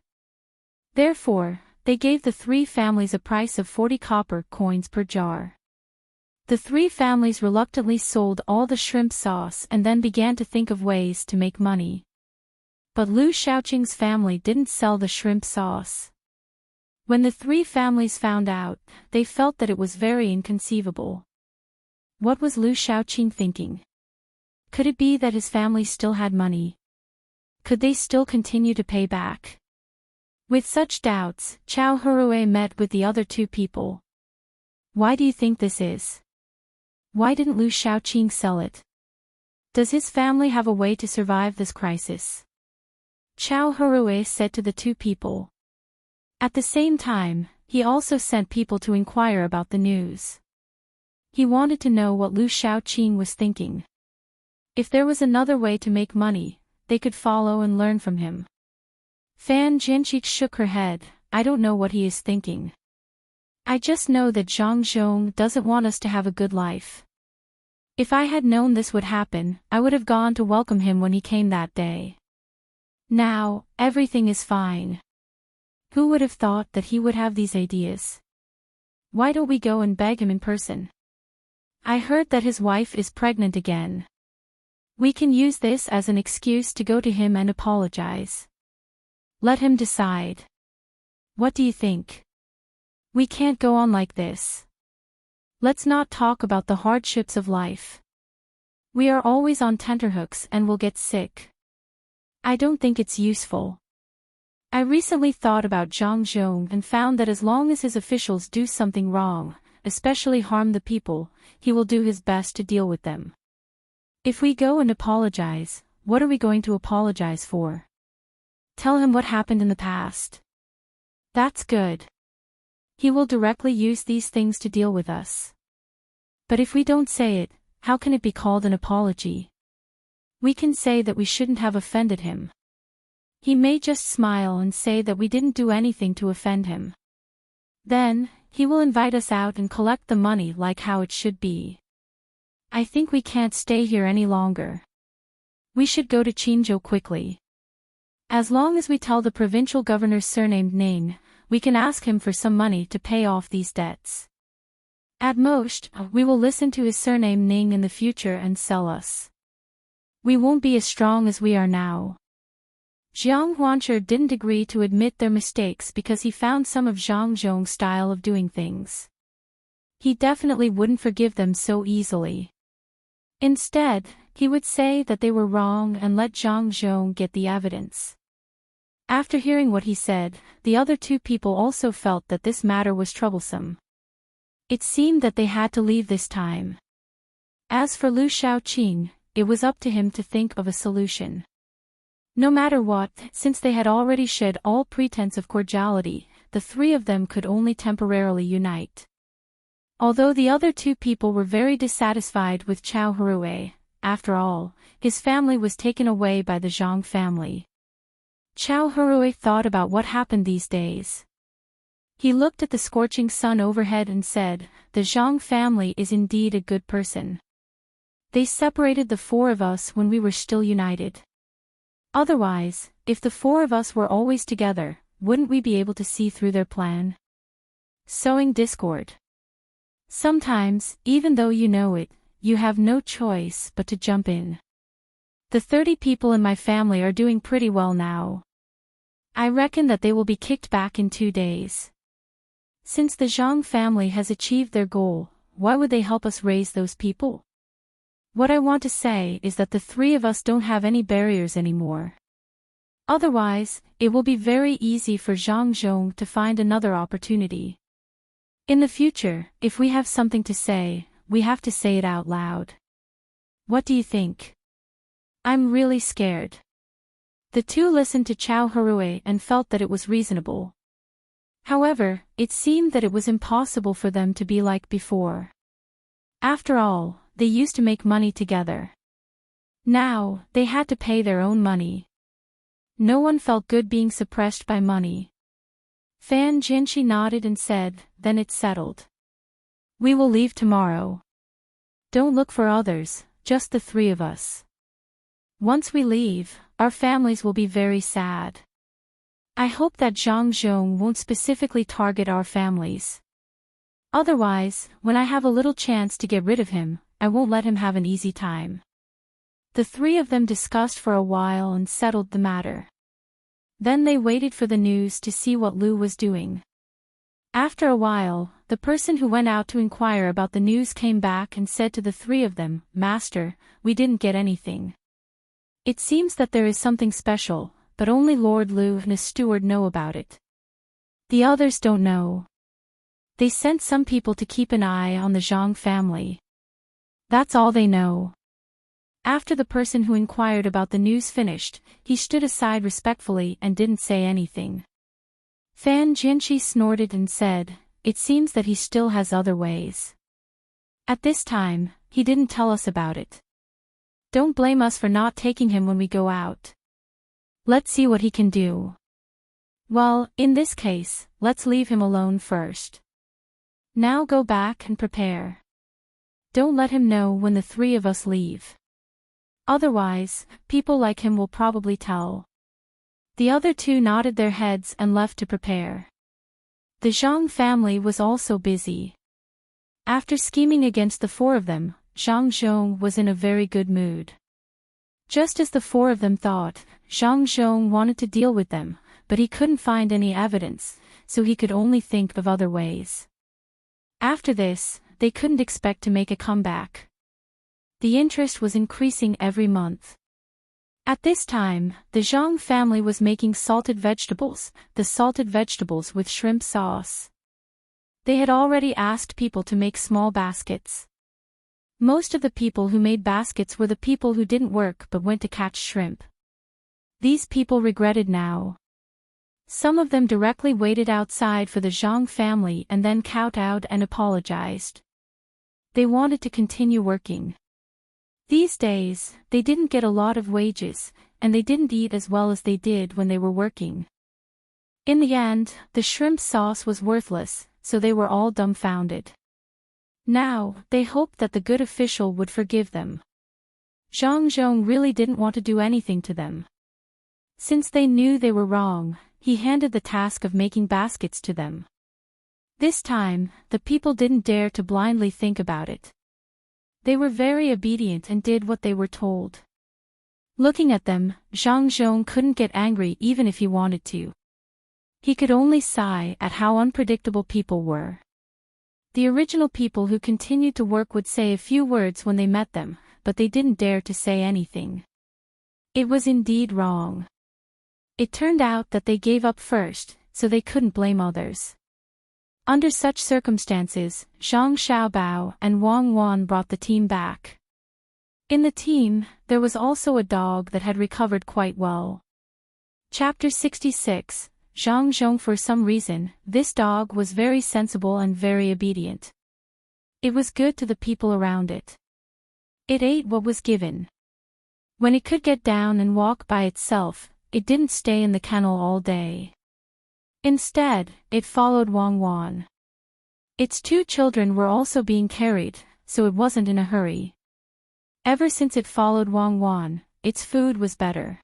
Therefore, they gave the 3 families a price of 40 copper coins per jar. The 3 families reluctantly sold all the shrimp sauce and then began to think of ways to make money. But Lu Shaoqing's family didn't sell the shrimp sauce. When the 3 families found out, they felt that it was very inconceivable. What was Lu Shaoqing thinking? Could it be that his family still had money? Could they still continue to pay back? With such doubts, Chao Hurue met with the other 2 people. Why do you think this is? Why didn't Lu Shaoqing sell it? Does his family have a way to survive this crisis? Chao Hurue said to the 2 people. At the same time, he also sent people to inquire about the news. He wanted to know what Lu Shaoqing was thinking. If there was another way to make money, they could follow and learn from him. Fan Jianqi shook her head. I don't know what he is thinking. I just know that Zhang Zhong doesn't want us to have a good life. If I had known this would happen, I would have gone to welcome him when he came that day. Now, everything is fine. Who would have thought that he would have these ideas? Why don't we go and beg him in person? I heard that his wife is pregnant again. We can use this as an excuse to go to him and apologize. Let him decide. What do you think? We can't go on like this. Let's not talk about the hardships of life. We are always on tenterhooks and will get sick. I don't think it's useful. I recently thought about Zhang Zhong and found that as long as his officials do something wrong, especially harm the people, he will do his best to deal with them. If we go and apologize, what are we going to apologize for? Tell him what happened in the past. That's good. He will directly use these things to deal with us. But if we don't say it, how can it be called an apology? We can say that we shouldn't have offended him. He may just smile and say that we didn't do anything to offend him. Then, he will invite us out and collect the money like how it should be. I think we can't stay here any longer. We should go to Qinzhou quickly. As long as we tell the provincial governor surnamed Ning, we can ask him for some money to pay off these debts. At most, we will listen to his surname Ning in the future and sell us. We won't be as strong as we are now. Jiang Huancher didn't agree to admit their mistakes because he found some of Zhang Zhong's style of doing things. He definitely wouldn't forgive them so easily. Instead, he would say that they were wrong and let Zhang Zhong get the evidence. After hearing what he said, the other 2 people also felt that this matter was troublesome. It seemed that they had to leave this time. As for Lu Shaoqing, it was up to him to think of a solution. No matter what, since they had already shed all pretense of cordiality, the three of them could only temporarily unite. Although the other two people were very dissatisfied with Chao Hui, after all, his family was taken away by the Zhang family. Chao Hui thought about what happened these days. He looked at the scorching sun overhead and said, "The Zhang family is indeed a good person. They separated the four of us when we were still united. Otherwise, if the four of us were always together, wouldn't we be able to see through their plan? Sowing discord. Sometimes, even though you know it, you have no choice but to jump in. The 30 people in my family are doing pretty well now. I reckon that they will be kicked back in 2 days. Since the Zhang family has achieved their goal, why would they help us raise those people? What I want to say is that the three of us don't have any barriers anymore. Otherwise, it will be very easy for Zhang Zhong to find another opportunity. In the future, if we have something to say, we have to say it out loud. What do you think? I'm really scared." The two listened to Chao Hui and felt that it was reasonable. However, it seemed that it was impossible for them to be like before. After all, they used to make money together. Now, they had to pay their own money. No one felt good being suppressed by money. Fan Jinshi nodded and said, "Then it's settled. We will leave tomorrow. Don't look for others, just the three of us. Once we leave, our families will be very sad. I hope that Zhang Zhong won't specifically target our families. Otherwise, when I have a little chance to get rid of him, I won't let him have an easy time." The three of them discussed for a while and settled the matter. Then they waited for the news to see what Lu was doing. After a while, the person who went out to inquire about the news came back and said to the three of them, "Master, we didn't get anything. It seems that there is something special, but only Lord Lu and a steward know about it. The others don't know. They sent some people to keep an eye on the Zhang family. That's all they know." After the person who inquired about the news finished, he stood aside respectfully and didn't say anything. Fan Jinshi snorted and said, "It seems that he still has other ways. At this time, he didn't tell us about it. Don't blame us for not taking him when we go out. Let's see what he can do. Well, in this case, let's leave him alone first. Now go back and prepare. Don't let him know when the three of us leave. Otherwise, people like him will probably tell." The other two nodded their heads and left to prepare. The Zhang family was also busy. After scheming against the four of them, Zhang Zhong was in a very good mood. Just as the four of them thought, Zhang Zhong wanted to deal with them, but he couldn't find any evidence, so he could only think of other ways. After this, they couldn't expect to make a comeback. The interest was increasing every month. At this time, the Zhang family was making salted vegetables with shrimp sauce. They had already asked people to make small baskets. Most of the people who made baskets were the people who didn't work but went to catch shrimp. These people regretted now. Some of them directly waited outside for the Zhang family and then kowtowed and apologized. They wanted to continue working. These days, they didn't get a lot of wages, and they didn't eat as well as they did when they were working. In the end, the shrimp sauce was worthless, so they were all dumbfounded. Now, they hoped that the good official would forgive them. Zhang Zhong really didn't want to do anything to them. Since they knew they were wrong, he handed the task of making baskets to them. This time, the people didn't dare to blindly think about it. They were very obedient and did what they were told. Looking at them, Zhang Zhong couldn't get angry even if he wanted to. He could only sigh at how unpredictable people were. The original people who continued to work would say a few words when they met them, but they didn't dare to say anything. It was indeed wrong. It turned out that they gave up first, so they couldn't blame others. Under such circumstances, Zhang Xiaobao and Wang Wan brought the team back. In the team, there was also a dog that had recovered quite well. Chapter 66, Zhang Zhong. For some reason, this dog was very sensible and very obedient. It was good to the people around it. It ate what was given. When it could get down and walk by itself, it didn't stay in the kennel all day. Instead, it followed Wang Wan. Its two children were also being carried, so it wasn't in a hurry. Ever since it followed Wang Wan, its food was better.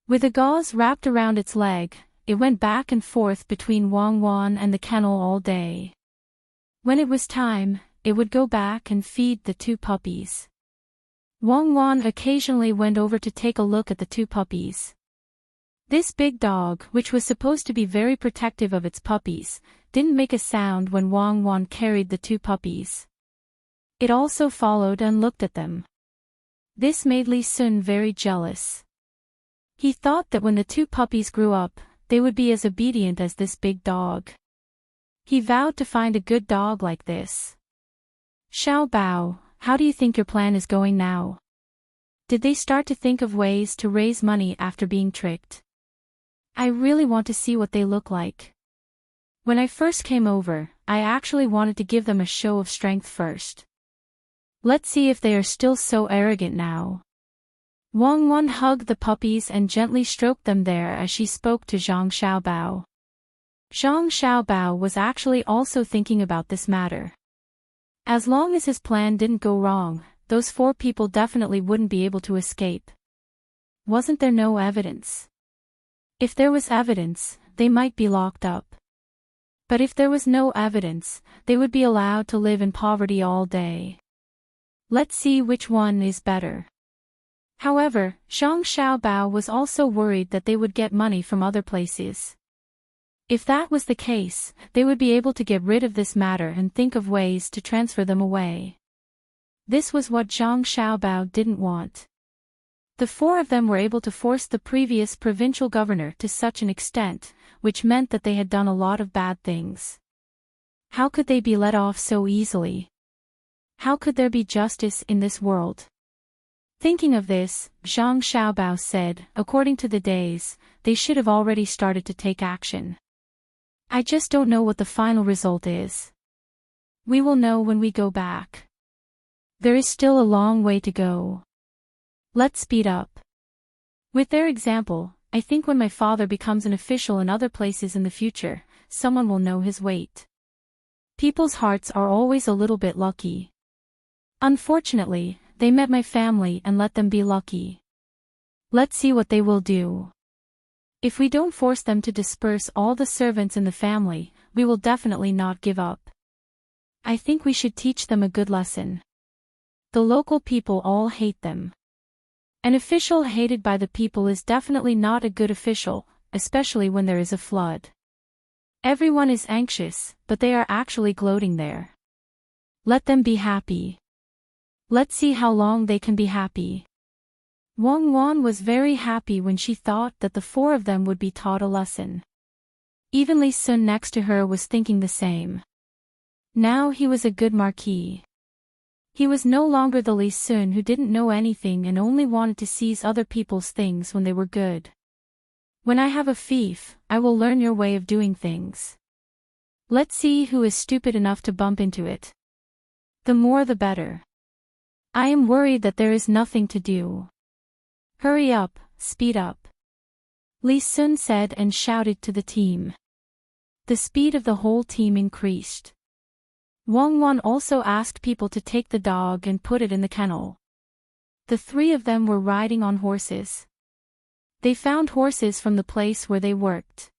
With a gauze wrapped around its leg, it went back and forth between Wang Wan and the kennel all day. When it was time, it would go back and feed the two puppies. Wang Wan occasionally went over to take a look at the two puppies. This big dog, which was supposed to be very protective of its puppies, didn't make a sound when Wang Wan carried the two puppies. It also followed and looked at them. This made Li Sun very jealous. He thought that when the two puppies grew up, they would be as obedient as this big dog. He vowed to find a good dog like this. Xiao Bao, how do you think your plan is going now? Did they start to think of ways to raise money after being tricked? I really want to see what they look like. When I first came over, I actually wanted to give them a show of strength first. Let's see if they are still so arrogant now. Wang Wan hugged the puppies and gently stroked them there as she spoke to Zhang Xiaobao. Zhang Xiaobao was actually also thinking about this matter. As long as his plan didn't go wrong, those four people definitely wouldn't be able to escape. Wasn't there no evidence? If there was evidence, they might be locked up. But if there was no evidence, they would be allowed to live in poverty all day. Let's see which one is better. However, Zhang Xiaobao was also worried that they would get money from other places. If that was the case, they would be able to get rid of this matter and think of ways to transfer them away. This was what Zhang Xiaobao didn't want. The four of them were able to force the previous provincial governor to such an extent, which meant that they had done a lot of bad things. How could they be let off so easily? How could there be justice in this world? Thinking of this, Zhang Xiaobao said, according to the days, they should have already started to take action. I just don't know what the final result is. We will know when we go back. There is still a long way to go. Let's speed up. With their example, I think when my father becomes an official in other places in the future, someone will know his weight. People's hearts are always a little bit lucky. Unfortunately, they met my family and let them be lucky. Let's see what they will do. If we don't force them to disperse all the servants in the family, we will definitely not give up. I think we should teach them a good lesson. The local people all hate them. An official hated by the people is definitely not a good official, especially when there is a flood. Everyone is anxious, but they are actually gloating there. Let them be happy. Let's see how long they can be happy. Wang Wan was very happy when she thought that the four of them would be taught a lesson. Even Li Sun next to her was thinking the same. Now he was a good marquis. He was no longer the Li Sun who didn't know anything and only wanted to seize other people's things when they were good. When I have a fief, I will learn your way of doing things. Let's see who is stupid enough to bump into it. The more the better. I am worried that there is nothing to do. Hurry up, speed up. Li Sun said and shouted to the team. The speed of the whole team increased. Wang Wan also asked people to take the dog and put it in the kennel. The three of them were riding on horses. They found horses from the place where they worked.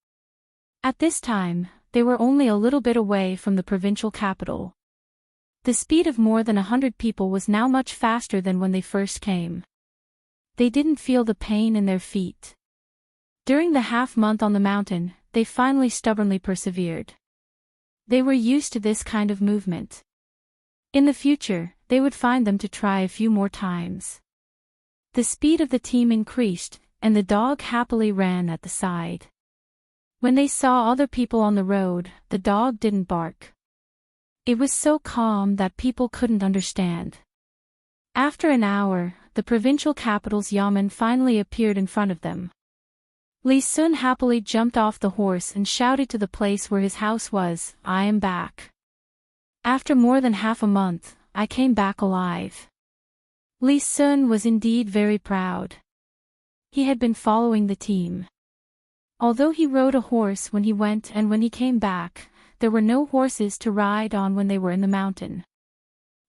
At this time, they were only a little bit away from the provincial capital. The speed of more than 100 people was now much faster than when they first came. They didn't feel the pain in their feet. During the half-month on the mountain, they finally stubbornly persevered. They were used to this kind of movement. In the future, they would find them to try a few more times. The speed of the team increased, and the dog happily ran at the side. When they saw other people on the road, the dog didn't bark. It was so calm that people couldn't understand. After an hour, the provincial capital's yamen finally appeared in front of them. Li Sun happily jumped off the horse and shouted to the place where his house was, "I am back. After more than half a month, I came back alive." Li Sun was indeed very proud. He had been following the team. Although he rode a horse when he went and when he came back, there were no horses to ride on when they were in the mountain.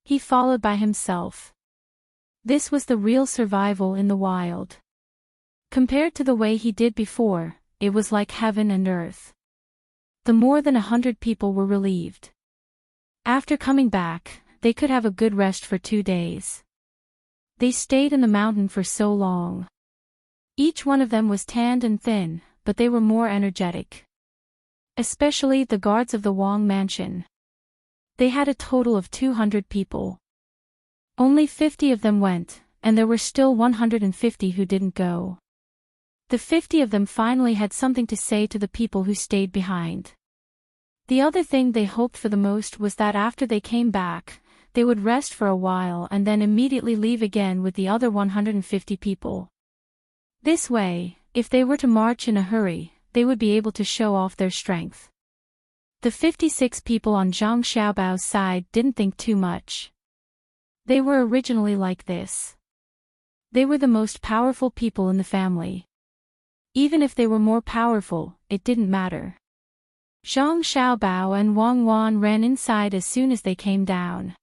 He followed by himself. This was the real survival in the wild. Compared to the way he did before, it was like heaven and earth. The more than 100 people were relieved. After coming back, they could have a good rest for 2 days. They stayed in the mountain for so long. Each one of them was tanned and thin, but they were more energetic. Especially the guards of the Wang mansion. They had a total of 200 people. Only 50 of them went, and there were still 150 who didn't go. The 50 of them finally had something to say to the people who stayed behind. The other thing they hoped for the most was that after they came back, they would rest for a while and then immediately leave again with the other 150 people. This way, if they were to march in a hurry, they would be able to show off their strength. The 56 people on Zhang Xiaobao's side didn't think too much. They were originally like this. They were the most powerful people in the family. Even if they were more powerful, it didn't matter. Zhang Xiaobao and Wang Wan ran inside as soon as they came down.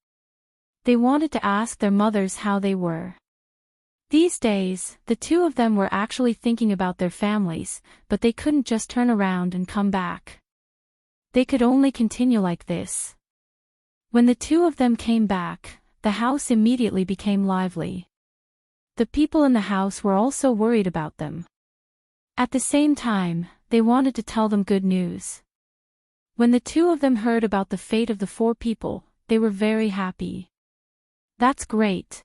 They wanted to ask their mothers how they were. These days, the two of them were actually thinking about their families, but they couldn't just turn around and come back. They could only continue like this. When the two of them came back, the house immediately became lively. The people in the house were also worried about them. At the same time, they wanted to tell them good news. When the two of them heard about the fate of the 4 people, they were very happy. That's great.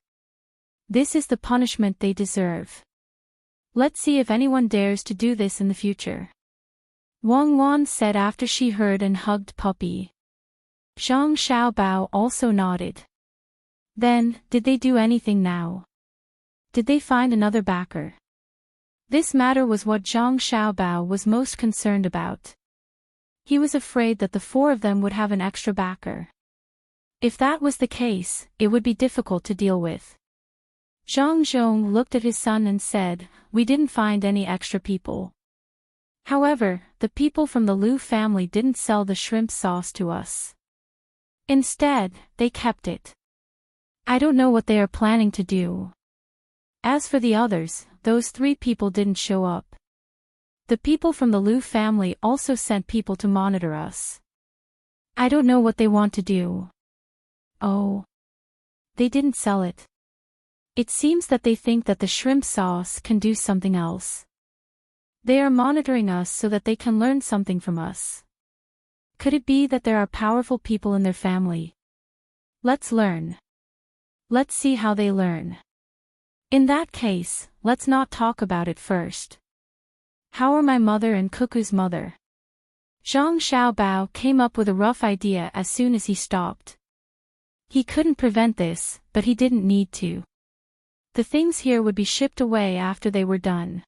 This is the punishment they deserve. Let's see if anyone dares to do this in the future. Wang Wan said after she heard and hugged Puppy. Zhang Xiaobao also nodded. Then, did they do anything now? Did they find another backer? This matter was what Zhang Xiaobao was most concerned about. He was afraid that the 4 of them would have an extra backer. If that was the case, it would be difficult to deal with. Zhang Zhong looked at his son and said, "We didn't find any extra people. However, the people from the Liu family didn't sell the shrimp sauce to us. Instead, they kept it. I don't know what they are planning to do." As for the others, those 3 people didn't show up. The people from the Liu family also sent people to monitor us. I don't know what they want to do. Oh. They didn't sell it. It seems that they think that the shrimp sauce can do something else. They are monitoring us so that they can learn something from us. Could it be that there are powerful people in their family? Let's learn. Let's see how they learn. In that case, let's not talk about it first. How are my mother and Cuckoo's mother? Zhang Xiaobao came up with a rough idea as soon as he stopped. He couldn't prevent this, but he didn't need to. The things here would be shipped away after they were done.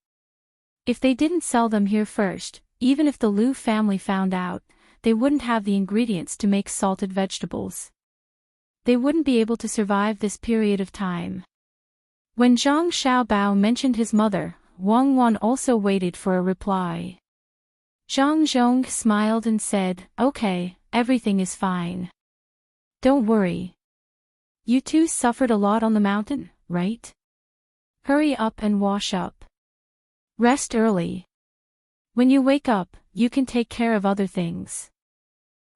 If they didn't sell them here first, even if the Liu family found out, they wouldn't have the ingredients to make salted vegetables. They wouldn't be able to survive this period of time. When Zhang Xiaobao mentioned his mother, Wang Wan also waited for a reply. Zhang Zhong smiled and said, "Okay, everything is fine. Don't worry. You two suffered a lot on the mountain, right? Hurry up and wash up. Rest early. When you wake up, you can take care of other things."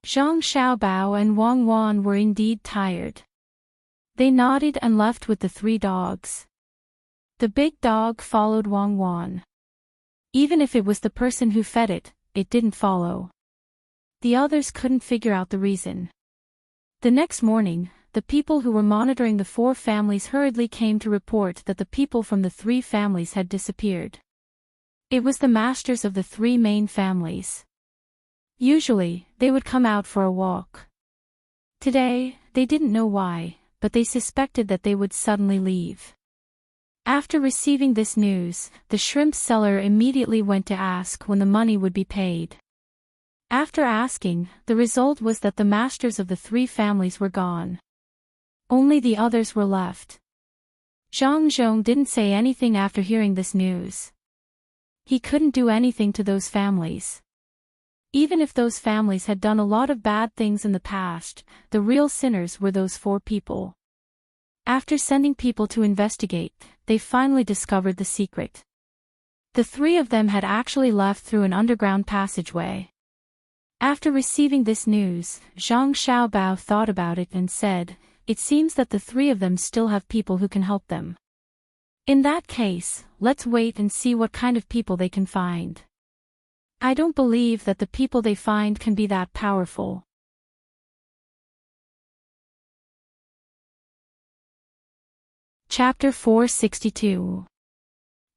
Zhang Xiaobao and Wang Wan were indeed tired. They nodded and left with the 3 dogs. The big dog followed Wang Wan. Even if it was the person who fed it, it didn't follow. The others couldn't figure out the reason. The next morning, the people who were monitoring the 4 families hurriedly came to report that the people from the 3 families had disappeared. It was the masters of the 3 main families. Usually, they would come out for a walk. Today, they didn't know why, but they suspected that they would suddenly leave. After receiving this news, the shrimp seller immediately went to ask when the money would be paid. After asking, the result was that the masters of the three families were gone. Only the others were left. Zhang Zhong didn't say anything after hearing this news. He couldn't do anything to those families. Even if those families had done a lot of bad things in the past, the real sinners were those four people. After sending people to investigate, they finally discovered the secret. The three of them had actually left through an underground passageway. After receiving this news, Zhang Xiaobao thought about it and said, "It seems that the three of them still have people who can help them. In that case, let's wait and see what kind of people they can find. I don't believe that the people they find can be that powerful." Chapter 462.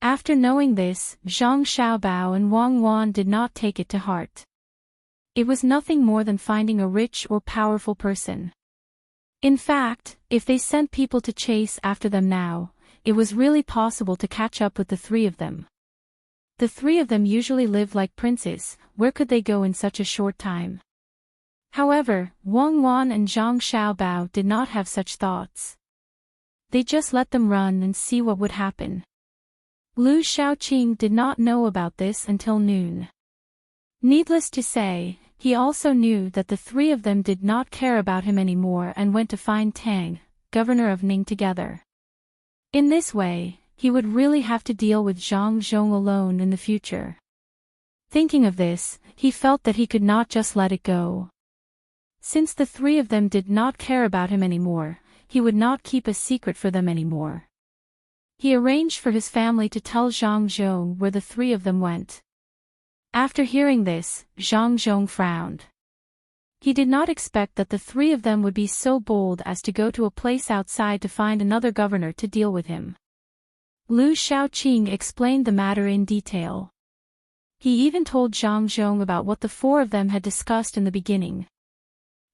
After knowing this, Zhang Xiaobao and Wang Wan did not take it to heart. It was nothing more than finding a rich or powerful person. In fact, if they sent people to chase after them now, it was really possible to catch up with the three of them. The three of them usually lived like princes, where could they go in such a short time? However, Wang Wan and Zhang Xiaobao did not have such thoughts. They just let them run and see what would happen. Lu Shaoqing did not know about this until noon. Needless to say, he also knew that the three of them did not care about him anymore and went to find Tang, governor of Ning, together. In this way, he would really have to deal with Zhang Zhong alone in the future. Thinking of this, he felt that he could not just let it go. Since the three of them did not care about him anymore, he would not keep a secret for them anymore. He arranged for his family to tell Zhang Zhong where the three of them went. After hearing this, Zhang Zhong frowned. He did not expect that the three of them would be so bold as to go to a place outside to find another governor to deal with him. Lu Shaoqing explained the matter in detail. He even told Zhang Zhong about what the four of them had discussed in the beginning.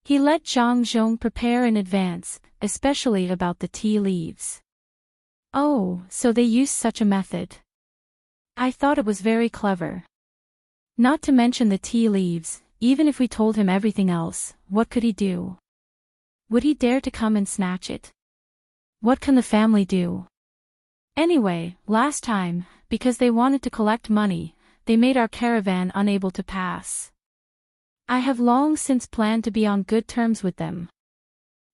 He let Zhang Zhong prepare in advance, especially about the tea leaves. Oh, so they used such a method. I thought it was very clever. Not to mention the tea leaves, even if we told him everything else, what could he do? Would he dare to come and snatch it? What can the family do? Anyway, last time, because they wanted to collect money, they made our caravan unable to pass. I have long since planned to be on good terms with them.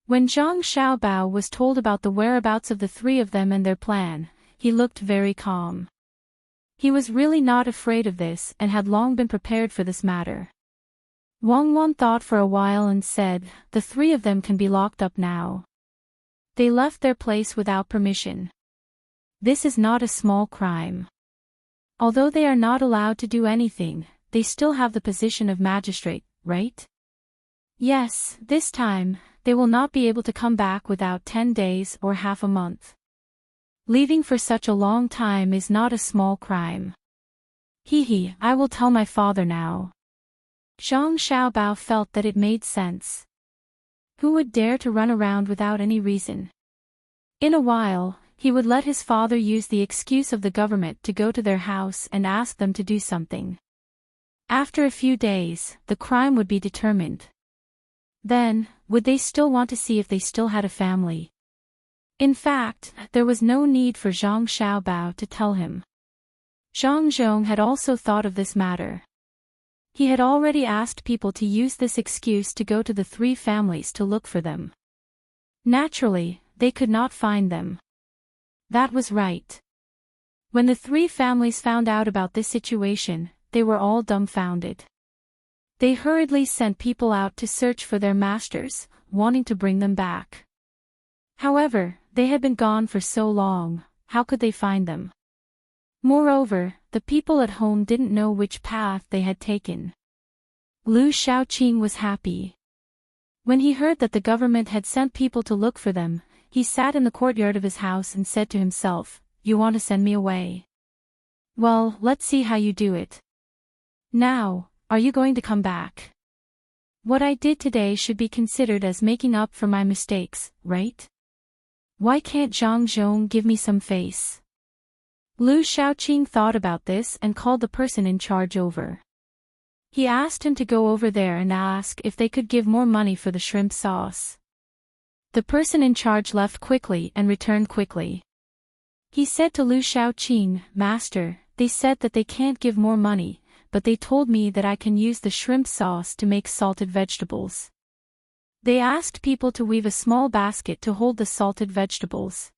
When Zhang Xiaobao was told about the whereabouts of the three of them and their plan, he looked very calm. He was really not afraid of this and had long been prepared for this matter. Wang Wan thought for a while and said, "The three of them can be locked up now. They left their place without permission. This is not a small crime. Although they are not allowed to do anything, they still have the position of magistrate, right? Yes, this time, they will not be able to come back without 10 days or half a month. Leaving for such a long time is not a small crime. I will tell my father now." Zhang Xiaobao felt that it made sense. Who would dare to run around without any reason? In a while, he would let his father use the excuse of the government to go to their house and ask them to do something. After a few days, the crime would be determined. Then, would they still want to see if they still had a family? In fact, there was no need for Zhang Xiaobao to tell him. Zhang Zhong had also thought of this matter. He had already asked people to use this excuse to go to the three families to look for them. Naturally, they could not find them. That was right. When the three families found out about this situation, they were all dumbfounded. They hurriedly sent people out to search for their masters, wanting to bring them back. However, they had been gone for so long, how could they find them? Moreover, the people at home didn't know which path they had taken. Lu Shaoqing was happy. When he heard that the government had sent people to look for them, he sat in the courtyard of his house and said to himself, "You want to send me away? Well, let's see how you do it. Now, are you going to come back? What I did today should be considered as making up for my mistakes, right?" Why can't Zhang Zhong give me some face? Lu Shaoqing thought about this and called the person in charge over. He asked him to go over there and ask if they could give more money for the shrimp sauce. The person in charge left quickly and returned quickly. He said to Lu Shaoqing, "Master, they said that they can't give more money, but they told me that I can use the shrimp sauce to make salted vegetables. They asked people to weave a small basket to hold the salted vegetables.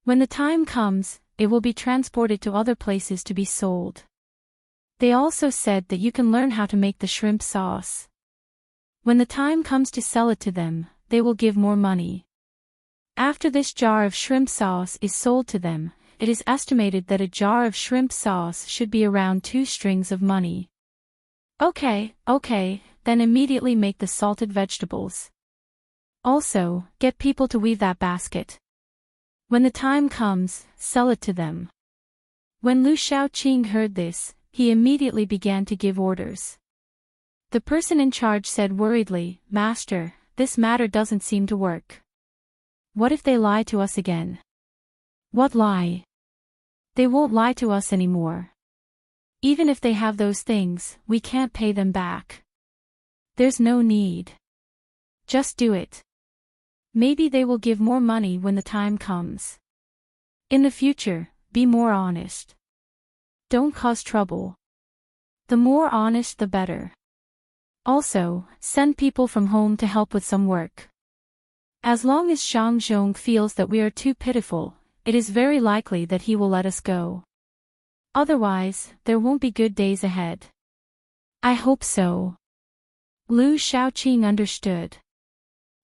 When the time comes, it will be transported to other places to be sold. They also said that you can learn how to make the shrimp sauce. When the time comes to sell it to them, they will give more money. After this jar of shrimp sauce is sold to them, it is estimated that a jar of shrimp sauce should be around 2 strings of money." Okay, then immediately make the salted vegetables. Also, get people to weave that basket. When the time comes, sell it to them. When Lu Shaoqing heard this, he immediately began to give orders. The person in charge said worriedly, "Master, this matter doesn't seem to work. What if they lie to us again?" "What lie?" "They won't lie to us anymore. Even if they have those things, we can't pay them back. There's no need. Just do it. Maybe they will give more money when the time comes. In the future, be more honest. Don't cause trouble. The more honest the better. Also, send people from home to help with some work. As long as Zhang Zhong feels that we are too pitiful, it is very likely that he will let us go. Otherwise, there won't be good days ahead." "I hope so." Lu Shaoqing understood.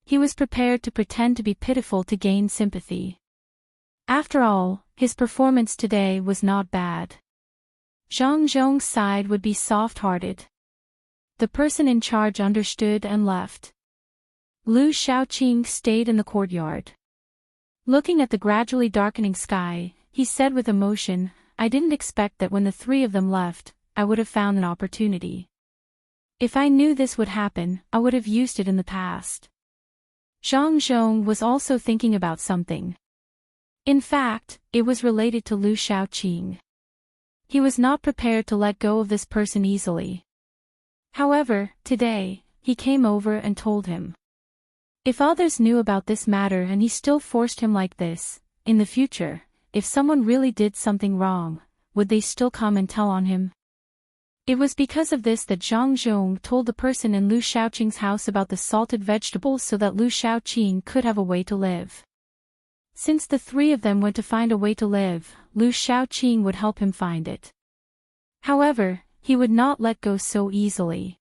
He was prepared to pretend to be pitiful to gain sympathy. After all, his performance today was not bad. Zhang Zhong's side would be soft-hearted. The person in charge understood and left. Lu Shaoqing stayed in the courtyard. Looking at the gradually darkening sky, he said with emotion, "I didn't expect that when the 3 of them left, I would have found an opportunity. If I knew this would happen, I would have used it in the past." Zhang Zhong was also thinking about something. In fact, it was related to Lu Shaoqing. He was not prepared to let go of this person easily. However, today, he came over and told him. If others knew about this matter and he still forced him like this, in the future, if someone really did something wrong, would they still come and tell on him? It was because of this that Zhang Zhong told the person in Lu Shaoqing's house about the salted vegetables so that Lu Shaoqing could have a way to live. Since the 3 of them went to find a way to live, Lu Shaoqing would help him find it. However, he would not let go so easily.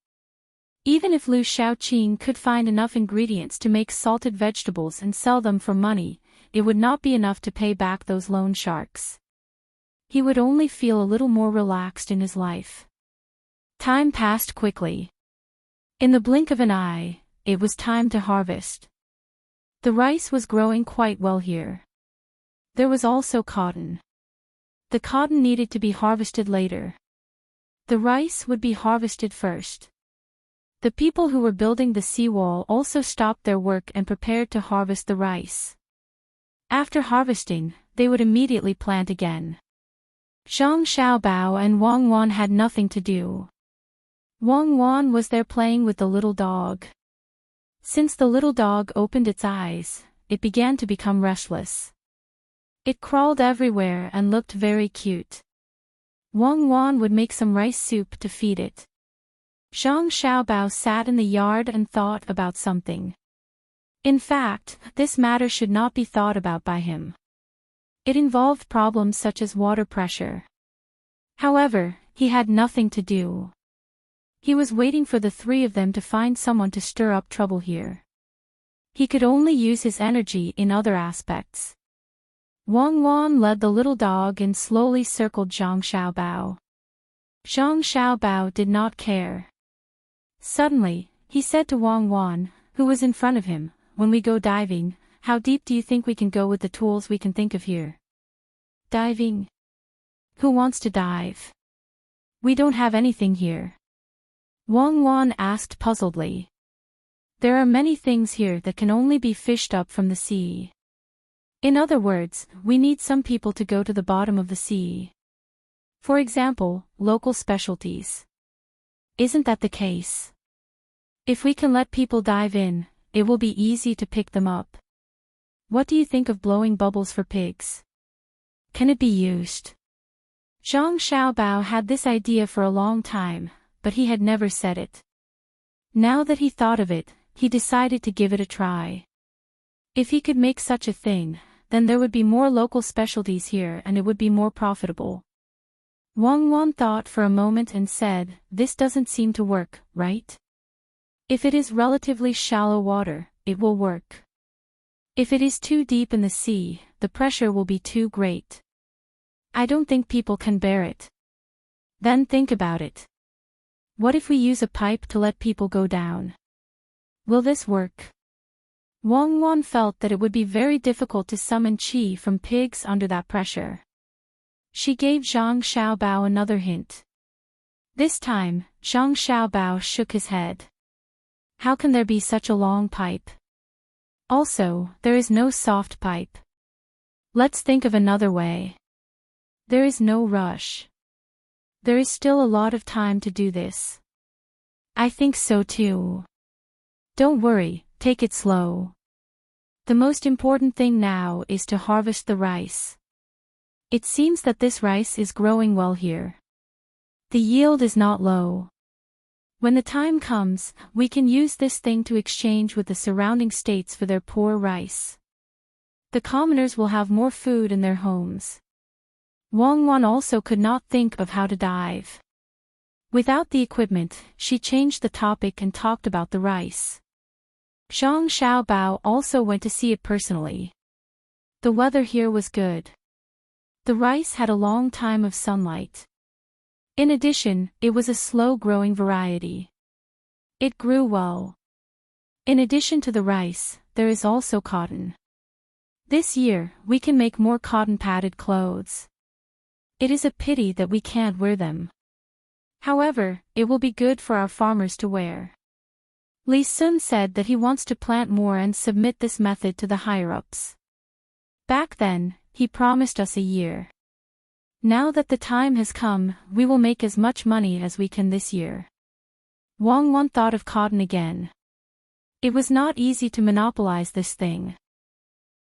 Even if Lu Shaoqing could find enough ingredients to make salted vegetables and sell them for money, it would not be enough to pay back those loan sharks. He would only feel a little more relaxed in his life. Time passed quickly. In the blink of an eye, it was time to harvest. The rice was growing quite well here. There was also cotton. The cotton needed to be harvested later. The rice would be harvested first. The people who were building the seawall also stopped their work and prepared to harvest the rice. After harvesting, they would immediately plant again. Zhang Xiaobao and Wang Wan had nothing to do. Wang Wan was there playing with the little dog. Since the little dog opened its eyes, it began to become restless. It crawled everywhere and looked very cute. Wang Wan would make some rice soup to feed it. Zhang Xiaobao sat in the yard and thought about something. In fact, this matter should not be thought about by him. It involved problems such as water pressure. However, he had nothing to do. He was waiting for the 3 of them to find someone to stir up trouble here. He could only use his energy in other aspects. Wang Wan led the little dog and slowly circled Zhang Xiaobao. Zhang Xiaobao did not care. Suddenly, he said to Wang Wan, who was in front of him, "When we go diving, how deep do you think we can go with the tools we can think of here?" "Diving? Who wants to dive? We don't have anything here." Wang Wan asked puzzledly. "There are many things here that can only be fished up from the sea. In other words, we need some people to go to the bottom of the sea. For example, local specialties. Isn't that the case? If we can let people dive in, it will be easy to pick them up. What do you think of blowing bubbles for pigs? Can it be used? Zhang Xiaobao had this idea for a long time, but he had never said it. Now that he thought of it, he decided to give it a try. If he could make such a thing, then there would be more local specialties here and it would be more profitable. Wang Wan thought for a moment and said, "This doesn't seem to work, right? If it is relatively shallow water, it will work. If it is too deep in the sea, the pressure will be too great. I don't think people can bear it. Then think about it. What if we use a pipe to let people go down? Will this work?" Wang Wan felt that it would be very difficult to summon qi from pigs under that pressure. She gave Zhang Xiaobao another hint. This time, Zhang Xiaobao shook his head. How can there be such a long pipe? Also, there is no soft pipe. Let's think of another way. There is no rush. There is still a lot of time to do this. I think so too. Don't worry, take it slow. The most important thing now is to harvest the rice. It seems that this rice is growing well here. The yield is not low. When the time comes, we can use this thing to exchange with the surrounding states for their poor rice. The commoners will have more food in their homes. Wang Wan also could not think of how to dive. Without the equipment, she changed the topic and talked about the rice. Zhang Xiaobao also went to see it personally. The weather here was good. The rice had a long time of sunlight. In addition, it was a slow-growing variety. It grew well. In addition to the rice, there is also cotton. This year, we can make more cotton-padded clothes. It is a pity that we can't wear them. However, it will be good for our farmers to wear. Li Sun said that he wants to plant more and submit this method to the higher-ups. Back then, he promised us a year. Now that the time has come, we will make as much money as we can this year. Wang Wan thought of cotton again. It was not easy to monopolize this thing.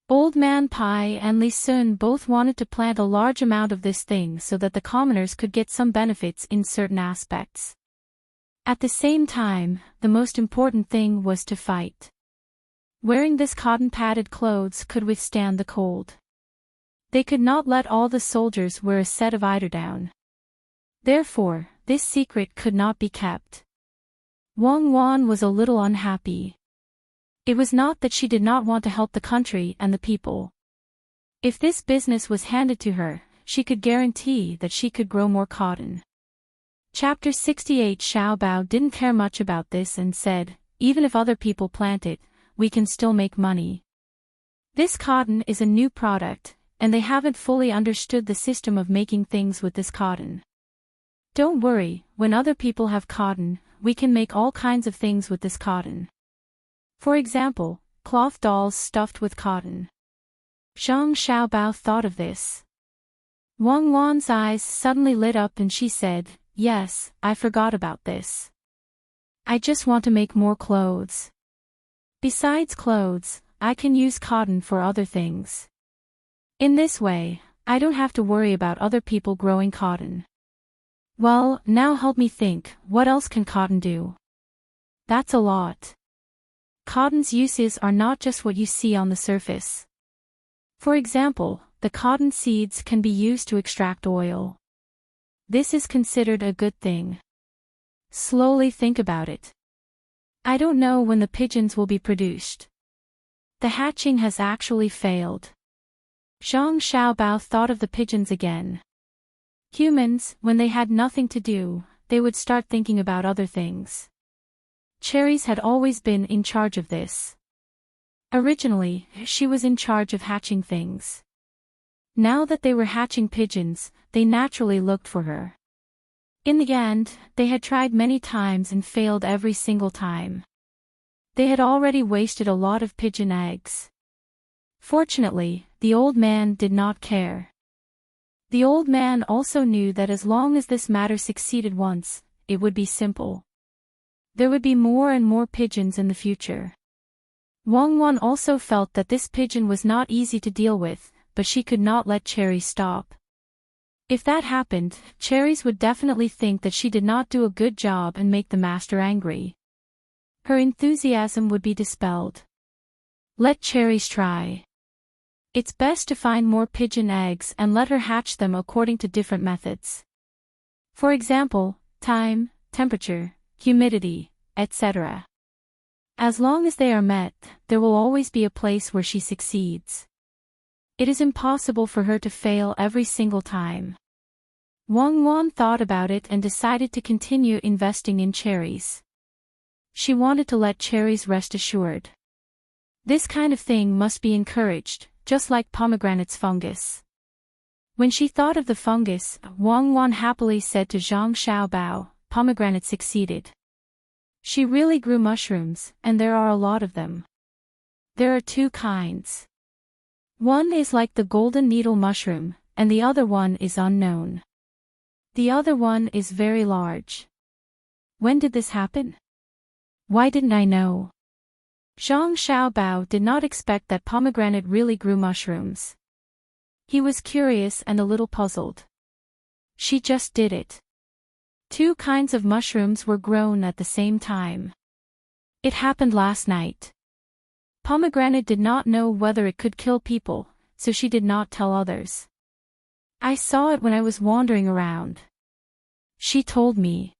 Old Man Pai and Li Sun both wanted to plant a large amount of this thing so that the commoners could get some benefits in certain aspects. At the same time, the most important thing was to fight. Wearing this cotton-padded clothes could withstand the cold. They could not let all the soldiers wear a set of eiderdown. Therefore, this secret could not be kept. Wang Wan was a little unhappy. It was not that she did not want to help the country and the people. If this business was handed to her, she could guarantee that she could grow more cotton. Chapter 68. Xiaobao didn't care much about this and said, "Even if other people plant it, we can still make money. This cotton is a new product, and they haven't fully understood the system of making things with this cotton. Don't worry, when other people have cotton, we can make all kinds of things with this cotton. For example, cloth dolls stuffed with cotton." Zhang Xiaobao thought of this. Wang Wan's eyes suddenly lit up and she said, "Yes, I forgot about this. I just want to make more clothes. Besides clothes, I can use cotton for other things. In this way, I don't have to worry about other people growing cotton." Well, now help me think, what else can cotton do? That's a lot. Cotton's uses are not just what you see on the surface. For example, the cotton seeds can be used to extract oil. This is considered a good thing. Slowly think about it. I don't know when the pigeons will be produced. The hatching has actually failed. Zhang Xiaobao thought of the pigeons again. Humans, when they had nothing to do, they would start thinking about other things. Cherries had always been in charge of this. Originally, she was in charge of hatching things. Now that they were hatching pigeons, they naturally looked for her. In the end, they had tried many times and failed every single time. They had already wasted a lot of pigeon eggs. Fortunately, the old man did not care. The old man also knew that as long as this matter succeeded once, it would be simple. There would be more and more pigeons in the future. Wang Wan also felt that this pigeon was not easy to deal with, but she could not let Cherry stop. If that happened, Cherries would definitely think that she did not do a good job and make the master angry. Her enthusiasm would be dispelled. Let Cherries try. It's best to find more pigeon eggs and let her hatch them according to different methods. For example, time, temperature, humidity, etc. As long as they are met, there will always be a place where she succeeds. It is impossible for her to fail every single time. Wang Wan thought about it and decided to continue investing in Cherries. She wanted to let Cherries rest assured. This kind of thing must be encouraged, just like pomegranate's fungus. When she thought of the fungus, Wang Wan happily said to Zhang Xiaobao, "Pomegranate succeeded. She really grew mushrooms, and there are a lot of them. There are two kinds. One is like the golden needle mushroom, and the other one is unknown. The other one is very large. When did this happen? Why didn't I know?" Zhang Xiaobao did not expect that pomegranate really grew mushrooms. He was curious and a little puzzled. She just did it. Two kinds of mushrooms were grown at the same time. It happened last night. Pomegranate did not know whether it could kill people, so she did not tell others. I saw it when I was wandering around. She told me.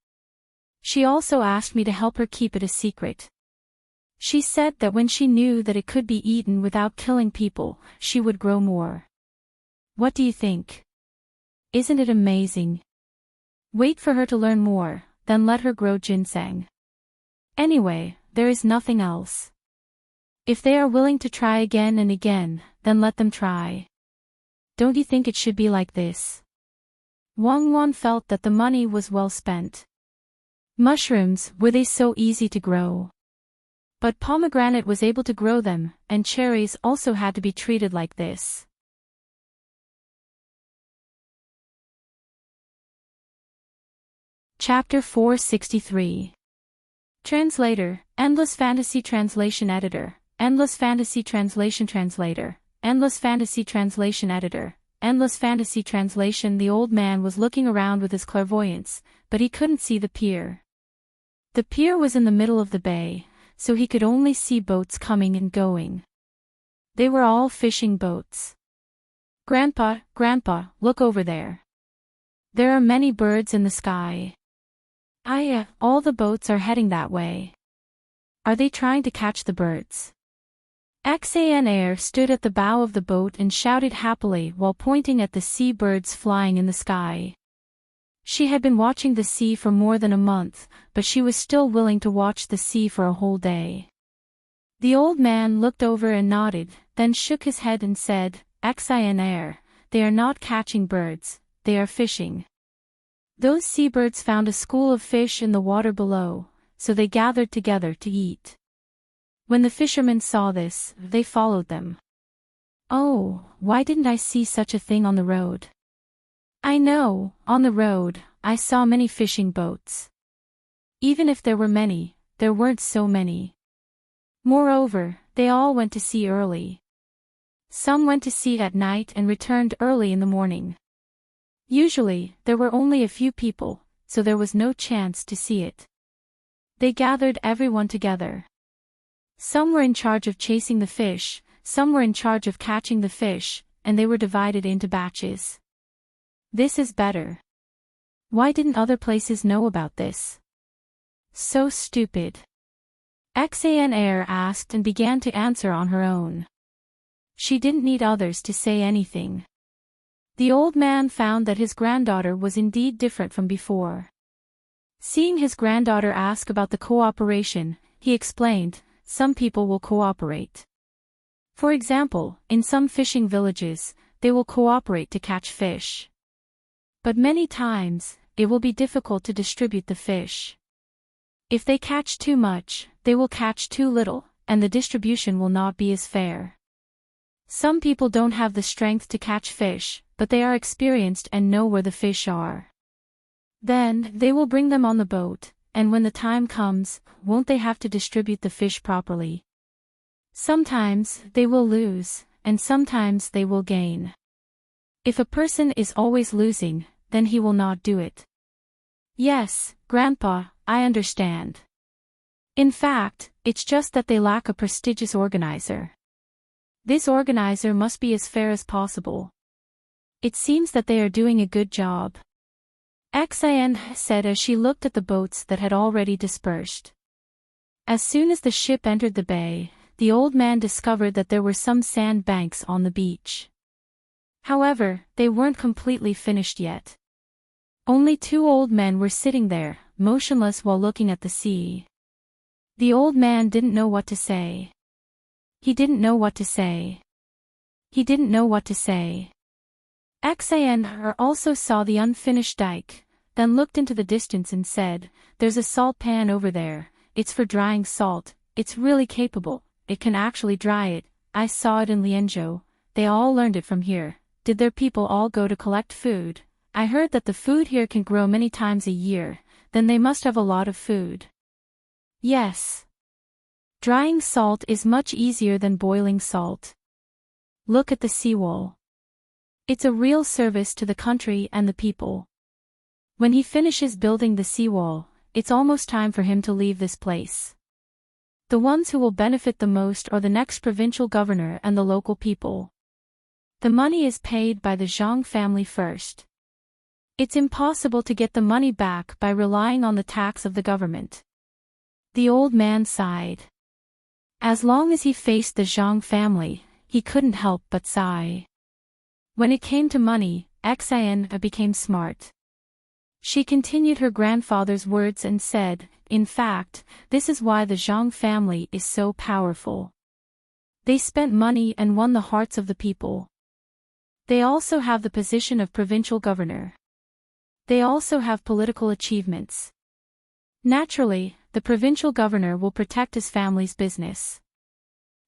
She also asked me to help her keep it a secret. She said that when she knew that it could be eaten without killing people, she would grow more. What do you think? Isn't it amazing? Wait for her to learn more, then let her grow ginseng. Anyway, there is nothing else. If they are willing to try again and again, then let them try. Don't you think it should be like this? Wang Wan felt that the money was well spent. Mushrooms, were they so easy to grow? But pomegranate was able to grow them, and cherries also had to be treated like this. Chapter 463. Translator, Endless Fantasy Translation Editor, Endless Fantasy Translation Translator, Endless Fantasy Translation Editor, Endless Fantasy Translation. The old man was looking around with his clairvoyance, but he couldn't see the pier. The pier was in the middle of the bay, so he could only see boats coming and going. They were all fishing boats. "Grandpa, Grandpa, look over there. There are many birds in the sky." All the boats are heading that way. Are they trying to catch the birds? Xan stood at the bow of the boat and shouted happily while pointing at the sea birds flying in the sky. She had been watching the sea for more than a month, but she was still willing to watch the sea for a whole day. The old man looked over and nodded, then shook his head and said, "Xan, they are not catching birds, they are fishing." Those seabirds found a school of fish in the water below, so they gathered together to eat. When the fishermen saw this, they followed them. "Oh, why didn't I see such a thing on the road?" "I know, on the road, I saw many fishing boats. Even if there were many, there weren't so many. Moreover, they all went to sea early. Some went to sea at night and returned early in the morning. Usually, there were only a few people, so there was no chance to see it. They gathered everyone together. Some were in charge of chasing the fish, some were in charge of catching the fish, and they were divided into batches. This is better. Why didn't other places know about this? So stupid." Xan asked and began to answer on her own. She didn't need others to say anything. The old man found that his granddaughter was indeed different from before. Seeing his granddaughter ask about the cooperation, he explained, "Some people will cooperate. For example, in some fishing villages, they will cooperate to catch fish. But many times, it will be difficult to distribute the fish. If they catch too much, they will catch too little, and the distribution will not be as fair. Some people don't have the strength to catch fish, but they are experienced and know where the fish are. Then, they will bring them on the boat, and when the time comes, won't they have to distribute the fish properly? Sometimes, they will lose, and sometimes they will gain. If a person is always losing, then he will not do it. Yes, Grandpa, I understand. In fact, it's just that they lack a prestigious organizer. This organizer must be as fair as possible. It seems that they are doing a good job. Xin said as she looked at the boats that had already dispersed. As soon as the ship entered the bay, the old man discovered that there were some sand banks on the beach. However, they weren't completely finished yet. Only 2 old men were sitting there, motionless while looking at the sea. The old man didn't know what to say. He didn't know what to say. He didn't know what to say. Xin also saw the unfinished dike, then looked into the distance and said, "There's a salt pan over there, it's for drying salt, it's really capable, it can actually dry it, I saw it in Lianzhou, they all learned it from here. Did their people all go to collect food? I heard that the food here can grow many times a year, then they must have a lot of food." Yes. Drying salt is much easier than boiling salt. Look at the seawall. It's a real service to the country and the people. When he finishes building the seawall, it's almost time for him to leave this place. The ones who will benefit the most are the next provincial governor and the local people. The money is paid by the Zhang family first. It's impossible to get the money back by relying on the tax of the government. The old man sighed. As long as he faced the Zhang family, he couldn't help but sigh. When it came to money, Xin became smart. She continued her grandfather's words and said, "In fact, this is why the Zhang family is so powerful. They spent money and won the hearts of the people. They also have the position of provincial governor. They also have political achievements. Naturally, the provincial governor will protect his family's business.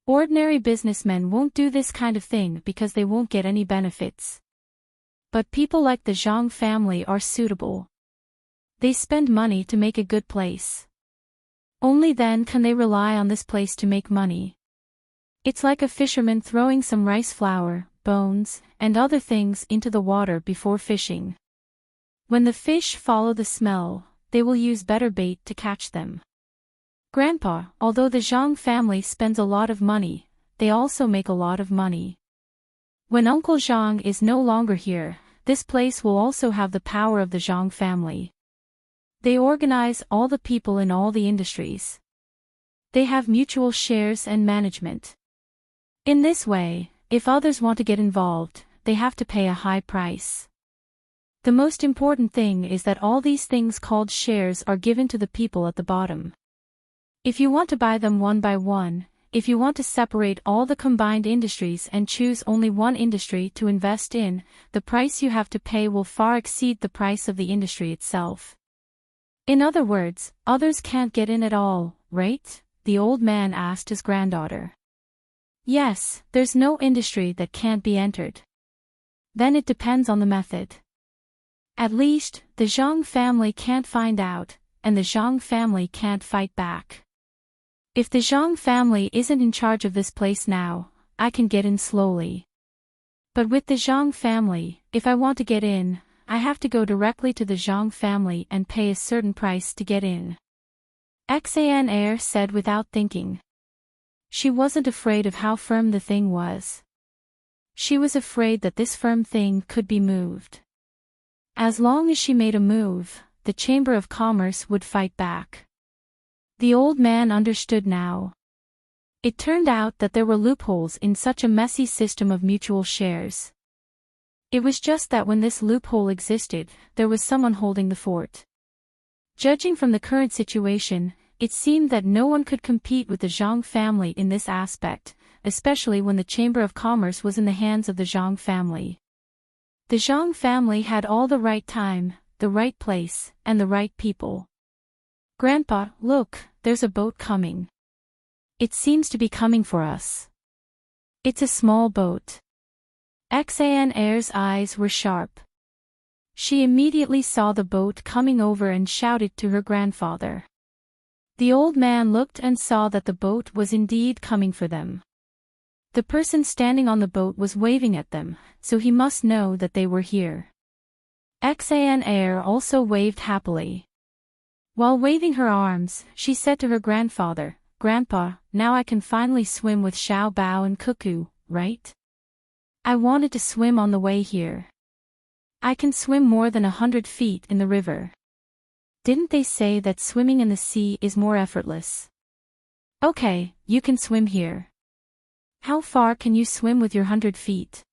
Ordinary businessmen won't do this kind of thing because they won't get any benefits. But people like the Zhang family are suitable. They spend money to make a good place. Only then can they rely on this place to make money. It's like a fisherman throwing some rice flour, bones, and other things into the water before fishing. When the fish follow the smell, they will use better bait to catch them. Grandpa, although the Zhang family spends a lot of money, they also make a lot of money. When Uncle Zhang is no longer here, this place will also have the power of the Zhang family. They organize all the people in all the industries. They have mutual shares and management. In this way, if others want to get involved, they have to pay a high price. The most important thing is that all these things called shares are given to the people at the bottom. If you want to buy them one by one, if you want to separate all the combined industries and choose only one industry to invest in, the price you have to pay will far exceed the price of the industry itself. In other words, others can't get in at all, right? The old man asked his granddaughter. Yes, there's no industry that can't be entered. Then it depends on the method. At least, the Zhang family can't find out, and the Zhang family can't fight back. If the Zhang family isn't in charge of this place now, I can get in slowly. But with the Zhang family, if I want to get in, I have to go directly to the Zhang family and pay a certain price to get in. Xin said without thinking. She wasn't afraid of how firm the thing was. She was afraid that this firm thing could be moved. As long as she made a move, the Chamber of Commerce would fight back. The old man understood now. It turned out that there were loopholes in such a messy system of mutual shares. It was just that when this loophole existed, there was someone holding the fort. Judging from the current situation, it seemed that no one could compete with the Zhang family in this aspect, especially when the Chamber of Commerce was in the hands of the Zhang family. The Zhang family had all the right time, the right place, and the right people. Grandpa, look, there's a boat coming. It seems to be coming for us. It's a small boat. Xan Air's eyes were sharp. She immediately saw the boat coming over and shouted to her grandfather. The old man looked and saw that the boat was indeed coming for them. The person standing on the boat was waving at them, so he must know that they were here. Xan Air also waved happily. While waving her arms, she said to her grandfather, "Grandpa, now I can finally swim with Xiao Bao and Cuckoo, right? I wanted to swim on the way here. I can swim more than 100 feet in the river. Didn't they say that swimming in the sea is more effortless? Okay, you can swim here. How far can you swim with your 100 feet?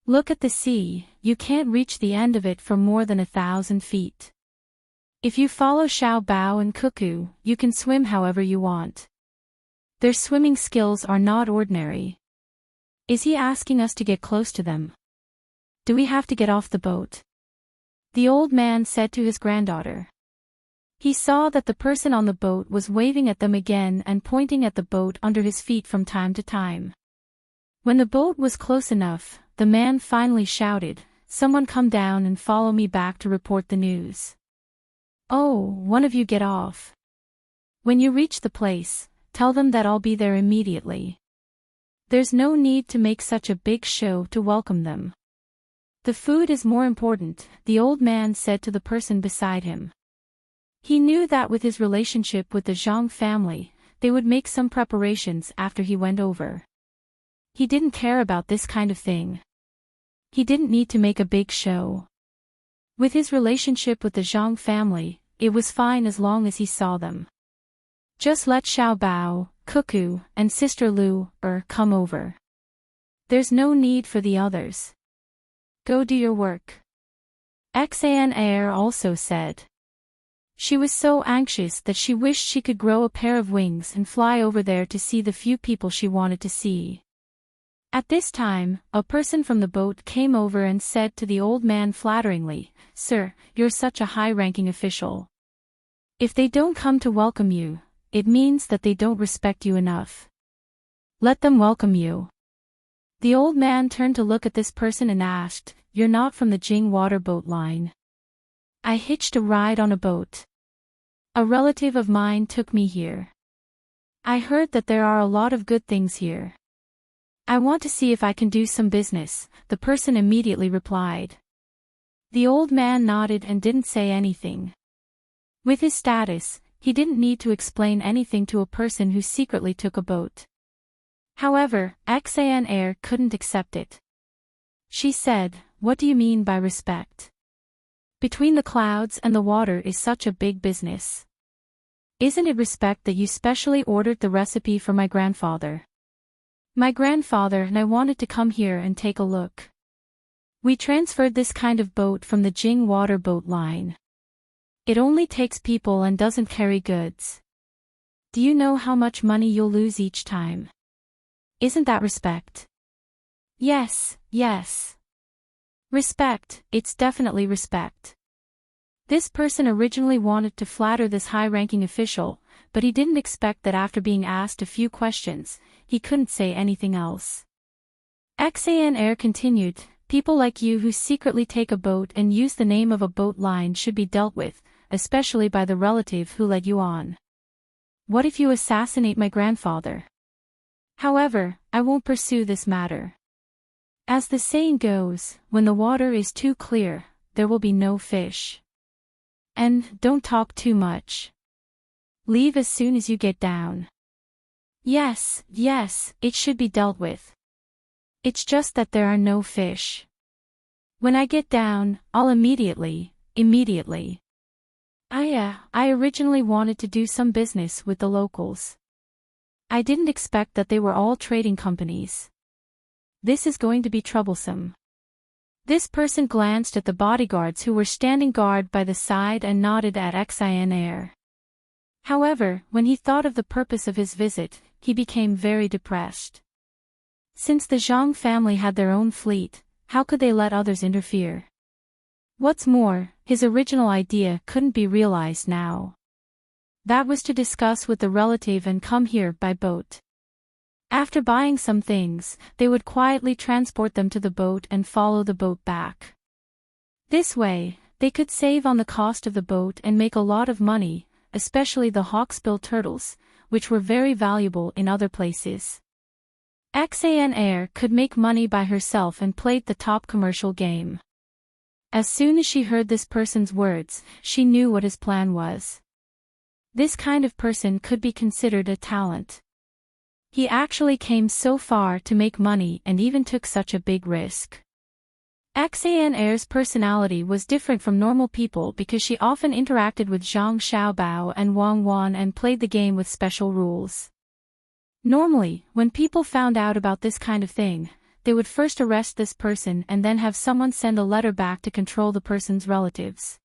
Look at the sea, you can't reach the end of it for more than 1,000 feet. If you follow Xiao Bao and Cuckoo, you can swim however you want. Their swimming skills are not ordinary. Is he asking us to get close to them? Do we have to get off the boat?" The old man said to his granddaughter. He saw that the person on the boat was waving at them again and pointing at the boat under his feet from time to time. When the boat was close enough, the man finally shouted, "Someone come down and follow me back to report the news. Oh, one of you get off. When you reach the place, tell them that I'll be there immediately. There's no need to make such a big show to welcome them. The food is more important," the old man said to the person beside him. He knew that with his relationship with the Zhang family, they would make some preparations after he went over. He didn't care about this kind of thing. He didn't need to make a big show. With his relationship with the Zhang family, it was fine as long as he saw them. Just let Xiao Bao, Cuckoo, and Sister Lu come over. There's no need for the others. Go do your work. Xan Air also said. She was so anxious that she wished she could grow a pair of wings and fly over there to see the few people she wanted to see. At this time, a person from the boat came over and said to the old man flatteringly, "Sir, you're such a high-ranking official. If they don't come to welcome you, it means that they don't respect you enough. Let them welcome you." The old man turned to look at this person and asked, "You're not from the Jing water boat line?" "I hitched a ride on a boat. A relative of mine took me here. I heard that there are a lot of good things here. I want to see if I can do some business," the person immediately replied. The old man nodded and didn't say anything. With his status, he didn't need to explain anything to a person who secretly took a boat. However, Xan Air couldn't accept it. She said, "What do you mean by respect? Between the clouds and the water is such a big business. Isn't it respect that you specially ordered the recipe for my grandfather? My grandfather and I wanted to come here and take a look. We transferred this kind of boat from the Jing water boat line. It only takes people and doesn't carry goods. Do you know how much money you'll lose each time? Isn't that respect?" Yes. Respect, it's definitely respect. This person originally wanted to flatter this high-ranking official, but he didn't expect that after being asked a few questions, he couldn't say anything else. Xan Air continued, "People like you who secretly take a boat and use the name of a boat line should be dealt with, especially by the relative who led you on. What if you assassinate my grandfather? However, I won't pursue this matter. As the saying goes, when the water is too clear, there will be no fish. And don't talk too much. Leave as soon as you get down." Yes, it should be dealt with. It's just that there are no fish. When I get down, I'll immediately. I originally wanted to do some business with the locals. I didn't expect that they were all trading companies. This is going to be troublesome." This person glanced at the bodyguards who were standing guard by the side and nodded at Xan Air. However, when he thought of the purpose of his visit, he became very depressed. Since the Zhang family had their own fleet, how could they let others interfere? What's more, his original idea couldn't be realized now. That was to discuss with the relative and come here by boat. After buying some things, they would quietly transport them to the boat and follow the boat back. This way, they could save on the cost of the boat and make a lot of money, especially the hawksbill turtles, which were very valuable in other places. Air could make money by herself and played the top commercial game. As soon as she heard this person's words, she knew what his plan was. This kind of person could be considered a talent. He actually came so far to make money and even took such a big risk. Air's personality was different from normal people because she often interacted with Zhang Xiaobao and Wang Wan and played the game with special rules. Normally, when people found out about this kind of thing, they would first arrest this person and then have someone send a letter back to control the person's relatives.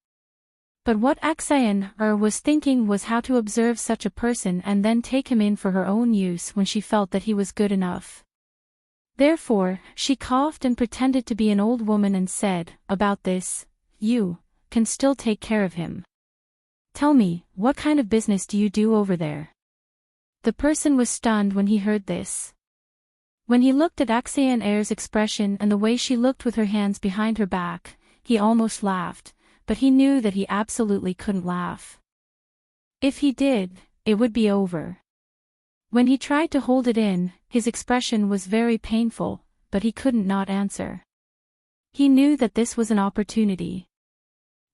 But what was thinking was how to observe such a person and then take him in for her own use when she felt that he was good enough. Therefore, she coughed and pretended to be an old woman and said, "About this, you can still take care of him. Tell me, what kind of business do you do over there?" The person was stunned when he heard this. When he looked at Air's expression and the way she looked with her hands behind her back, he almost laughed, but he knew that he absolutely couldn't laugh. If he did, it would be over. When he tried to hold it in, his expression was very painful, but he couldn't not answer. He knew that this was an opportunity.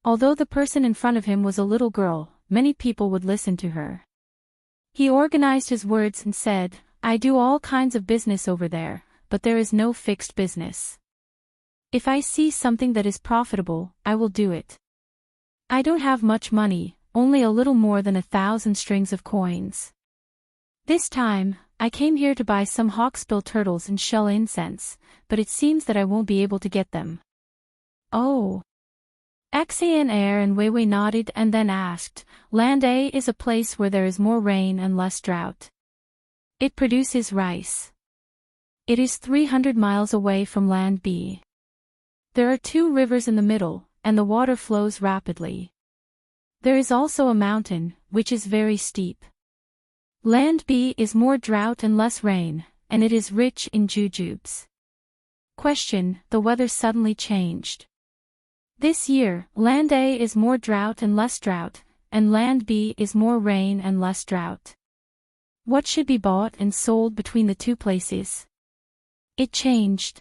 Although the person in front of him was a little girl, many people would listen to her. He organized his words and said, "I do all kinds of business over there, but there is no fixed business. If I see something that is profitable, I will do it. I don't have much money, only a little more than 1,000 strings of coins. This time, I came here to buy some hawksbill turtles and shell incense, but it seems that I won't be able to get them." "Oh." Air and Weiwei nodded and then asked, "Land A is a place where there is more rain and less drought. It produces rice. It is 300 miles away from Land B. There are 2 rivers in the middle, and the water flows rapidly. There is also a mountain, which is very steep. Land B is more drought and less rain, and it is rich in jujubes." Question: The weather suddenly changed. This year, Land A is more drought and less drought, and Land B is more rain and less drought. What should be bought and sold between the 2 places? It changed.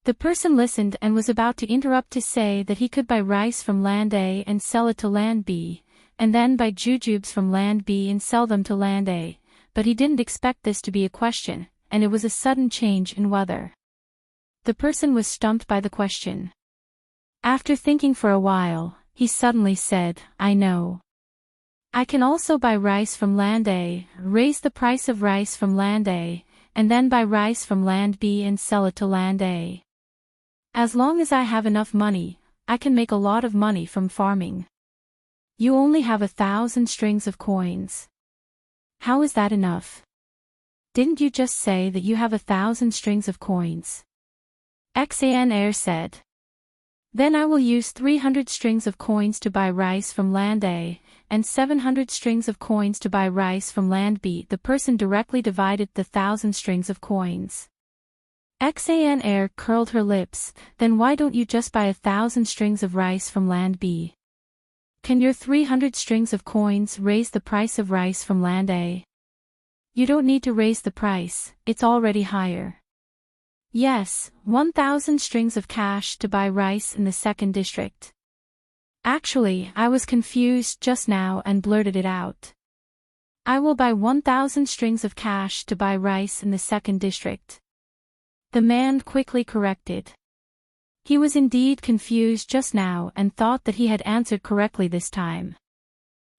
The person listened and was about to interrupt to say that he could buy rice from Land A and sell it to Land B, and then buy jujubes from Land B and sell them to Land A, but he didn't expect this to be a question, and it was a sudden change in weather. The person was stumped by the question. After thinking for a while, he suddenly said, "I know. I can also buy rice from Land A, raise the price of rice from Land A, and then buy rice from Land B and sell it to Land A. As long as I have enough money, I can make a lot of money from farming. You only have 1,000 strings of coins. How is that enough? Didn't you just say that you have 1,000 strings of coins?" Air said. "Then I will use 300 strings of coins to buy rice from Land A, and 700 strings of coins to buy rice from Land B." The person directly divided the 1,000 strings of coins. Air curled her lips. "Then why don't you just buy 1,000 strings of rice from Land B? Can your 300 strings of coins raise the price of rice from Land A? You don't need to raise the price, it's already higher. Yes, 1,000 strings of cash to buy rice in the 2nd district. Actually, I was confused just now and blurted it out. I will buy 1,000 strings of cash to buy rice in the 2nd district. The man quickly corrected. He was indeed confused just now and thought that he had answered correctly this time.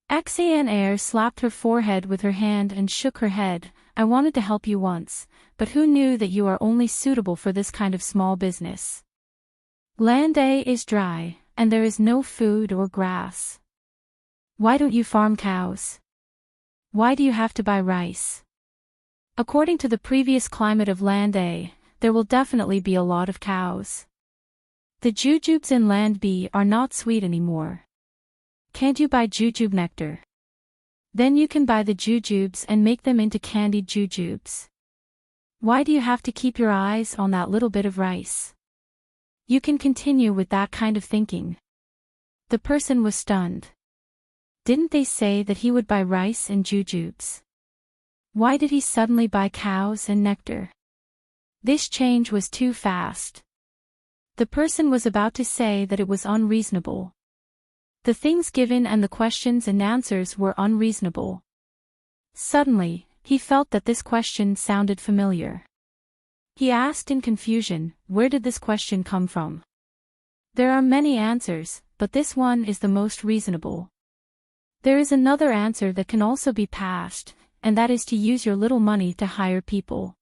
Air slapped her forehead with her hand and shook her head. "I wanted to help you once, but who knew that you are only suitable for this kind of small business? Land A is dry, and there is no food or grass. Why don't you farm cows? Why do you have to buy rice? According to the previous climate of Land A, there will definitely be a lot of cows. The jujubes in Land B are not sweet anymore. Can't you buy jujube nectar? Then you can buy the jujubes and make them into candied jujubes. Why do you have to keep your eyes on that little bit of rice? You can continue with that kind of thinking. The person was stunned. Didn't they say that he would buy rice and jujubes? Why did he suddenly buy cows and nectar? This change was too fast. The person was about to say that it was unreasonable. The things given and the questions and answers were unreasonable. Suddenly, he felt that this question sounded familiar. He asked in confusion, where did this question come from? There are many answers, but this one is the most reasonable. There is another answer that can also be passed, and that is to use your little money to hire people.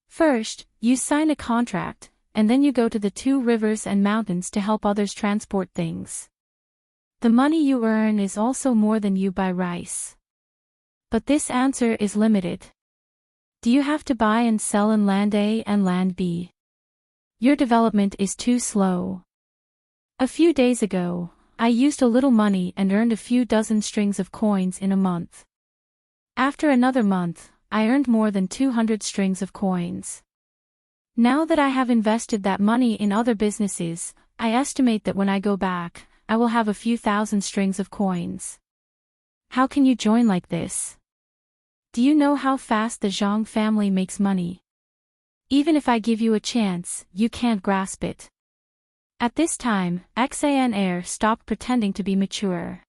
First, you sign a contract, and then you go to the 2 rivers and mountains to help others transport things. The money you earn is also more than you buy rice. But this answer is limited. Do you have to buy and sell in land A and land B? Your development is too slow. A few days ago, I used a little money and earned a few dozen strings of coins in a month. After another month, I earned more than 200 strings of coins. Now that I have invested that money in other businesses, I estimate that when I go back, I will have a few thousand strings of coins. How can you join like this? Do you know how fast the Zhang family makes money? Even if I give you a chance, you can't grasp it. At this time, Air stopped pretending to be mature.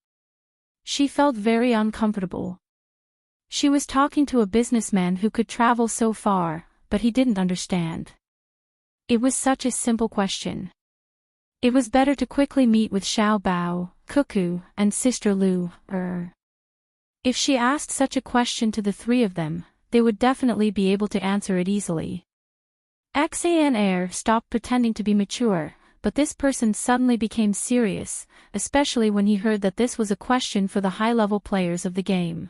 She felt very uncomfortable. She was talking to a businessman who could travel so far, but he didn't understand. It was such a simple question. It was better to quickly meet with Xiao Bao, Cuckoo, and Sister Lu. If she asked such a question to the 3 of them, they would definitely be able to answer it easily. Air stopped pretending to be mature, but this person suddenly became serious, especially when he heard that this was a question for the high-level players of the game.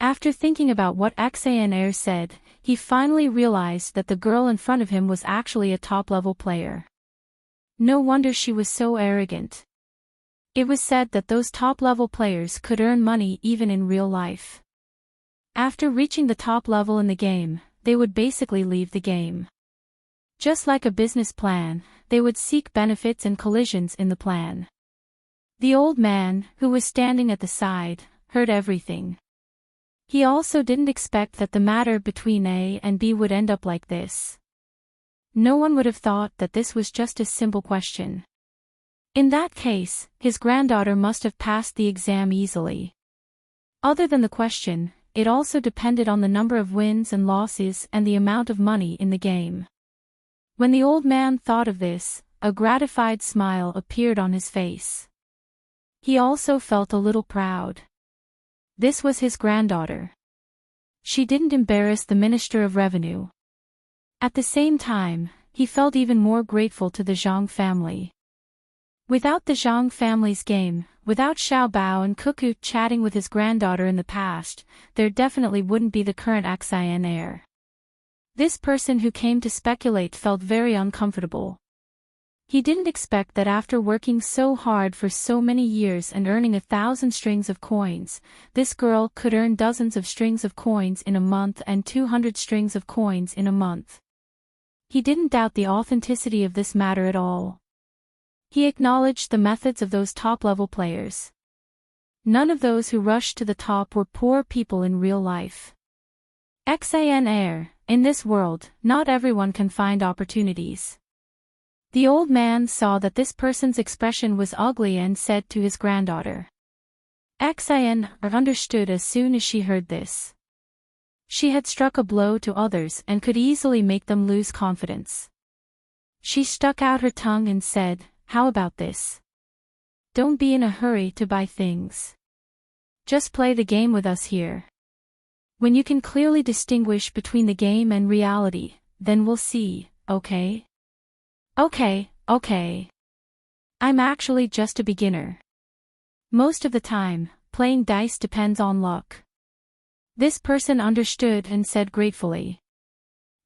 After thinking about what Air said, he finally realized that the girl in front of him was actually a top-level player. No wonder she was so arrogant. It was said that those top-level players could earn money even in real life. After reaching the top level in the game, they would basically leave the game. Just like a business plan, they would seek benefits and collisions in the plan. The old man, who was standing at the side, heard everything. He also didn't expect that the matter between A and B would end up like this. No one would have thought that this was just a simple question. In that case, his granddaughter must have passed the exam easily. Other than the question, it also depended on the number of wins and losses and the amount of money in the game. When the old man thought of this, a gratified smile appeared on his face. He also felt a little proud. This was his granddaughter. She didn't embarrass the Minister of Revenue. At the same time, he felt even more grateful to the Zhang family. Without the Zhang family's game, without Xiao Bao and Cuckoo chatting with his granddaughter in the past, there definitely wouldn't be the current Heir. This person who came to speculate felt very uncomfortable. He didn't expect that after working so hard for so many years and earning 1,000 strings of coins, this girl could earn dozens of strings of coins in a month and 200 strings of coins in a month. He didn't doubt the authenticity of this matter at all. He acknowledged the methods of those top-level players. None of those who rushed to the top were poor people in real life. Heir, in this world, not everyone can find opportunities. The old man saw that this person's expression was ugly and said to his granddaughter. Heir understood as soon as she heard this. She had struck a blow to others and could easily make them lose confidence. She stuck out her tongue and said, "How about this? Don't be in a hurry to buy things. Just play the game with us here. When you can clearly distinguish between the game and reality, then we'll see, okay?" Okay. I'm actually just a beginner. Most of the time, playing dice depends on luck. This person understood and said gratefully.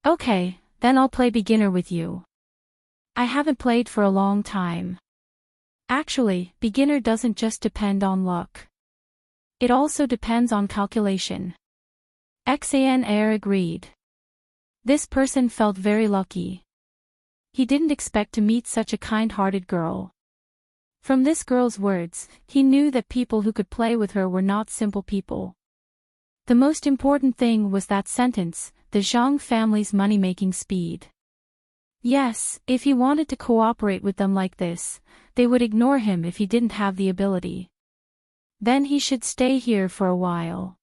Okay, then I'll play beginner with you. I haven't played for a long time. Actually, beginner doesn't just depend on luck. It also depends on calculation. Heir agreed. This person felt very lucky. He didn't expect to meet such a kind-hearted girl. From this girl's words, he knew that people who could play with her were not simple people. The most important thing was that sentence, the Zhang family's money-making speed. Yes, if he wanted to cooperate with them like this, they would ignore him if he didn't have the ability. Then he should stay here for a while.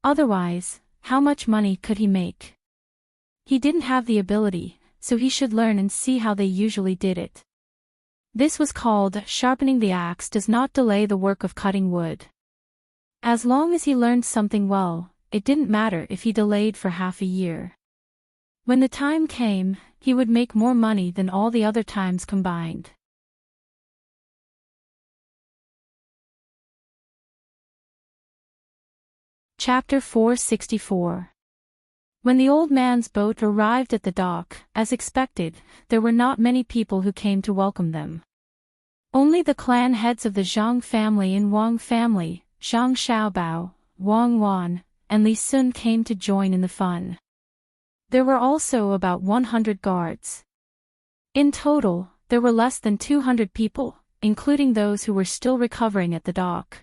Otherwise, how much money could he make? He didn't have the ability, so he should learn and see how they usually did it. This was called sharpening the axe does not delay the work of cutting wood. As long as he learned something well, it didn't matter if he delayed for half a year. When the time came, he would make more money than all the other times combined. Chapter 464. When the old man's boat arrived at the dock, as expected, there were not many people who came to welcome them. Only the clan heads of the Zhang family and Wang family, Zhang Xiaobao, Wang Wan, and Li Sun came to join in the fun. There were also about 100 guards. In total, there were less than 200 people, including those who were still recovering at the dock.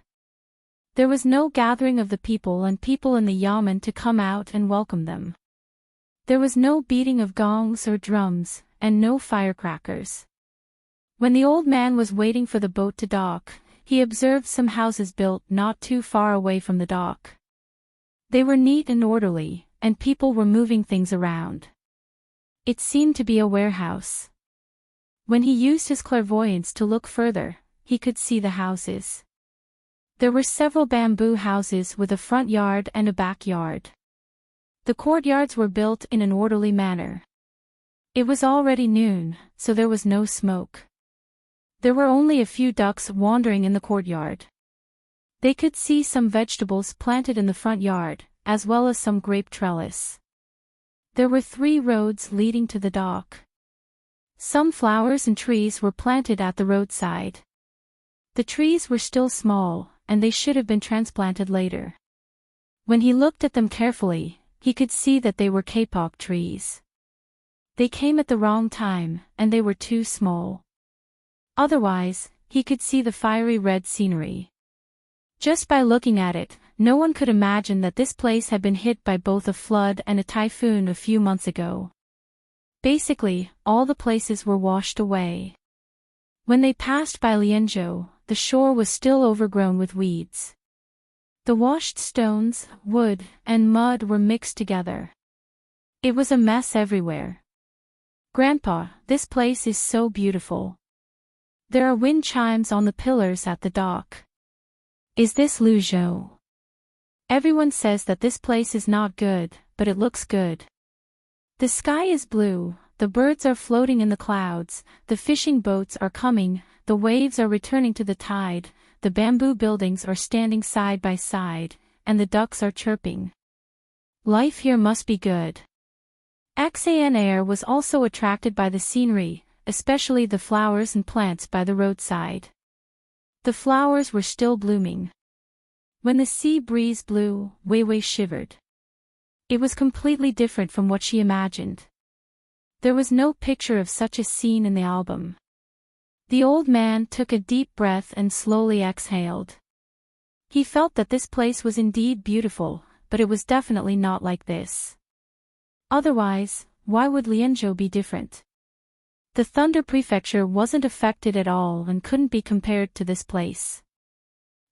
There was no gathering of the people and people in the yamen to come out and welcome them. There was no beating of gongs or drums, and no firecrackers. When the old man was waiting for the boat to dock, he observed some houses built not too far away from the dock. They were neat and orderly, and people were moving things around. It seemed to be a warehouse. When he used his clairvoyance to look further, he could see the houses. There were several bamboo houses with a front yard and a backyard. The courtyards were built in an orderly manner. It was already noon, so there was no smoke. There were only a few ducks wandering in the courtyard. They could see some vegetables planted in the front yard, as well as some grape trellis. There were 3 roads leading to the dock. Some flowers and trees were planted at the roadside. The trees were still small, and they should have been transplanted later. When he looked at them carefully, he could see that they were kapok trees. They came at the wrong time, and they were too small. Otherwise, he could see the fiery red scenery. Just by looking at it, no one could imagine that this place had been hit by both a flood and a typhoon a few months ago. Basically, all the places were washed away. When they passed by Lianzhou, the shore was still overgrown with weeds. The washed stones, wood, and mud were mixed together. It was a mess everywhere. Grandpa, this place is so beautiful. There are wind chimes on the pillars at the dock. Is this Luzhou? Everyone says that this place is not good, but it looks good. The sky is blue, the birds are floating in the clouds, the fishing boats are coming, the waves are returning to the tide, the bamboo buildings are standing side by side, and the ducks are chirping. Life here must be good. Xan was also attracted by the scenery, especially the flowers and plants by the roadside. The flowers were still blooming. When the sea breeze blew, Wei Wei shivered. It was completely different from what she imagined. There was no picture of such a scene in the album. The old man took a deep breath and slowly exhaled. He felt that this place was indeed beautiful, but it was definitely not like this. Otherwise, why would Lianzhou be different? The Thunder Prefecture wasn't affected at all and couldn't be compared to this place.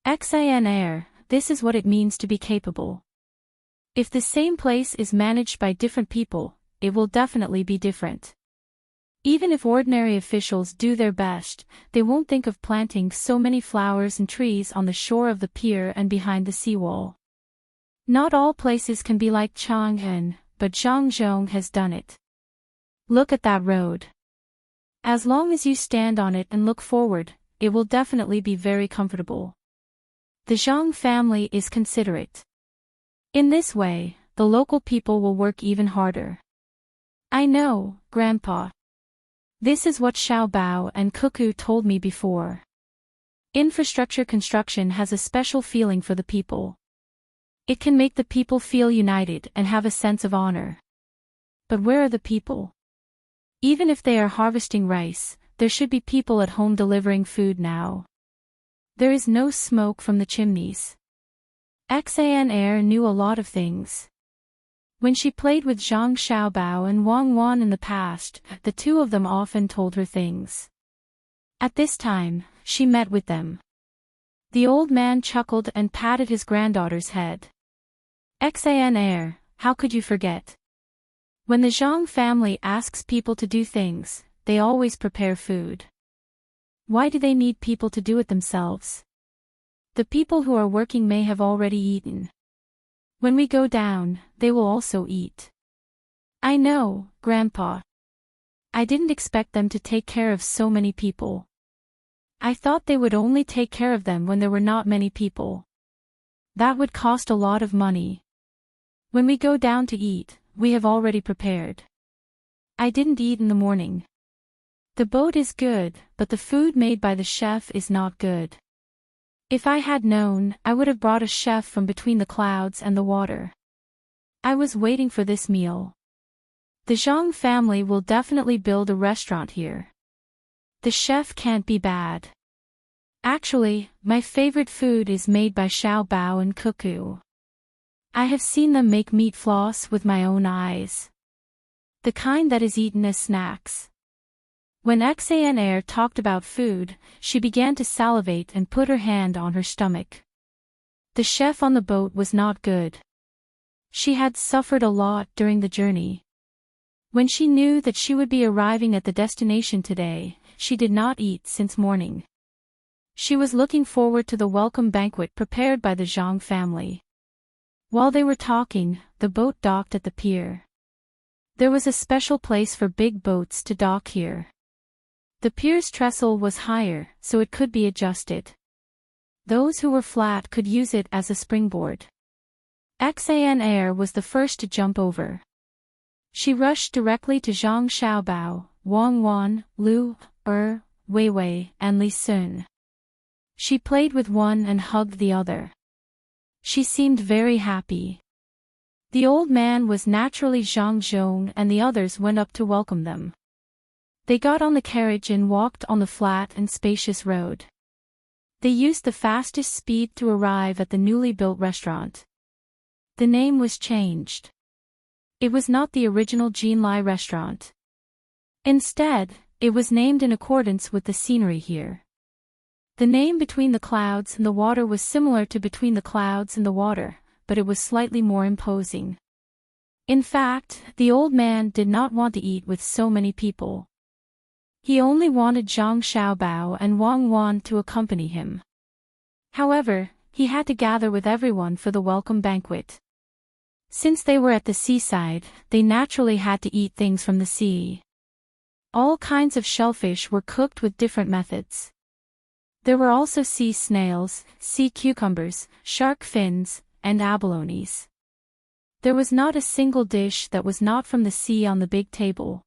Xan, this is what it means to be capable. If the same place is managed by different people, it will definitely be different. Even if ordinary officials do their best, they won't think of planting so many flowers and trees on the shore of the pier and behind the seawall. Not all places can be like Chang'an, but Zhangzhong has done it. Look at that road. As long as you stand on it and look forward, it will definitely be very comfortable. The Zhang family is considerate. In this way, the local people will work even harder. I know, Grandpa. This is what Xiaobao and Cuckoo told me before. Infrastructure construction has a special feeling for the people. It can make the people feel united and have a sense of honor. But where are the people? Even if they are harvesting rice, there should be people at home delivering food now. There is no smoke from the chimneys. Xan knew a lot of things. When she played with Zhang Xiaobao and Wang Wan in the past, the two of them often told her things. At this time, she met with them. The old man chuckled and patted his granddaughter's head. Xan, how could you forget? When the Zhang family asks people to do things, they always prepare food. Why do they need people to do it themselves? The people who are working may have already eaten. When we go down, they will also eat. I know, Grandpa. I didn't expect them to take care of so many people. I thought they would only take care of them when there were not many people. That would cost a lot of money. When we go down to eat, we have already prepared. I didn't eat in the morning. The boat is good, but the food made by the chef is not good. If I had known, I would have brought a chef from between the clouds and the water. I was waiting for this meal. The Zhang family will definitely build a restaurant here. The chef can't be bad. Actually, my favorite food is made by Xiao Bao and Cuckoo. I have seen them make meat floss with my own eyes. The kind that is eaten as snacks. When Xan talked about food, she began to salivate and put her hand on her stomach. The chef on the boat was not good. She had suffered a lot during the journey. When she knew that she would be arriving at the destination today, she did not eat since morning. She was looking forward to the welcome banquet prepared by the Zhang family. While they were talking, the boat docked at the pier. There was a special place for big boats to dock here. The pier's trestle was higher, so it could be adjusted. Those who were flat could use it as a springboard. Xan was the first to jump over. She rushed directly to Zhang Xiaobao, Wang Wan, Lu, Wei Wei, and Li Sun. She played with one and hugged the other. She seemed very happy. The old man was naturally Zhang Zhong and the others went up to welcome them. They got on the carriage and walked on the flat and spacious road. They used the fastest speed to arrive at the newly built restaurant. The name was changed. It was not the original Jinlai restaurant. Instead, it was named in accordance with the scenery here. The name Between the Clouds and the Water was similar to Between the Clouds and the Water, but it was slightly more imposing. In fact, the old man did not want to eat with so many people. He only wanted Zhang Xiaobao and Wang Wan to accompany him. However, he had to gather with everyone for the welcome banquet. Since they were at the seaside, they naturally had to eat things from the sea. All kinds of shellfish were cooked with different methods. There were also sea snails, sea cucumbers, shark fins, and abalones. There was not a single dish that was not from the sea on the big table.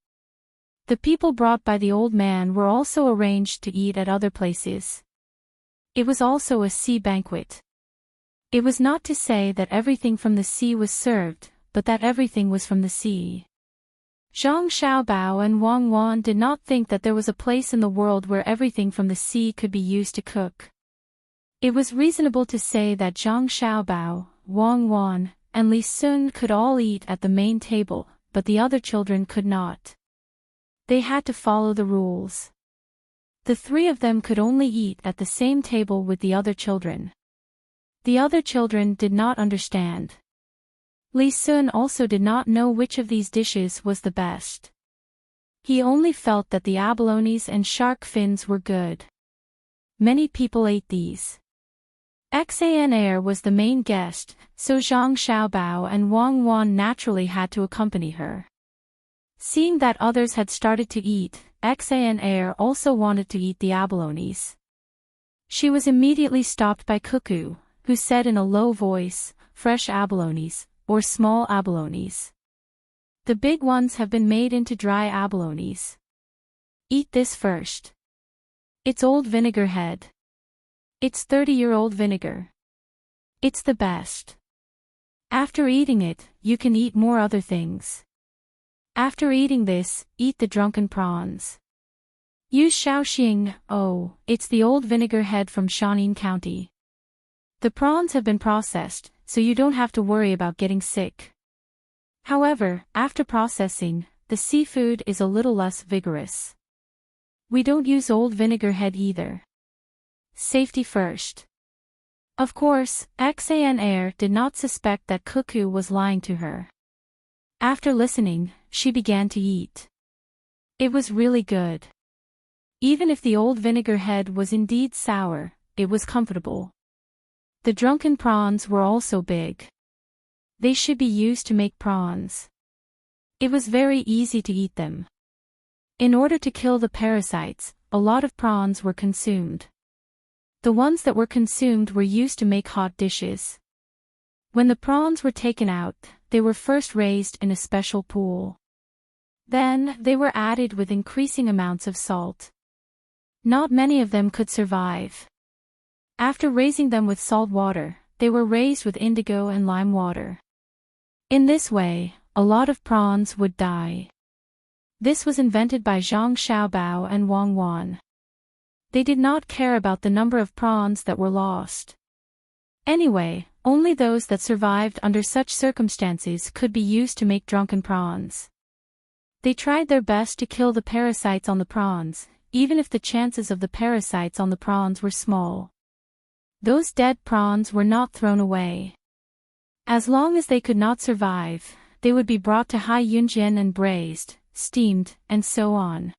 The people brought by the old man were also arranged to eat at other places. It was also a sea banquet. It was not to say that everything from the sea was served, but that everything was from the sea. Zhang Xiaobao and Wang Wan did not think that there was a place in the world where everything from the sea could be used to cook. It was reasonable to say that Zhang Xiaobao, Wang Wan, and Li Sun could all eat at the main table, but the other children could not. They had to follow the rules. The three of them could only eat at the same table with the other children. The other children did not understand. Li Sun also did not know which of these dishes was the best. He only felt that the abalones and shark fins were good. Many people ate these. Xan was the main guest, so Zhang Xiaobao and Wang Wan naturally had to accompany her. Seeing that others had started to eat, Xan also wanted to eat the abalones. She was immediately stopped by Cuckoo, who said in a low voice, "Fresh abalones, or small abalones. The big ones have been made into dry abalones. Eat this first. It's old vinegar head. It's 30-year-old vinegar. It's the best. After eating it, you can eat more other things." After eating this, eat the drunken prawns. Use Shaoxing, oh, it's the old vinegar head from Shaanxi County. The prawns have been processed, so you don't have to worry about getting sick. However, after processing, the seafood is a little less vigorous. We don't use old vinegar head either. Safety first. Of course, Xan Air did not suspect that Cuckoo was lying to her. After listening, she began to eat. It was really good. Even if the old vinegar head was indeed sour, it was comfortable. The drunken prawns were also big. They should be used to make prawns. It was very easy to eat them. In order to kill the parasites, a lot of prawns were consumed. The ones that were consumed were used to make hot dishes. When the prawns were taken out, they were first raised in a special pool. Then, they were added with increasing amounts of salt. Not many of them could survive. After raising them with salt water, they were raised with indigo and lime water. In this way, a lot of prawns would die. This was invented by Zhang Xiaobao and Wang Wan. They did not care about the number of prawns that were lost. Anyway, only those that survived under such circumstances could be used to make drunken prawns. They tried their best to kill the parasites on the prawns, even if the chances of the parasites on the prawns were small. Those dead prawns were not thrown away. As long as they could not survive, they would be brought to Hai Yunjian and braised, steamed, and so on.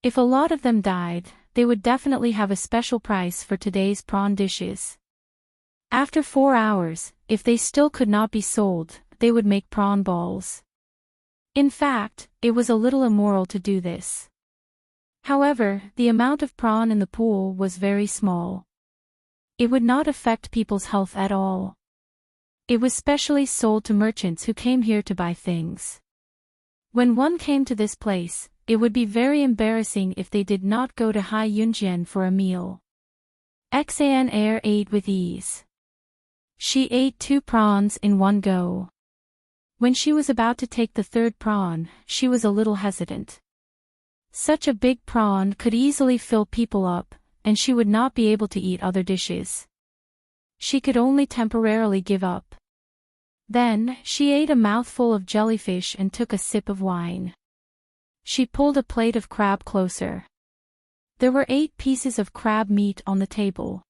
If a lot of them died, they would definitely have a special price for today's prawn dishes. After 4 hours, if they still could not be sold, they would make prawn balls. In fact, it was a little immoral to do this. However, the amount of prawn in the pool was very small. It would not affect people's health at all. It was specially sold to merchants who came here to buy things. When one came to this place, it would be very embarrassing if they did not go to Hai Yunjian for a meal. Xan Air ate with ease. She ate 2 prawns in one go. When she was about to take the 3rd prawn, she was a little hesitant. Such a big prawn could easily fill people up, and she would not be able to eat other dishes. She could only temporarily give up. Then, she ate a mouthful of jellyfish and took a sip of wine. She pulled a plate of crab closer. There were 8 pieces of crab meat on the table.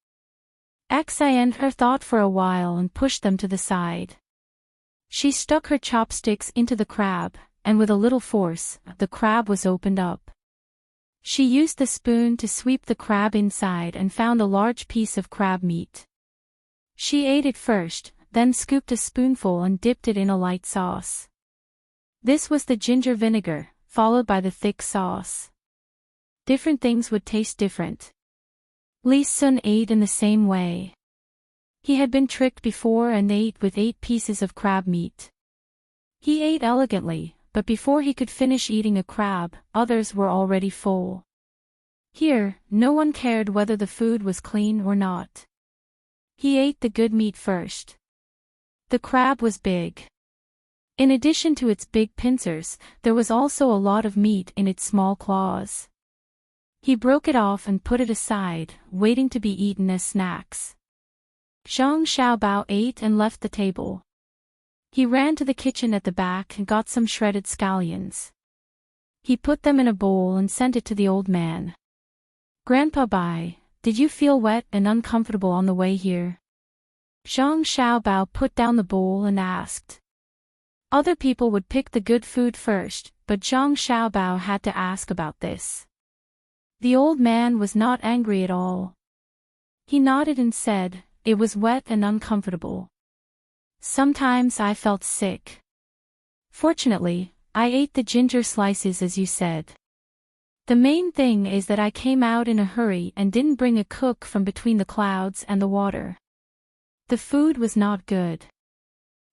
Xan thought for a while and pushed them to the side. She stuck her chopsticks into the crab, and with a little force, the crab was opened up. She used the spoon to sweep the crab inside and found a large piece of crab meat. She ate it first, then scooped a spoonful and dipped it in a light sauce. This was the ginger vinegar, followed by the thick sauce. Different things would taste different. Li Sun ate in the same way. He had been tricked before and ate with 8 pieces of crab meat. He ate elegantly, but before he could finish eating a crab, others were already full. Here, no one cared whether the food was clean or not. He ate the good meat first. The crab was big. In addition to its big pincers, there was also a lot of meat in its small claws. He broke it off and put it aside, waiting to be eaten as snacks. Zhang Xiaobao ate and left the table. He ran to the kitchen at the back and got some shredded scallions. He put them in a bowl and sent it to the old man. "Grandpa Bai, did you feel wet and uncomfortable on the way here?" Zhang Xiaobao put down the bowl and asked. Other people would pick the good food first, but Zhang Xiaobao had to ask about this. The old man was not angry at all. He nodded and said, "It was wet and uncomfortable. Sometimes I felt sick. Fortunately, I ate the ginger slices as you said. The main thing is that I came out in a hurry and didn't bring a cook from between the clouds and the water. The food was not good.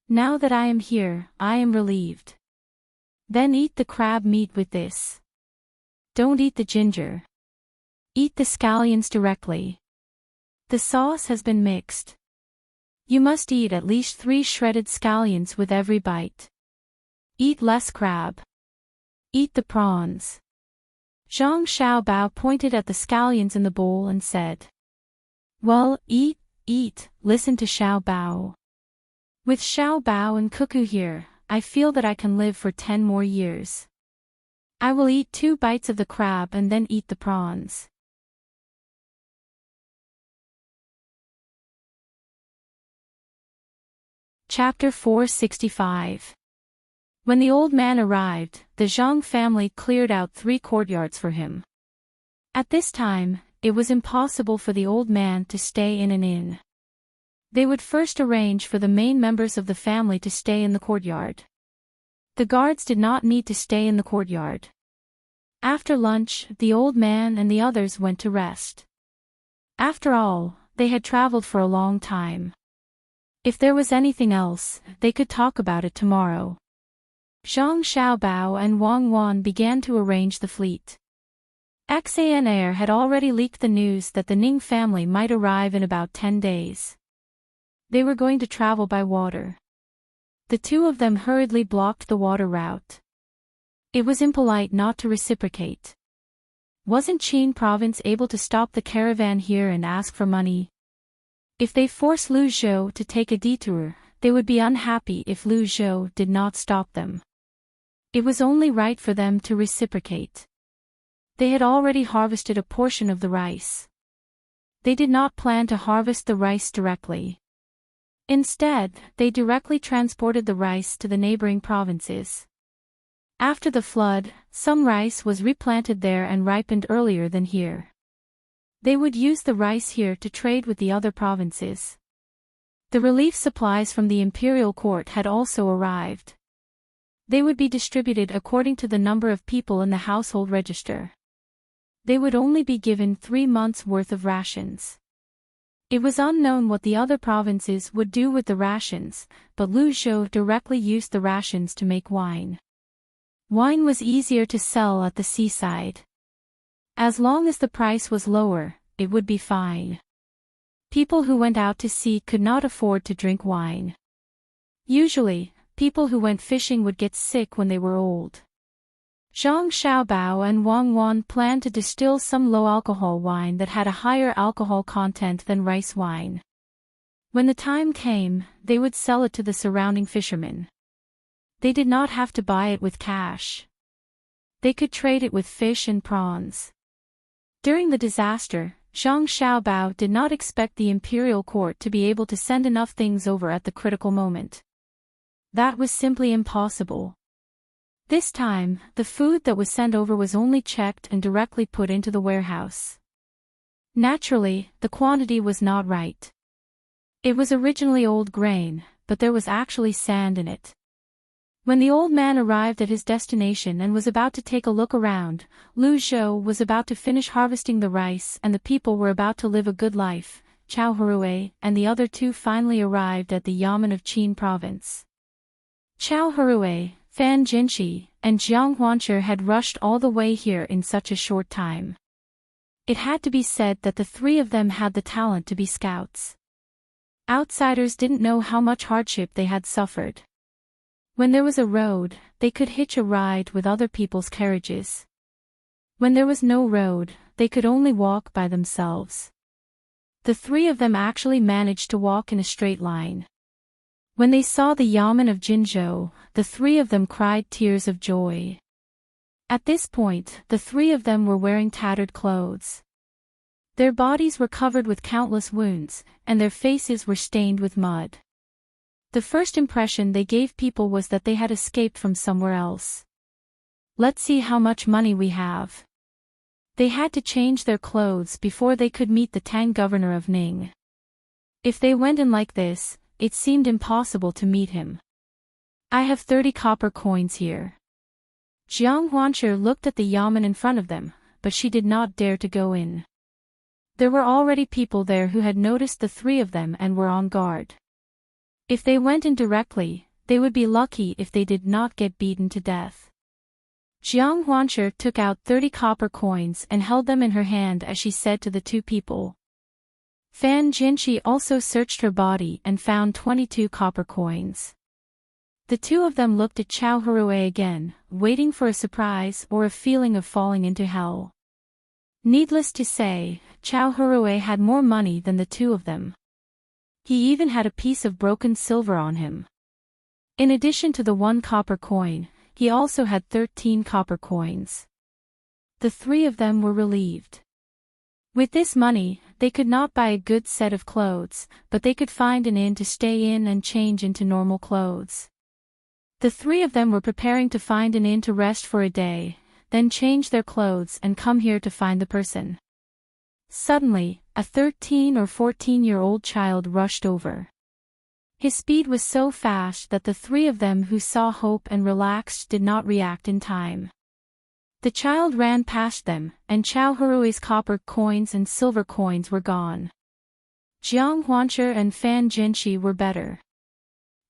Now that I am here, I am relieved. Then eat the crab meat with this. Don't eat the ginger. Eat the scallions directly. The sauce has been mixed. You must eat at least 3 shredded scallions with every bite. Eat less crab. Eat the prawns. Zhang Xiaobao pointed at the scallions in the bowl and said. Well, eat, listen to Xiaobao. With Xiaobao and Cuckoo here, I feel that I can live for 10 more years. I will eat 2 bites of the crab and then eat the prawns. Chapter 465. When the old man arrived, the Zhang family cleared out 3 courtyards for him. At this time, it was impossible for the old man to stay in an inn. They would first arrange for the main members of the family to stay in the courtyard. The guards did not need to stay in the courtyard. After lunch, the old man and the others went to rest. After all, they had traveled for a long time. If there was anything else, they could talk about it tomorrow. Zhang Xiaobao and Wang Wan began to arrange the fleet. XANR had already leaked the news that the Ning family might arrive in about 10 days. They were going to travel by water. The 2 of them hurriedly blocked the water route. It was impolite not to reciprocate. Wasn't Qin province able to stop the caravan here and ask for money? If they forced Lu Zhou to take a detour, they would be unhappy if Lu Zhou did not stop them. It was only right for them to reciprocate. They had already harvested a portion of the rice. They did not plan to harvest the rice directly. Instead, they directly transported the rice to the neighboring provinces. After the flood, some rice was replanted there and ripened earlier than here. They would use the rice here to trade with the other provinces. The relief supplies from the imperial court had also arrived. They would be distributed according to the number of people in the household register. They would only be given 3 months' worth of rations. It was unknown what the other provinces would do with the rations, but Lu Zhou directly used the rations to make wine. Wine was easier to sell at the seaside. As long as the price was lower, it would be fine. People who went out to sea could not afford to drink wine. Usually, people who went fishing would get sick when they were old. Zhang Xiaobao and Wang Wan planned to distill some low-alcohol wine that had a higher alcohol content than rice wine. When the time came, they would sell it to the surrounding fishermen. They did not have to buy it with cash. They could trade it with fish and prawns. During the disaster, Zhang Xiaobao did not expect the imperial court to be able to send enough things over at the critical moment. That was simply impossible. This time, the food that was sent over was only checked and directly put into the warehouse. Naturally, the quantity was not right. It was originally old grain, but there was actually sand in it. When the old man arrived at his destination and was about to take a look around, Lu Zhou was about to finish harvesting the rice and the people were about to live a good life. Chao Hui and the other 2 finally arrived at the Yamen of Qin province. Chao Hui, Fan Jinshi, and Jiang Huanchi had rushed all the way here in such a short time. It had to be said that the 3 of them had the talent to be scouts. Outsiders didn't know how much hardship they had suffered. When there was a road, they could hitch a ride with other people's carriages. When there was no road, they could only walk by themselves. The 3 of them actually managed to walk in a straight line. When they saw the Yamen of Jinzhou, the 3 of them cried tears of joy. At this point, the 3 of them were wearing tattered clothes. Their bodies were covered with countless wounds, and their faces were stained with mud. The first impression they gave people was that they had escaped from somewhere else. Let's see how much money we have. They had to change their clothes before they could meet the Tang governor of Ning. If they went in like this, it seemed impossible to meet him. I have 30 copper coins here. Jiang Huanchi looked at the Yamen in front of them, but she did not dare to go in. There were already people there who had noticed the 3 of them and were on guard. If they went in directly, they would be lucky if they did not get beaten to death. Jiang Huanchi took out 30 copper coins and held them in her hand as she said to the 2 people. Fan Jinshi also searched her body and found 22 copper coins. The two of them looked at Chao Hurue again, waiting for a surprise or a feeling of falling into hell. Needless to say, Chao Hurue had more money than the two of them. He even had a piece of broken silver on him. In addition to the 1 copper coin, he also had 13 copper coins. The three of them were relieved. With this money, they could not buy a good set of clothes, but they could find an inn to stay in and change into normal clothes. The three of them were preparing to find an inn to rest for a day, then change their clothes and come here to find the person. Suddenly, a 13 or 14-year-old child rushed over. His speed was so fast that the three of them who saw hope and relaxed did not react in time. The child ran past them, and Chao Hurui's copper coins and silver coins were gone. Jiang Huancher and Fan Jinshi were better.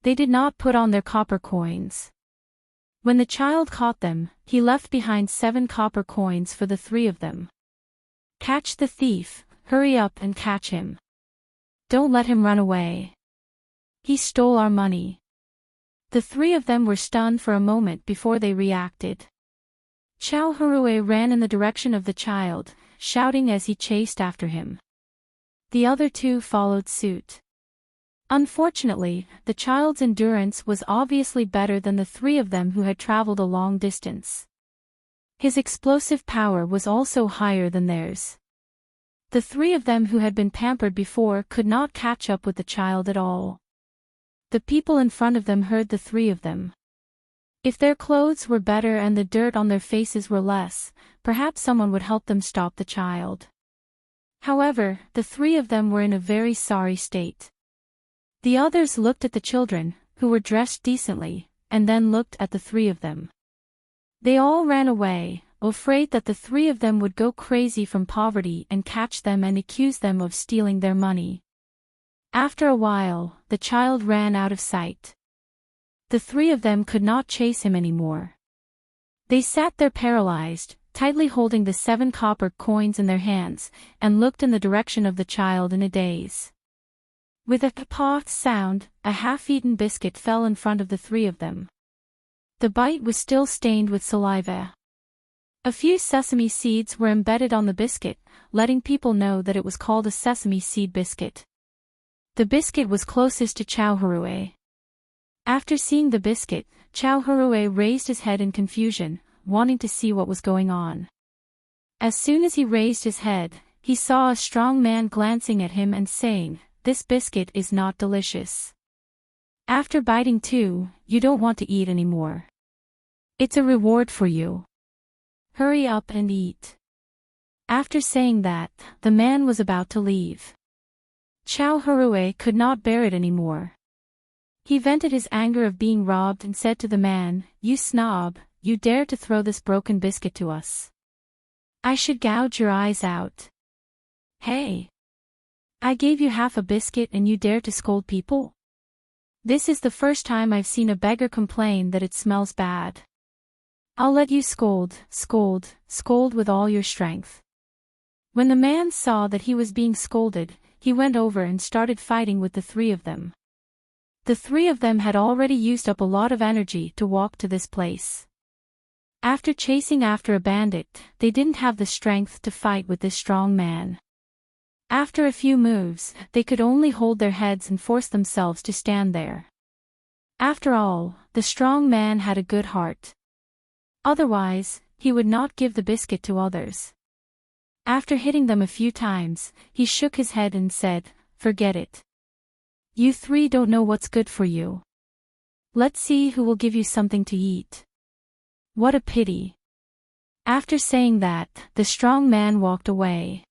They did not put on their copper coins. When the child caught them, he left behind 7 copper coins for the three of them. Catch the thief, hurry up and catch him. Don't let him run away. He stole our money. The three of them were stunned for a moment before they reacted. Chao Hurue ran in the direction of the child, shouting as he chased after him. The other two followed suit. Unfortunately, the child's endurance was obviously better than the three of them who had traveled a long distance. His explosive power was also higher than theirs. The three of them who had been pampered before could not catch up with the child at all. The people in front of them heard the three of them. If their clothes were better and the dirt on their faces were less, perhaps someone would help them stop the child. However, the three of them were in a very sorry state. The others looked at the children, who were dressed decently, and then looked at the three of them. They all ran away, afraid that the three of them would go crazy from poverty and catch them and accuse them of stealing their money. After a while, the child ran out of sight. The three of them could not chase him anymore. They sat there paralyzed, tightly holding the 7 copper coins in their hands, and looked in the direction of the child in a daze. With a pop sound, a half-eaten biscuit fell in front of the three of them. The bite was still stained with saliva. A few sesame seeds were embedded on the biscuit, letting people know that it was called a sesame seed biscuit. The biscuit was closest to Chao Hurue. After seeing the biscuit, Chao Hurue raised his head in confusion, wanting to see what was going on. As soon as he raised his head, he saw a strong man glancing at him and saying, "This biscuit is not delicious. After biting 2, you don't want to eat anymore. It's a reward for you. Hurry up and eat." After saying that, the man was about to leave. Chao Hurue could not bear it anymore. He vented his anger of being robbed and said to the man, "You snob, you dare to throw this broken biscuit to us. I should gouge your eyes out. Hey! I gave you half a biscuit and you dare to scold people? This is the first time I've seen a beggar complain that it smells bad. I'll let you scold with all your strength." When the man saw that he was being scolded, he went over and started fighting with the three of them. The three of them had already used up a lot of energy to walk to this place. After chasing after a bandit, they didn't have the strength to fight with this strong man. After a few moves, they could only hold their heads and force themselves to stand there. After all, the strong man had a good heart. Otherwise, he would not give the biscuit to others. After hitting them a few times, he shook his head and said, "Forget it. You three don't know what's good for you. Let's see who will give you something to eat." What a pity. After saying that, the strong man walked away.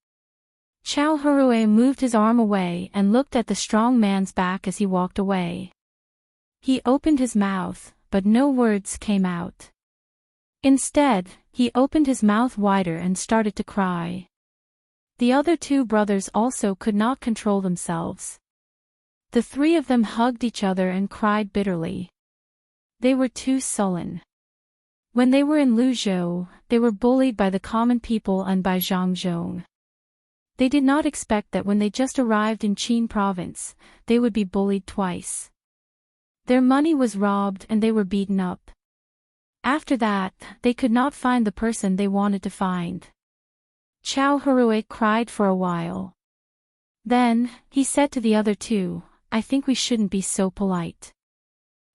Chao Hurue moved his arm away and looked at the strong man's back as he walked away. He opened his mouth, but no words came out. Instead, he opened his mouth wider and started to cry. The other two brothers also could not control themselves. The three of them hugged each other and cried bitterly. They were too sullen. When they were in Luzhou, they were bullied by the common people and by Zhang Zhong. They did not expect that when they just arrived in Qin province, they would be bullied twice. Their money was robbed and they were beaten up. After that, they could not find the person they wanted to find. Chow Harue cried for a while. Then, he said to the other two, I think we shouldn't be so polite.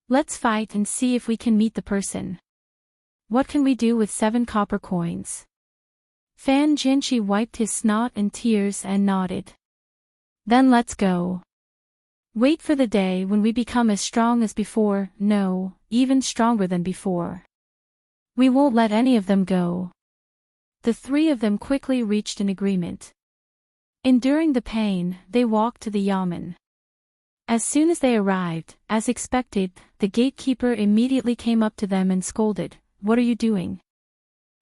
Let's fight and see if we can meet the person. What can we do with 7 copper coins? Fan Jinchi wiped his snot and tears and nodded. Then let's go. Wait for the day when we become as strong as before, no, even stronger than before. We won't let any of them go. The 3 of them quickly reached an agreement. Enduring the pain, they walked to the yamen. As soon as they arrived, as expected, the gatekeeper immediately came up to them and scolded, What are you doing?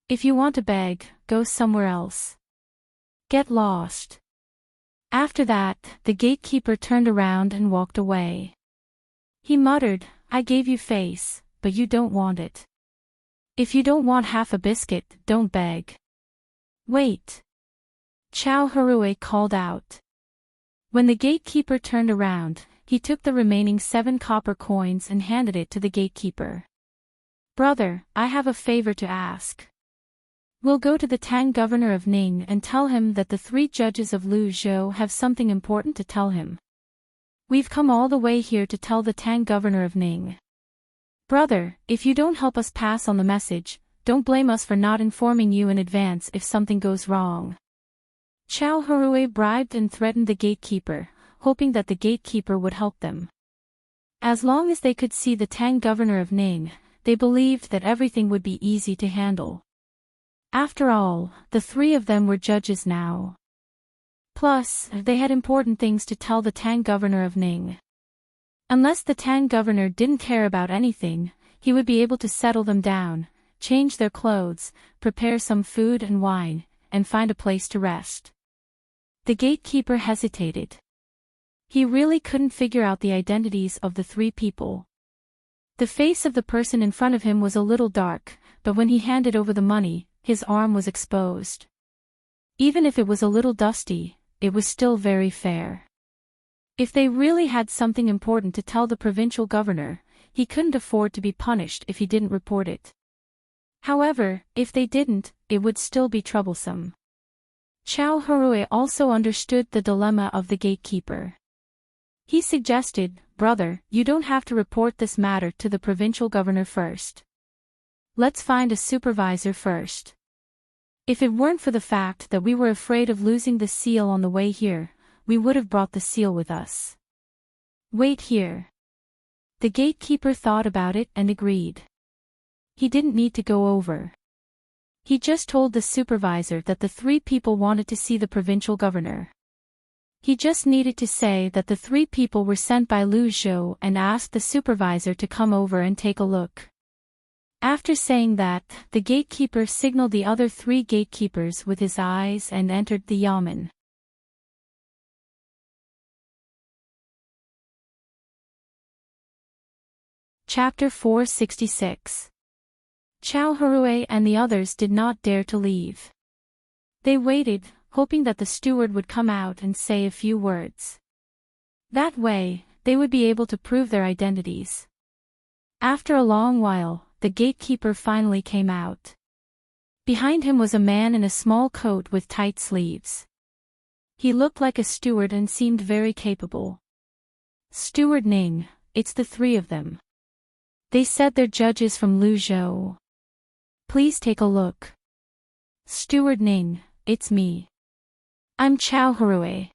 If you want to beg, go somewhere else. Get lost. After that, the gatekeeper turned around and walked away. He muttered, I gave you face, but you don't want it. If you don't want half a biscuit, don't beg. Wait. Chow Harue called out. When the gatekeeper turned around, he took the remaining 7 copper coins and handed it to the gatekeeper. Brother, I have a favor to ask. We'll go to the Tang governor of Ning and tell him that the 3 judges of Lu Zhou have something important to tell him. We've come all the way here to tell the Tang governor of Ning. Brother, if you don't help us pass on the message, don't blame us for not informing you in advance if something goes wrong. Chow Harue bribed and threatened the gatekeeper, hoping that the gatekeeper would help them. As long as they could see the Tang governor of Ning, they believed that everything would be easy to handle. After all, the 3 of them were judges now. Plus, they had important things to tell the Tang governor of Ning. Unless the Tang governor didn't care about anything, he would be able to settle them down, change their clothes, prepare some food and wine, and find a place to rest. The gatekeeper hesitated. He really couldn't figure out the identities of the 3 people. The face of the person in front of him was a little dark, but when he handed over the money, his arm was exposed. Even if it was a little dusty, it was still very fair. If they really had something important to tell the provincial governor, he couldn't afford to be punished if he didn't report it. However, if they didn't, it would still be troublesome. Chow Harue also understood the dilemma of the gatekeeper. He suggested, Brother, you don't have to report this matter to the provincial governor first. Let's find a supervisor first. If it weren't for the fact that we were afraid of losing the seal on the way here, we would have brought the seal with us. Wait here. The gatekeeper thought about it and agreed. He didn't need to go over. He just told the supervisor that the 3 people wanted to see the provincial governor. He just needed to say that the 3 people were sent by Lu Zhou and asked the supervisor to come over and take a look. After saying that, the gatekeeper signaled the other 3 gatekeepers with his eyes and entered the yamen. Chapter 466. Chow Harue and the others did not dare to leave. They waited, hoping that the steward would come out and say a few words. That way, they would be able to prove their identities. After a long while, the gatekeeper finally came out. Behind him was a man in a small coat with tight sleeves. He looked like a steward and seemed very capable. Steward Ning, it's the 3 of them. They said they're judges from Lu Zhou. Please take a look. Steward Ning, it's me. I'm Chow Harue.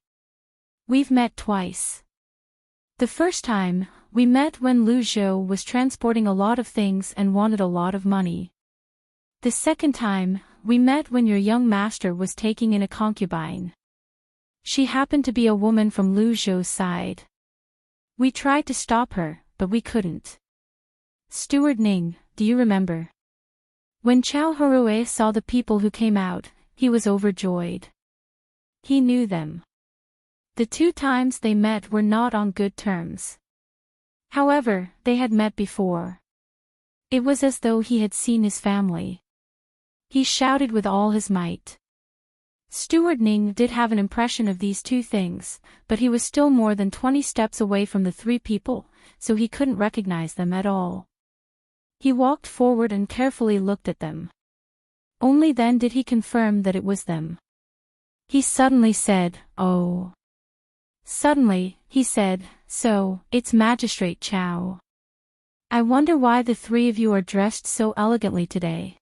We've met twice. The first time, we met when Lu Zhou was transporting a lot of things and wanted a lot of money. The second time, we met when your young master was taking in a concubine. She happened to be a woman from Lu Zhou's side. We tried to stop her, but we couldn't. Steward Ning, do you remember? When Chow Harue saw the people who came out, he was overjoyed. He knew them. The 2 times they met were not on good terms. However, they had met before. It was as though he had seen his family. He shouted with all his might. Steward Ning did have an impression of these two things, but he was still more than 20 steps away from the three people, so he couldn't recognize them at all. He walked forward and carefully looked at them. Only then did he confirm that it was them. He suddenly said, "Oh." Suddenly, he said, "So, it's Magistrate Chow. I wonder why the three of you are dressed so elegantly today.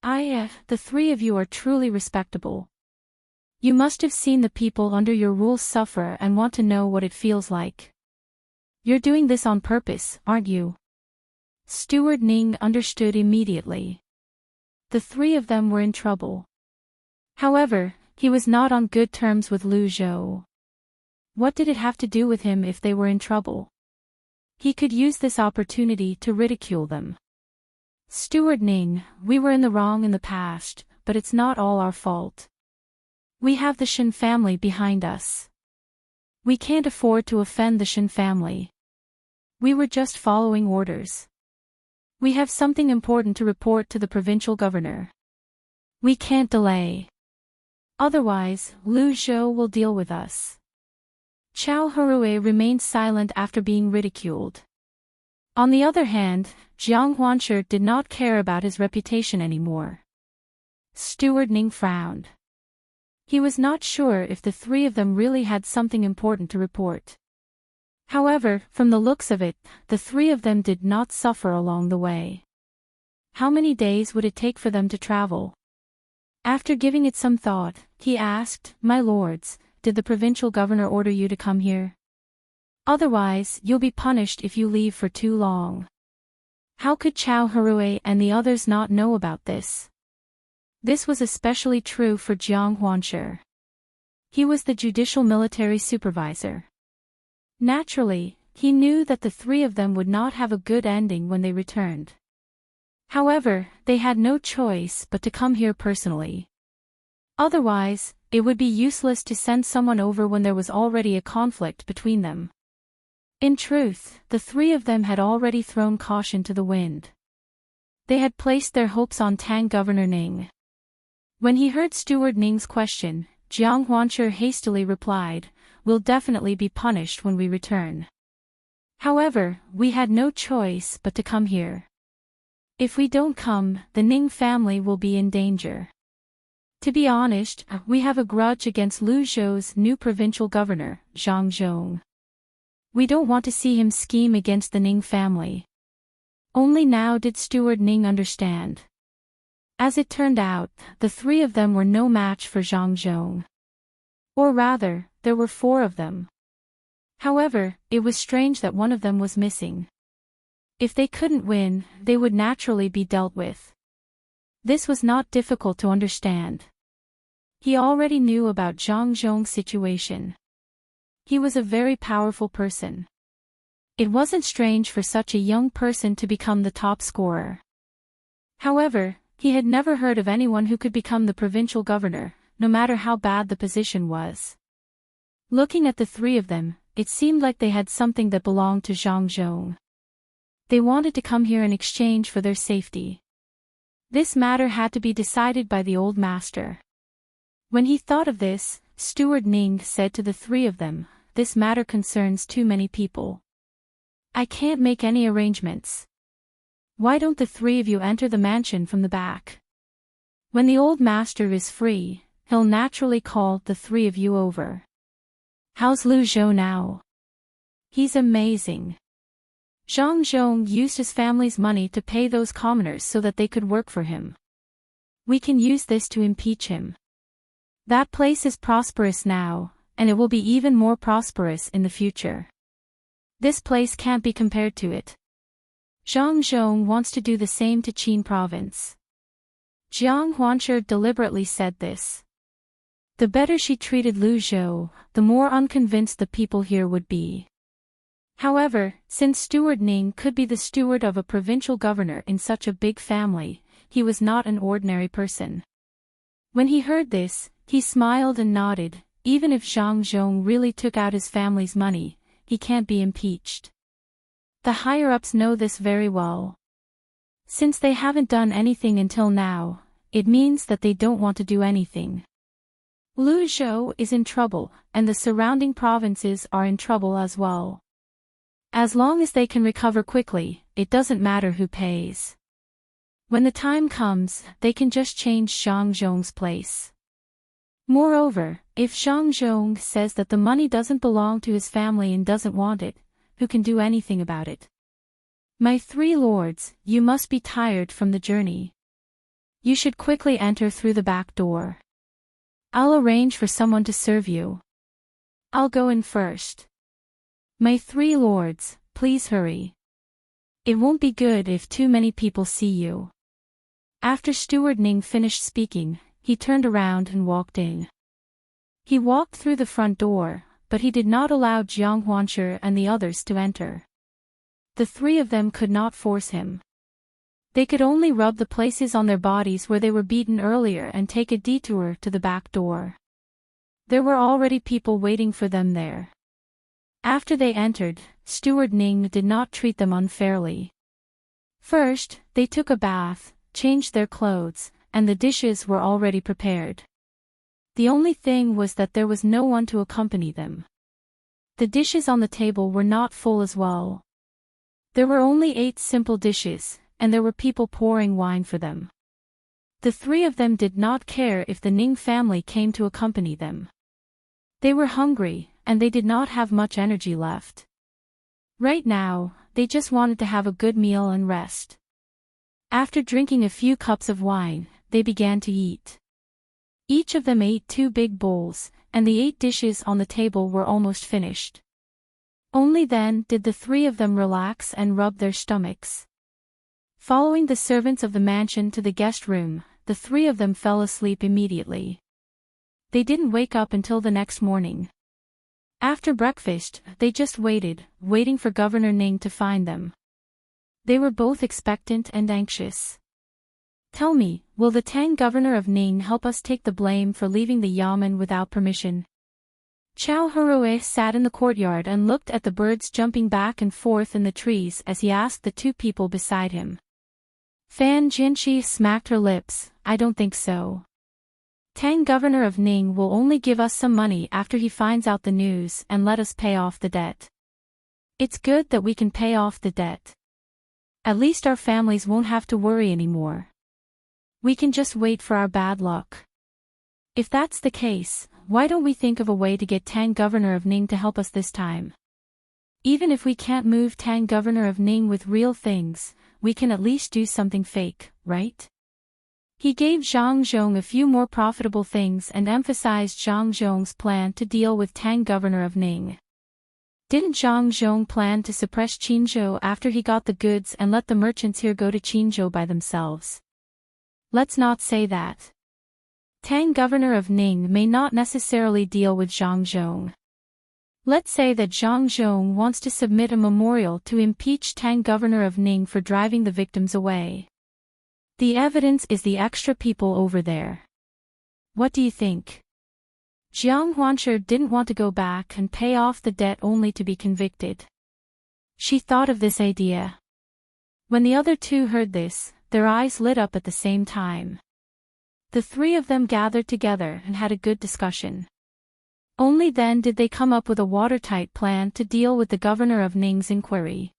The three of you are truly respectable. You must have seen the people under your rule suffer and want to know what it feels like. You're doing this on purpose, aren't you?" Steward Ning understood immediately. The three of them were in trouble. However, he was not on good terms with Lu Zhou. What did it have to do with him if they were in trouble? He could use this opportunity to ridicule them. "Steward Ning, we were in the wrong in the past, but it's not all our fault. We have the Shen family behind us. We can't afford to offend the Shen family. We were just following orders. We have something important to report to the provincial governor. We can't delay. Otherwise, Lu Zhou will deal with us." Chow Harue remained silent after being ridiculed. On the other hand, Jiang Huanshe did not care about his reputation anymore. Steward Ning frowned. He was not sure if the three of them really had something important to report. However, from the looks of it, the three of them did not suffer along the way. How many days would it take for them to travel? After giving it some thought, he asked, "My lords, did the provincial governor order you to come here? Otherwise, you'll be punished if you leave for too long." How could Chow Harue and the others not know about this? This was especially true for Jiang Huanshe. He was the judicial military supervisor. Naturally, he knew that the three of them would not have a good ending when they returned. However, they had no choice but to come here personally. Otherwise, it would be useless to send someone over when there was already a conflict between them. In truth, the three of them had already thrown caution to the wind. They had placed their hopes on Tang Governor Ning. When he heard Steward Ning's question, Jiang Huanshe hastily replied, "We'll definitely be punished when we return. However, we had no choice but to come here. If we don't come, the Ning family will be in danger. To be honest, we have a grudge against Lu Zhou's new provincial governor, Zhang Zhong. We don't want to see him scheme against the Ning family." Only now did Steward Ning understand. As it turned out, the three of them were no match for Zhang Zhong. Or rather, there were four of them. However, it was strange that one of them was missing. If they couldn't win, they would naturally be dealt with. This was not difficult to understand. He already knew about Zhang Zhong's situation. He was a very powerful person. It wasn't strange for such a young person to become the top scorer. However, he had never heard of anyone who could become the provincial governor, no matter how bad the position was. Looking at the three of them, it seemed like they had something that belonged to Zhang Zhong. They wanted to come here in exchange for their safety. This matter had to be decided by the old master. When he thought of this, Steward Ning said to the three of them, "This matter concerns too many people. I can't make any arrangements. Why don't the three of you enter the mansion from the back? When the old master is free, he'll naturally call the three of you over. How's Lu Zhou now? He's amazing. Zhang Zhong used his family's money to pay those commoners so that they could work for him. We can use this to impeach him. That place is prosperous now, and it will be even more prosperous in the future. This place can't be compared to it. Zhang Zhong wants to do the same to Qin province." Jiang Huanshe deliberately said this. The better she treated Lu Zhou, the more unconvinced the people here would be. However, since Steward Ning could be the steward of a provincial governor in such a big family, he was not an ordinary person. When he heard this, he smiled and nodded. Even if Zhang Zhong really took out his family's money, he can't be impeached. The higher-ups know this very well. Since they haven't done anything until now, it means that they don't want to do anything. Luzhou is in trouble, and the surrounding provinces are in trouble as well. As long as they can recover quickly, it doesn't matter who pays. When the time comes, they can just change Zhang Zhong's place. Moreover, if Zhang Zhong says that the money doesn't belong to his family and doesn't want it, who can do anything about it? My three lords, you must be tired from the journey. You should quickly enter through the back door. I'll arrange for someone to serve you. I'll go in first. My three lords, please hurry. It won't be good if too many people see you. After Steward Ning finished speaking, he turned around and walked in. He walked through the front door, but he did not allow Jiang Huanshe and the others to enter. The three of them could not force him. They could only rub the places on their bodies where they were beaten earlier and take a detour to the back door. There were already people waiting for them there. After they entered, Steward Ning did not treat them unfairly. First, they took a bath, changed their clothes, and the dishes were already prepared. The only thing was that there was no one to accompany them. The dishes on the table were not full as well. There were only 8 simple dishes, and there were people pouring wine for them. The three of them did not care if the Ning family came to accompany them. They were hungry, and they did not have much energy left. Right now, they just wanted to have a good meal and rest. After drinking a few cups of wine, they began to eat. Each of them ate 2 big bowls, and the 8 dishes on the table were almost finished. Only then did the three of them relax and rub their stomachs. Following the servants of the mansion to the guest room, the three of them fell asleep immediately. They didn't wake up until the next morning. After breakfast, they just waited, waiting for Governor Ning to find them. They were both expectant and anxious. Tell me, will the Tang governor of Ning help us take the blame for leaving the yamen without permission? Chao Huroe sat in the courtyard and looked at the birds jumping back and forth in the trees as he asked the 2 people beside him. Fan Jinshi smacked her lips, I don't think so. Tang governor of Ning will only give us some money after he finds out the news and let us pay off the debt. It's good that we can pay off the debt. At least our families won't have to worry anymore. We can just wait for our bad luck. If that's the case, why don't we think of a way to get Tang governor of Ning to help us this time? Even if we can't move Tang governor of Ning with real things, we can at least do something fake, right? He gave Zhang Zhong a few more profitable things and emphasized Zhang Zhong's plan to deal with Tang governor of Ning. Didn't Zhang Zhong plan to suppress Qinzhou after he got the goods and let the merchants here go to Qinzhou by themselves? Let's not say that. Tang governor of Ning may not necessarily deal with Zhang Zhong. Let's say that Zhang Zhong wants to submit a memorial to impeach Tang governor of Ning for driving the victims away. The evidence is the extra people over there. What do you think? Jiang Huanshe didn't want to go back and pay off the debt only to be convicted. She thought of this idea. When the other 2 heard this, their eyes lit up at the same time. The 3 of them gathered together and had a good discussion. Only then did they come up with a watertight plan to deal with the governor of Ning's inquiry.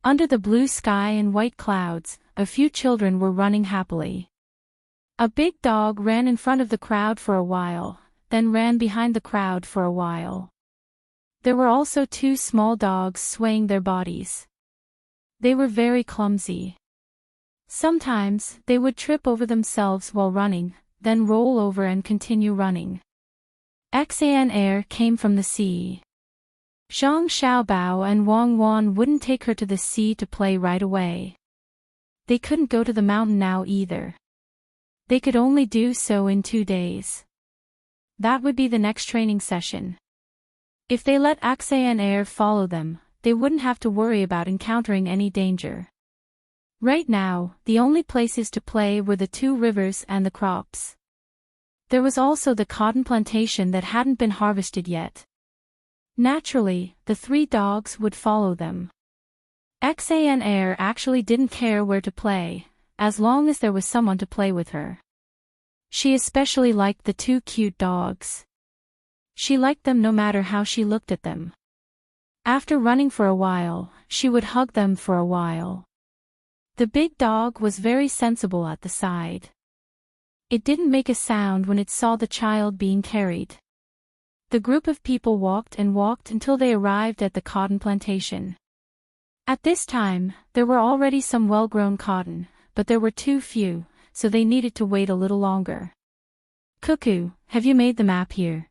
Under the blue sky and white clouds, a few children were running happily. A big dog ran in front of the crowd for a while, then ran behind the crowd for a while. There were also 2 small dogs swaying their bodies. They were very clumsy. Sometimes, they would trip over themselves while running, then roll over and continue running. Xan air came from the sea. Zhang Xiaobao and Wang Wan wouldn't take her to the sea to play right away. They couldn't go to the mountain now either. They could only do so in 2 days. That would be the next training session. If they let Xan air follow them, they wouldn't have to worry about encountering any danger. Right now, the only places to play were the 2 rivers and the crops. There was also the cotton plantation that hadn't been harvested yet. Naturally, the 3 dogs would follow them. Xan air actually didn't care where to play, as long as there was someone to play with her. She especially liked the two cute dogs. She liked them no matter how she looked at them. After running for a while, she would hug them for a while. The big dog was very sensible at the side. It didn't make a sound when it saw the child being carried. The group of people walked and walked until they arrived at the cotton plantation. At this time, there were already some well-grown cotton, but there were too few, so they needed to wait a little longer. Cuckoo, have you made the map here?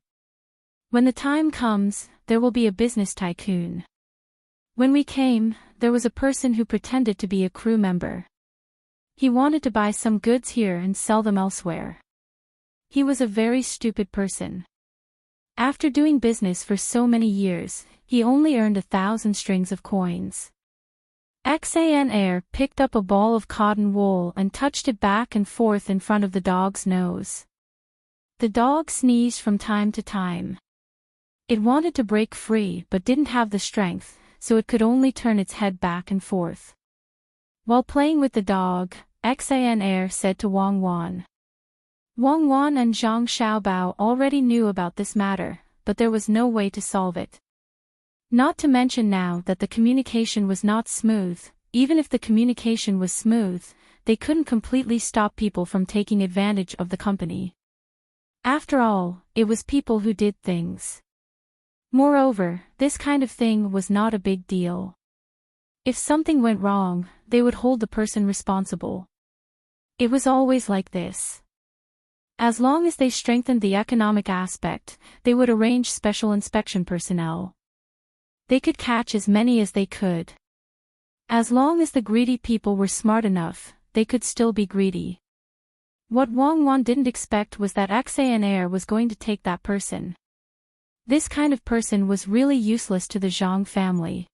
When the time comes, there will be a business tycoon. When we came, there was a person who pretended to be a crew member. He wanted to buy some goods here and sell them elsewhere. He was a very stupid person. After doing business for so many years, he only earned 1,000 strings of coins. Xan picked up a ball of cotton wool and touched it back and forth in front of the dog's nose. The dog sneezed from time to time. It wanted to break free but didn't have the strength, so it could only turn its head back and forth. While playing with the dog, Xan said to Wang Wan. Wang Wan and Zhang Xiaobao already knew about this matter, but there was no way to solve it. Not to mention now that the communication was not smooth. Even if the communication was smooth, they couldn't completely stop people from taking advantage of the company. After all, it was people who did things. Moreover, this kind of thing was not a big deal. If something went wrong, they would hold the person responsible. It was always like this. As long as they strengthened the economic aspect, they would arrange special inspection personnel. They could catch as many as they could. As long as the greedy people were smart enough, they could still be greedy. What Wang Wan didn't expect was that Xan was going to take that person. This kind of person was really useless to the Zhang family.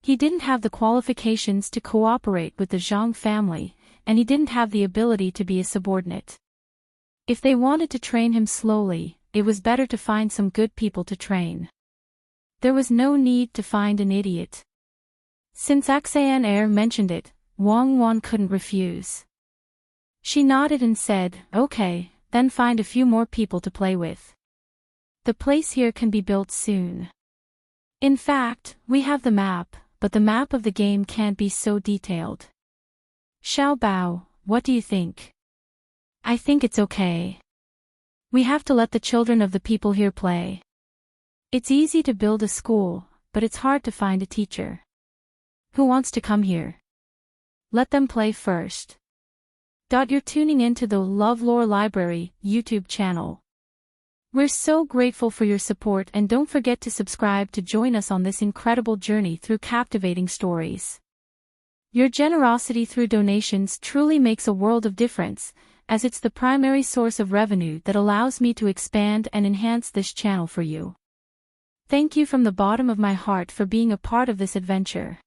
He didn't have the qualifications to cooperate with the Zhang family, and he didn't have the ability to be a subordinate. If they wanted to train him slowly, it was better to find some good people to train. There was no need to find an idiot. Since Xan mentioned it, Wang Wan couldn't refuse. She nodded and said, "Okay, then find a few more people to play with. The place here can be built soon. In fact, we have the map, but the map of the game can't be so detailed." Xiaobao, what do you think? I think it's okay. We have to let the children of the people here play. It's easy to build a school, but it's hard to find a teacher. Who wants to come here? Let them play first. You're tuning into the LoveLore Library YouTube channel. We're so grateful for your support, and don't forget to subscribe to join us on this incredible journey through captivating stories. Your generosity through donations truly makes a world of difference, as it's the primary source of revenue that allows me to expand and enhance this channel for you. Thank you from the bottom of my heart for being a part of this adventure.